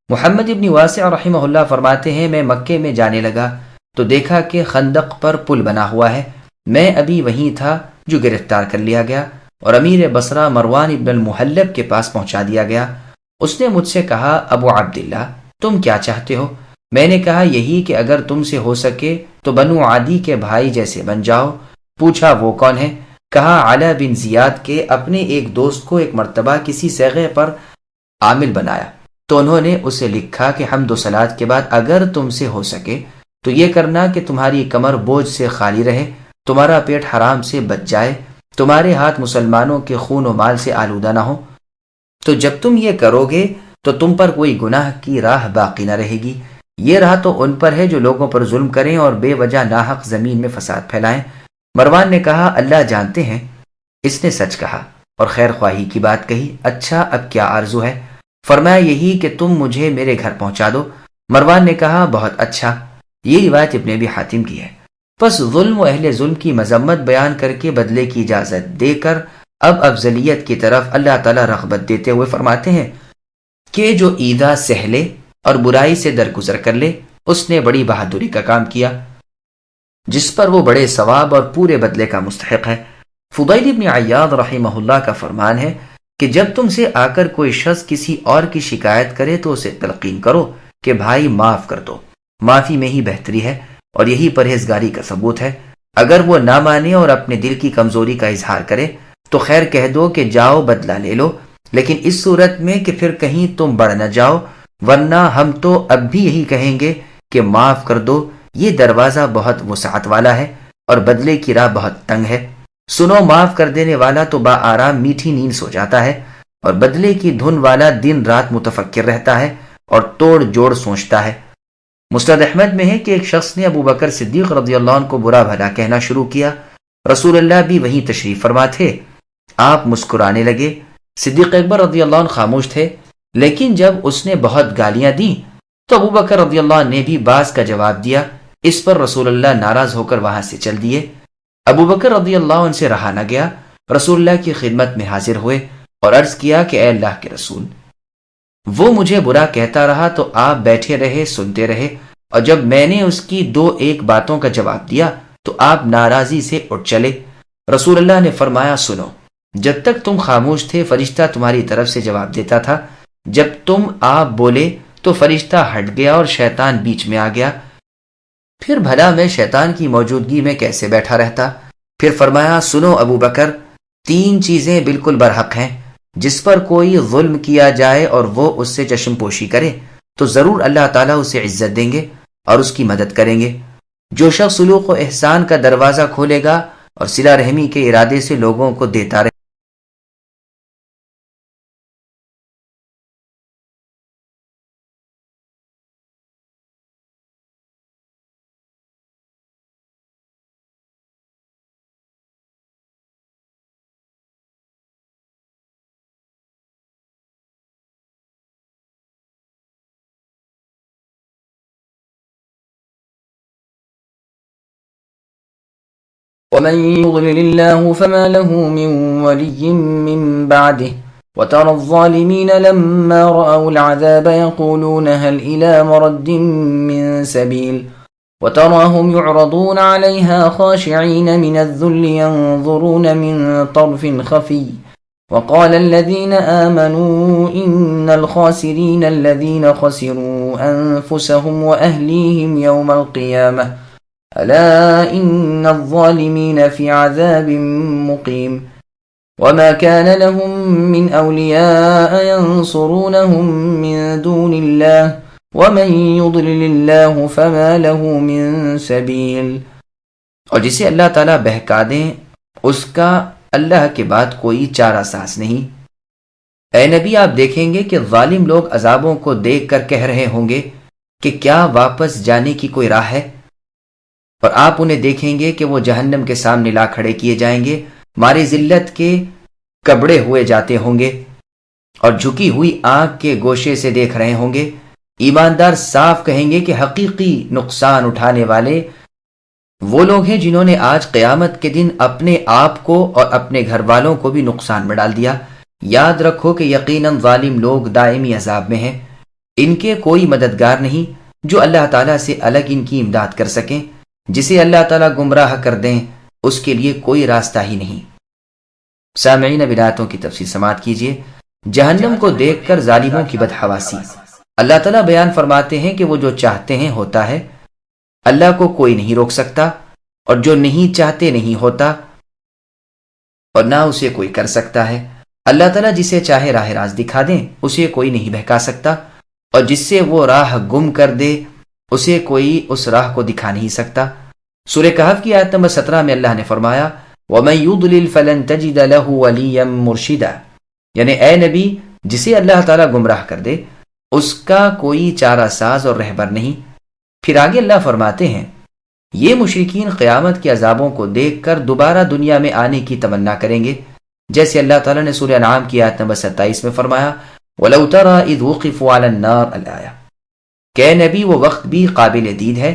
محمد ابن واسع رحمہ اللہ فرماتے ہیں میں مکے میں جانے لگا تو دیکھا کہ خندق پر پل بنا ہوا ہے، میں ابھی وہیں تھا جو گرفتار کر لیا گیا اور امیر بصرہ مروان ابن المحلب کے پاس پہنچا دیا گیا۔ اس نے مجھ سے کہا ابو عبداللہ تم کیا چاہتے ہو؟ میں نے کہا یہی کہ اگر تم سے ہو سکے تو بنو عادی کے بھائی جیسے بن جاؤ۔ پوچھا وہ کون ہے؟ کہا علا بن زیاد کے اپنے ایک دوست کو ایک مرتبہ کسی صیغے پر عامل بنایا تو انہوں نے اسے لکھا کہ حمد و صلات کے بعد اگر تم سے ہو سکے تو یہ کرنا کہ تمہاری کمر بوجھ سے خالی رہے، تمہارا پیٹ حرام سے بچ جائے، تمہارے ہاتھ مسلمانوں کے خون و مال سے آلودہ نہ ہو، تو جب تم یہ کرو گے تو تم پر کوئی گناہ کی راہ باقی نہ رہے گی۔ یہ راہ تو ان پر ہے جو لوگوں پر ظلم کریں اور بے وجہ ناحق زمین میں فساد پھیلائیں۔ مروان نے کہا اللہ جانتے ہیں اس نے سچ کہا اور خیر خواہی کی بات کہی، اچھا اب کیا آرزو ہے؟ فرمایا یہی کہ تم مجھے میرے گھر پہنچا دو۔ مروان نے کہا بہت اچھا۔ یہ روایت ابن ابی حاتم کی ہے۔ پس ظلم و اہل ظلم کی مذمت بیان کر کے بدلے کی اجازت دے کر اب افضلیت کی طرف اللہ تعالیٰ رغبت دیتے ہوئے فرماتے ہیں کہ جو ایذا سہ لے اور برائی سے درگزر کر لے اس نے بڑی بہادری کا کام کیا۔ جس پر وہ بڑے ثواب اور پورے بدلے کا مستحق ہے۔ فضیل ابن عیاض رحمہ اللہ کا فرمان ہے کہ جب تم سے آ کر کوئی شخص کسی اور کی شکایت کرے تو اسے تلقین کرو کہ بھائی معاف کر دو، معافی میں ہی بہتری ہے اور یہی پرہیزگاری کا ثبوت ہے۔ اگر وہ نہ مانے اور اپنے دل کی کمزوری کا اظہار کرے تو خیر کہہ دو کہ جاؤ بدلہ لے لو، لیکن اس صورت میں کہ پھر کہیں تم بڑھ نہ جاؤ، ورنہ ہم تو اب بھی یہی کہیں گے کہ معاف کر دو، یہ دروازہ بہت وسعت والا ہے اور بدلے کی راہ بہت تنگ ہے۔ سنو، معاف کر دینے والا تو با آرام میٹھی نیند سو جاتا ہے، اور بدلے کی دھن والا دن رات متفکر رہتا ہے اور توڑ جوڑ سوچتا ہے۔ مسند احمد میں ہے کہ ایک شخص نے ابو بکر صدیق رضی اللہ عنہ کو برا بھلا کہنا شروع کیا۔ رسول اللہ بھی وہیں تشریف فرما تھے۔ آپ مسکرانے لگے۔ صدیق اکبر رضی اللہ عنہ خاموش تھے، لیکن جب اس نے بہت گالیاں دیں تو ابو بکر رضی اللہ عنہ نے بھی بعض کا جواب دیا۔ اس پر رسول اللہ ناراض ہو کر وہاں سے چل دیے۔ ابو بکر رضی اللہ عنہ سے رہا نہ گیا، رسول اللہ کی خدمت میں حاضر ہوئے اور عرض کیا کہ اے اللہ کے رسول، وہ مجھے برا کہتا رہا تو آپ بیٹھے رہے، سنتے رہے، اور جب میں نے اس کی دو ایک باتوں کا جواب دیا تو آپ ناراضی سے اٹھ چلے۔ رسول اللہ نے فرمایا، سنو، جب تک تم خاموش تھے فرشتہ تمہاری طرف سے جواب دیتا تھا، جب تم آپ بولے تو فرشتہ ہٹ گیا اور شیطان بیچ میں آ گیا، پھر بھلا میں شیطان کی موجودگی میں کیسے بیٹھا رہتا؟ پھر فرمایا، سنو ابو بکر، تین چیزیں بالکل برحق ہیں، جس پر کوئی ظلم کیا جائے اور وہ اس سے چشم پوشی کرے تو ضرور اللہ تعالیٰ اسے عزت دیں گے اور اس کی مدد کریں گے۔ جو شخص سلوک و احسان کا دروازہ کھولے گا اور صلہ رحمی کے ارادے سے لوگوں کو دیتا رہے ومن يضلل الله فما له من ولي من بعده وترى الظالمين لما رأوا العذاب يقولون هل إلى مرد من سبيل وتراهم يعرضون عليها خاشعين من الذل ينظرون من طرف خفي وقال الذين آمنوا إن الخاسرين الذين خسروا أنفسهم وأهليهم يوم القيامة ألا إن الظالمين في عذاب مقيم وما كان لهم من أولياء ينصرونهم من دون الله ومن يضلل الله فما له من سبيل۔ اور جسے اللہ تعالیٰ بہکا دیں اس کا اللہ کے بعد کوئی چارہ ساز نہیں۔ اے نبی، آپ دیکھیں گے کہ ظالم لوگ عذابوں کو دیکھ کر کہہ رہے ہوں گے کہ کیا واپس جانے کی کوئی راہ ہے، اور آپ انہیں دیکھیں گے کہ وہ جہنم کے سامنے لا کھڑے کیے جائیں گے، ماری ذلت کے کبڑے ہوئے جاتے ہوں گے اور جھکی ہوئی آنکھ کے گوشے سے دیکھ رہے ہوں گے۔ ایماندار صاف کہیں گے کہ حقیقی نقصان اٹھانے والے وہ لوگ ہیں جنہوں نے آج قیامت کے دن اپنے آپ کو اور اپنے گھر والوں کو بھی نقصان میں ڈال دیا۔ یاد رکھو کہ یقیناً ظالم لوگ دائمی عذاب میں ہیں، ان کے کوئی مددگار نہیں جو اللہ تعالیٰ سے الگ ان کی امداد کر سکیں۔ جسے اللہ تعالیٰ گمراہ کر دیں اس کے لیے کوئی راستہ ہی نہیں۔ سامعین، اب آیتوں کی تفسیر سماعت کیجیے۔ جہنم کو دیکھ کر ظالموں کی بدحواسی، اللہ تعالیٰ بیان فرماتے ہیں کہ وہ جو چاہتے ہیں ہوتا ہے، اللہ کو کوئی نہیں روک سکتا، اور جو نہیں چاہتے نہیں ہوتا اور نہ اسے کوئی کر سکتا ہے۔ اللہ تعالیٰ جسے چاہے راہ راست دکھا دیں، اسے کوئی نہیں بہکا سکتا، اور جس سے وہ راہ گم کر دے اسے کوئی اس راہ کو دکھا نہیں سکتا۔ سورہ کہف کی آیت نمبر 17 میں اللہ نے فرمایا، وَمَن يُضْلِلْ فَلَن تَجِدَ لَهُ وَلِيًّا مُرْشِدًا، یعنی اے نبی، جسے اللہ تعالیٰ گمراہ کر دے اس کا کوئی چارہ ساز اور رہبر نہیں۔ پھر آگے اللہ فرماتے ہیں، یہ مشرکین قیامت کے عذابوں کو دیکھ کر دوبارہ دنیا میں آنے کی تمنا کریں گے، جیسے اللہ تعالیٰ نے سورہ انعام کی آیت نمبر 27 میں فرمایا، وَلَوْ تَرَىٰ إِذْ وُقِفُوا عَلَى النَّارِ الْآيَةِ، کہ نبی وہ وقت بھی قابل دید ہے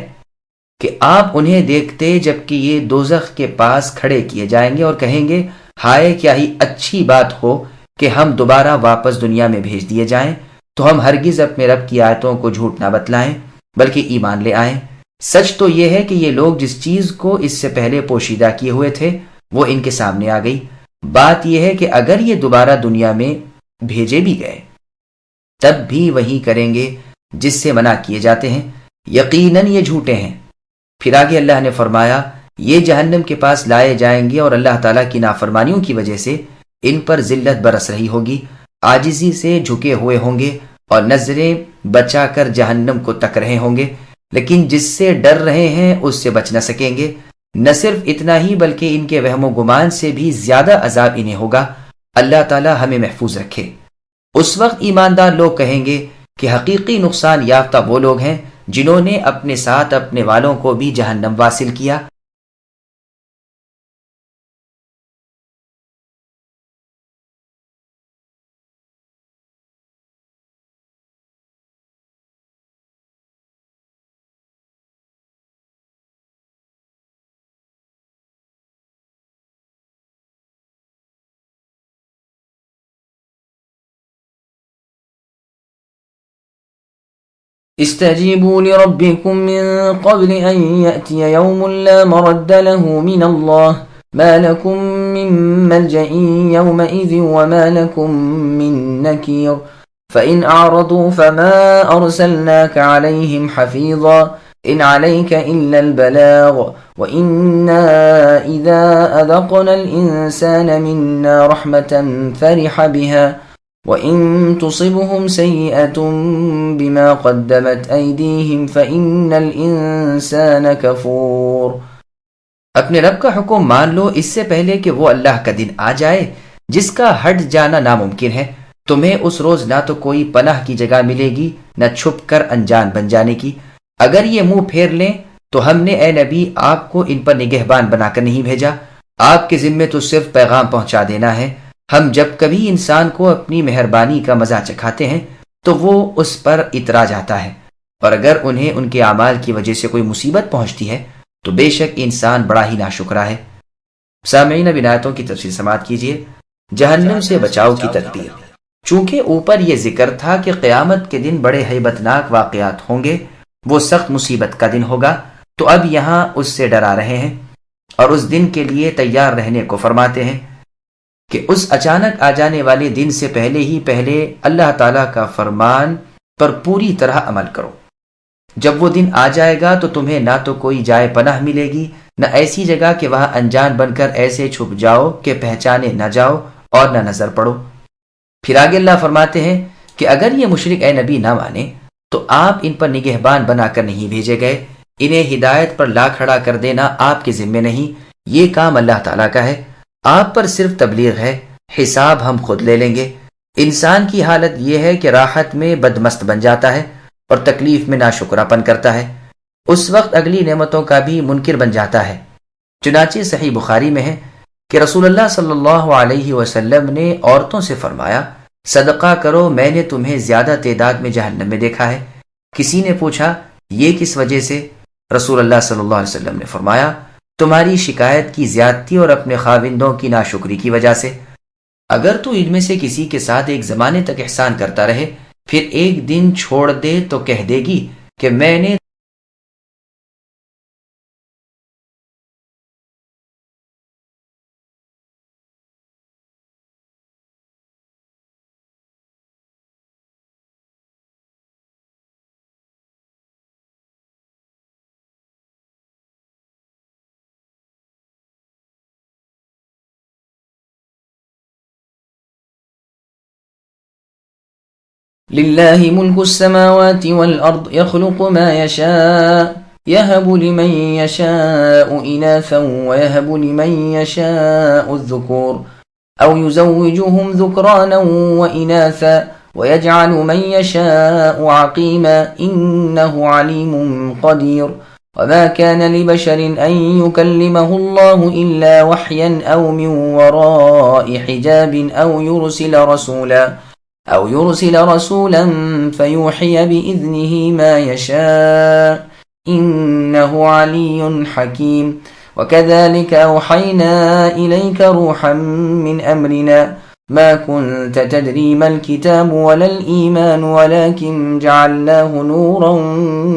کہ آپ انہیں دیکھتے جبکہ یہ دوزخ کے پاس کھڑے کیے جائیں گے اور کہیں گے، ہائے کیا ہی اچھی بات ہو کہ ہم دوبارہ واپس دنیا میں بھیج دیے جائیں تو ہم ہرگز اپنے رب کی آیتوں کو جھوٹ نہ بتلائیں بلکہ ایمان لے آئیں۔ سچ تو یہ ہے کہ یہ لوگ جس چیز کو اس سے پہلے پوشیدہ کیے ہوئے تھے وہ ان کے سامنے آ گئی. بات یہ ہے کہ اگر یہ دوبارہ دنیا میں بھیجے بھی گئے تب بھی وہی کریں گے جس سے منع کیے جاتے ہیں. یقیناً یہ جھوٹے ہیں. پھر آگے اللہ نے فرمایا یہ جہنم کے پاس لائے جائیں گے اور اللہ تعالیٰ کی نافرمانیوں کی وجہ سے ان پر ذلت برس رہی ہوگی. عاجزی سے جھکے ہوئے ہوں گے اور نظریں بچا کر جہنم کو تک رہے ہوں گے، لیکن جس سے ڈر رہے ہیں اس سے بچ نہ سکیں گے. نہ صرف اتنا ہی بلکہ ان کے وہم و گمان سے بھی زیادہ عذاب انہیں ہوگا. اللہ تعالیٰ ہمیں محفوظ رکھے. اس وقت ایماندار لوگ کہیں گے کہ حقیقی نقصان یافتہ وہ لوگ ہیں جنہوں نے اپنے ساتھ اپنے والوں کو بھی جہنم واصل کیا. استجيبوا لربكم من قبل أن يأتي يوم لا مرد له من الله ما لكم من ملجأ يومئذ وما لكم من نكير فإن أعرضوا فما أرسلناك عليهم حفيظا إن عليك إلا البلاغ وإنا إذا أذقنا الإنسان منا رحمة فرح بها وَإِن تُصِبْهُمْ سَيِّئَةٌ بِمَا قَدَّمَتْ أَيْدِيهِمْ فَإِنَّ الْإِنسَانَ كَفُورٌ. اپنے رب کا حکم مان لو اس سے پہلے کہ وہ اللہ کا دن آ جائے جس کا ہٹ جانا ناممکن ہے. تمہیں اس روز نہ تو کوئی پناہ کی جگہ ملے گی نہ چھپ کر انجان بن جانے کی. اگر یہ منہ پھیر لیں تو ہم نے اے نبی آپ کو ان پر نگہبان بنا کر نہیں بھیجا. آپ کے ذمے تو صرف پیغام پہنچا دینا ہے. ہم جب کبھی انسان کو اپنی مہربانی کا مزہ چکھاتے ہیں تو وہ اس پر اترا جاتا ہے، اور اگر انہیں ان کے اعمال کی وجہ سے کوئی مصیبت پہنچتی ہے تو بے شک انسان بڑا ہی ناشکرا ہے. سامعین اب آیتوں کی تفسیر سماعت کیجیے. جہنم سے بچاؤ کی تدبیر. چونکہ اوپر یہ ذکر تھا کہ قیامت کے دن بڑے ہیبتناک واقعات ہوں گے، وہ سخت مصیبت کا دن ہوگا، تو اب یہاں اس سے ڈرا رہے ہیں اور اس دن کے لیے تیار رہنے کو فرماتے ہیں کہ اس اچانک آ جانے والے دن سے پہلے ہی پہلے اللہ تعالیٰ کا فرمان پر پوری طرح عمل کرو. جب وہ دن آ جائے گا تو تمہیں نہ تو کوئی جائے پناہ ملے گی نہ ایسی جگہ کہ وہاں انجان بن کر ایسے چھپ جاؤ کہ پہچانے نہ جاؤ اور نہ نظر پڑو. پھر آگے اللہ فرماتے ہیں کہ اگر یہ مشرک اے نبی نہ مانے تو آپ ان پر نگہبان بنا کر نہیں بھیجے گئے. انہیں ہدایت پر لا کھڑا کر دینا آپ کے ذمے نہیں، یہ کام اللہ تعالیٰ کا ہے. آپ پر صرف تبلیغ ہے، حساب ہم خود لے لیں گے. انسان کی حالت یہ ہے کہ راحت میں بدمست بن جاتا ہے اور تکلیف میں ناشکراپن کرتا ہے. اس وقت اگلی نعمتوں کا بھی منکر بن جاتا ہے. چنانچہ صحیح بخاری میں ہے کہ رسول اللہ صلی اللہ علیہ وسلم نے عورتوں سے فرمایا صدقہ کرو، میں نے تمہیں زیادہ تعداد میں جہنم میں دیکھا ہے. کسی نے پوچھا یہ کس وجہ سے؟ رسول اللہ صلی اللہ علیہ وسلم نے فرمایا تمہاری شکایت کی زیادتی اور اپنے خاوندوں کی ناشکری کی وجہ سے. اگر تو ان میں سے کسی کے ساتھ ایک زمانے تک احسان کرتا رہے پھر ایک دن چھوڑ دے تو کہہ دے گی کہ میں نے لله ملك السماوات والأرض يخلق ما يشاء يهب لمن يشاء إناثا ويهب لمن يشاء الذكور أو يزوجهم ذكرانا وإناثا ويجعل من يشاء عقيما إنه عليم قدير وما كان لبشر أن يكلمه الله إلا وحيا أو من وراء حجاب أو يرسل رسولا فيوحي بإذنه ما يشاء إنه علي حكيم وكذلك أوحينا إليك روحا من أمرنا ما كنت تدري ما الكتاب ولا الإيمان ولكن جعلناه نورا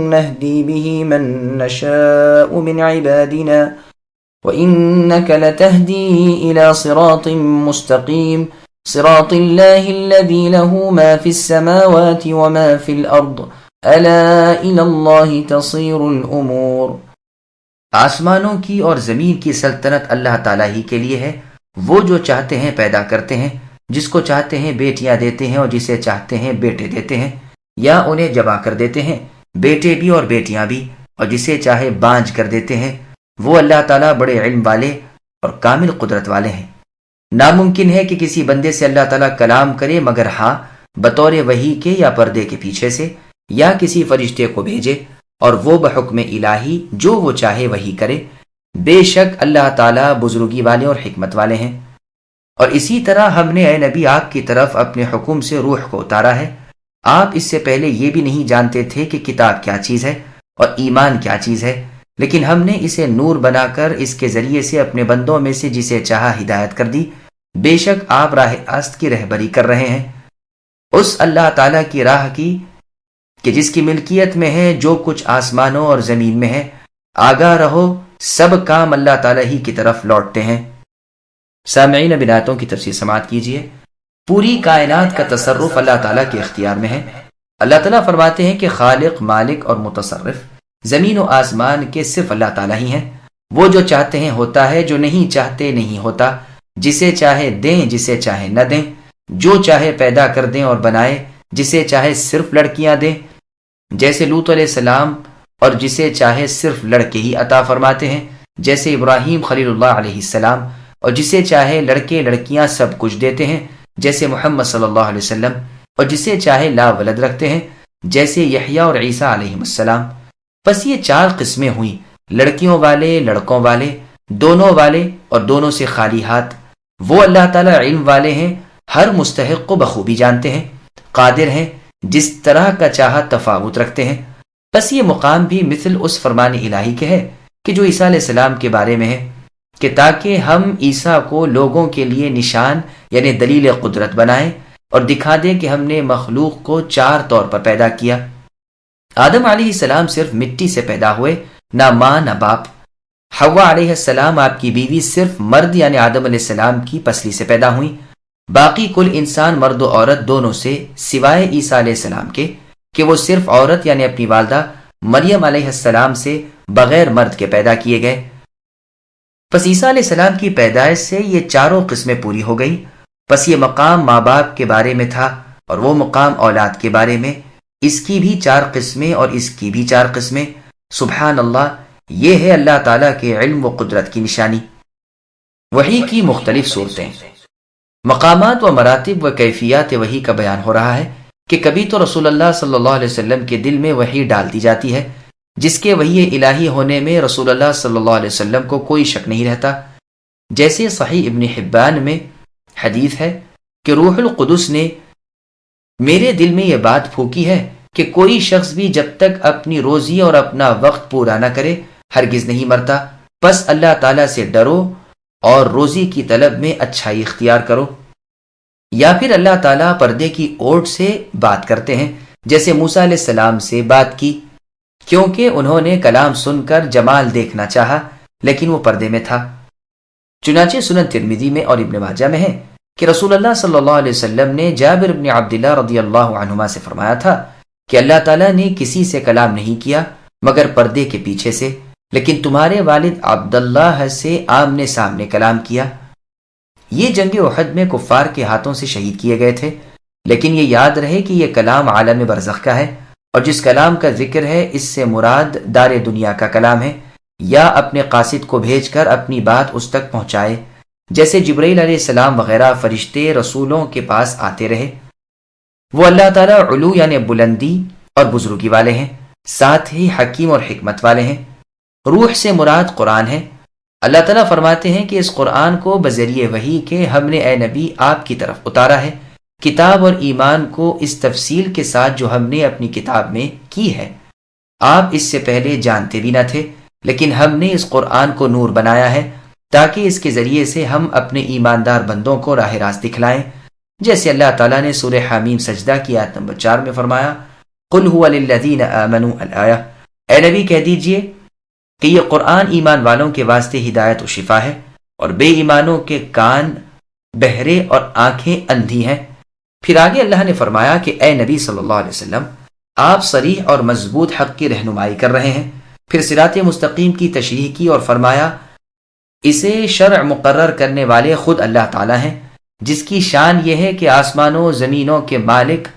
نهدي به من نشاء من عبادنا وإنك لتهدي إلى صراط مستقيم صراط الله الذي له ما في السماوات وما في الأرض ألا إلى الله تصير الأمور. آسمانوں کی اور زمین کی سلطنت اللہ تعالیٰ ہی کے لیے ہے. وہ جو چاہتے ہیں پیدا کرتے ہیں، جس کو چاہتے ہیں بیٹیاں دیتے ہیں اور جسے چاہتے ہیں بیٹے دیتے ہیں، یا انہیں جمع کر دیتے ہیں، بیٹے بھی اور بیٹیاں بھی، اور جسے چاہے بانجھ کر دیتے ہیں. وہ اللہ تعالیٰ بڑے علم والے اور کامل قدرت والے ہیں. ناممکن ہے کہ کسی بندے سے اللہ تعالیٰ کلام کرے مگر ہاں بطور وحی کے یا پردے کے پیچھے سے، یا کسی فرشتے کو بھیجے اور وہ بحکم الہی جو وہ چاہے وحی کرے. بے شک اللہ تعالیٰ بزرگی والے اور حکمت والے ہیں. اور اسی طرح ہم نے اے نبی آپ کی طرف اپنے حکم سے روح کو اتارا ہے. آپ اس سے پہلے یہ بھی نہیں جانتے تھے کہ کتاب کیا چیز ہے اور ایمان کیا چیز ہے، لیکن ہم نے اسے نور بنا کر اس کے ذریعے سے اپنے بندوں میں سے جسے چاہا ہدایت کر دی. بے شک آپ راہ راست کی رہبری کر رہے ہیں، اس اللہ تعالیٰ کی راہ کی کہ جس کی ملکیت میں ہے جو کچھ آسمانوں اور زمین میں ہے. آگاہ رہو، سب کام اللہ تعالیٰ ہی کی طرف لوٹتے ہیں. سامعین، اب آیاتوں کی تفسیر سماعت کیجیے. پوری کائنات کا تصرف اللہ تعالیٰ کے اختیار میں ہے. اللہ تعالیٰ فرماتے ہیں کہ خالق، مالک اور متصرف زمین و آسمان کے صرف اللہ تعالیٰ ہی ہیں. وہ جو چاہتے ہیں ہوتا ہے، جو نہیں چاہتے نہیں ہوتا. جسے چاہے دیں، جسے چاہے نہ دیں، جو چاہے پیدا کر دیں اور بنائے، جسے چاہے صرف لڑکیاں دیں جیسے لوط علیہ السلام، اور جسے چاہے صرف لڑکے ہی عطا فرماتے ہیں جیسے ابراہیم خلیل اللہ علیہ السلام، اور جسے چاہے لڑکے لڑکیاں سب کچھ دیتے ہیں جیسے محمد صلی اللہ علیہ وسلم، اور جسے چاہے لا ولد رکھتے ہیں جیسے یحییٰ اور عیسیٰ علیہ السلام. بس یہ 4 قسمیں ہوئیں، لڑکیوں والے، لڑکوں والے، دونوں والے اور دونوں سے خالی ہاتھ. وہ اللہ تعالیٰ علم والے ہیں، ہر مستحق کو بخوبی جانتے ہیں، قادر ہیں، جس طرح کا چاہا تفاوت رکھتے ہیں. بس یہ مقام بھی مثل اس فرمان الہی کے ہے کہ جو عیسیٰ علیہ السلام کے بارے میں ہے کہ تاکہ ہم عیسیٰ کو لوگوں کے لیے نشان یعنی دلیل قدرت بنائیں اور دکھا دیں کہ ہم نے مخلوق کو 4 طور پر پیدا کیا. آدم علیہ السلام صرف مٹی سے پیدا ہوئے، نہ ماں نہ باپ. حوا علیہ السلام آپ کی بیوی صرف مرد یعنی آدم علیہ السلام کی پسلی سے پیدا ہوئی. باقی کل انسان مرد و عورت دونوں سے، سوائے عیسیٰ علیہ السلام کے کہ وہ صرف عورت یعنی اپنی والدہ مریم علیہ السلام سے بغیر مرد کے پیدا کیے گئے. پس عیسیٰ علیہ السلام کی پیدائش سے یہ 4 قسمیں پوری ہو گئی. پس یہ مقام ماں باپ کے بارے میں تھا اور وہ مقام اولاد کے بارے میں. اس کی بھی 4 قسمیں اور اس کی بھی 4 قسمیں. سبحان اللہ، یہ ہے اللہ تعالیٰ کے علم و قدرت کی نشانی. وحی کی مختلف صورتیں، مقامات و مراتب و کیفیات وحی کا بیان ہو رہا ہے کہ کبھی تو رسول اللہ صلی اللہ علیہ وسلم کے دل میں وحی ڈال دی جاتی ہے جس کے وحی الہی ہونے میں رسول اللہ صلی اللہ علیہ وسلم کو کوئی شک نہیں رہتا. جیسے صحیح ابن حبان میں حدیث ہے کہ روح القدس نے میرے دل میں یہ بات پھونکی ہے کہ کوئی شخص بھی جب تک اپنی روزی اور اپنا وقت پورا نہ کرے ہرگز نہیں مرتا. پس اللہ تعالیٰ سے ڈرو اور روزی کی طلب میں اچھائی اختیار کرو. یا پھر اللہ تعالیٰ پردے کی اوٹ سے بات کرتے ہیں جیسے موسیٰ علیہ السلام سے بات کی، کیونکہ انہوں نے کلام سن کر جمال دیکھنا چاہا لیکن وہ پردے میں تھا. چنانچہ سنن ترمذی میں اور ابن ماجہ میں ہے کہ رسول اللہ صلی اللہ علیہ وسلم نے جابر بن عبداللہ رضی اللہ عنہما سے فرمایا تھا کہ اللہ تعالیٰ نے کسی سے کلام نہیں کیا مگر پردے کے پیچھے سے، لیکن تمہارے والد عبداللہ سے آمنے سامنے کلام کیا. یہ جنگ احد میں کفار کے ہاتھوں سے شہید کیے گئے تھے، لیکن یہ یاد رہے کہ یہ کلام عالم برزخ کا ہے، اور جس کلام کا ذکر ہے اس سے مراد دار دنیا کا کلام ہے، یا اپنے قاصد کو بھیج کر اپنی بات اس تک پہنچائے، جیسے جبرائیل علیہ السلام وغیرہ فرشتے رسولوں کے پاس آتے رہے. وہ اللہ تعالیٰ علو یعنی بلندی اور بزرگی والے ہیں، ساتھ ہی حکیم اور حکمت والے ہیں. روح سے مراد قرآن ہے. اللہ تعالیٰ فرماتے ہیں کہ اس قرآن کو بذریعہ وحی کے ہم نے اے نبی آپ کی طرف اتارا ہے، کتاب اور ایمان کو اس تفصیل کے ساتھ جو ہم نے اپنی کتاب میں کی ہے. آپ اس سے پہلے جانتے بھی نہ تھے، لیکن ہم نے اس قرآن کو نور بنایا ہے تاکہ اس کے ذریعے سے ہم اپنے ایماندار بندوں کو راہ راست دکھلائیں جیسے اللہ تعالیٰ نے سورہ حمیم سجدہ کی آیت نمبر 4 میں فرمایا قل هو للذین آمنوا الآیہ، اے نبی کہہ دیجئے کہ یہ قرآن ایمان والوں کے واسطے ہدایت و شفا ہے، اور بے ایمانوں کے کان بہرے اور آنکھیں اندھی ہیں۔ پھر آگے اللہ نے فرمایا کہ اے نبی صلی اللہ علیہ وسلم، آپ صریح اور مضبوط حق کی رہنمائی کر رہے ہیں۔ پھر صراط مستقیم کی تشریح کی اور فرمایا اسے شرع مقرر کرنے والے خود اللہ تعالیٰ ہیں، جس کی شان یہ ہے کہ آسمانوں زمینوں کے مالک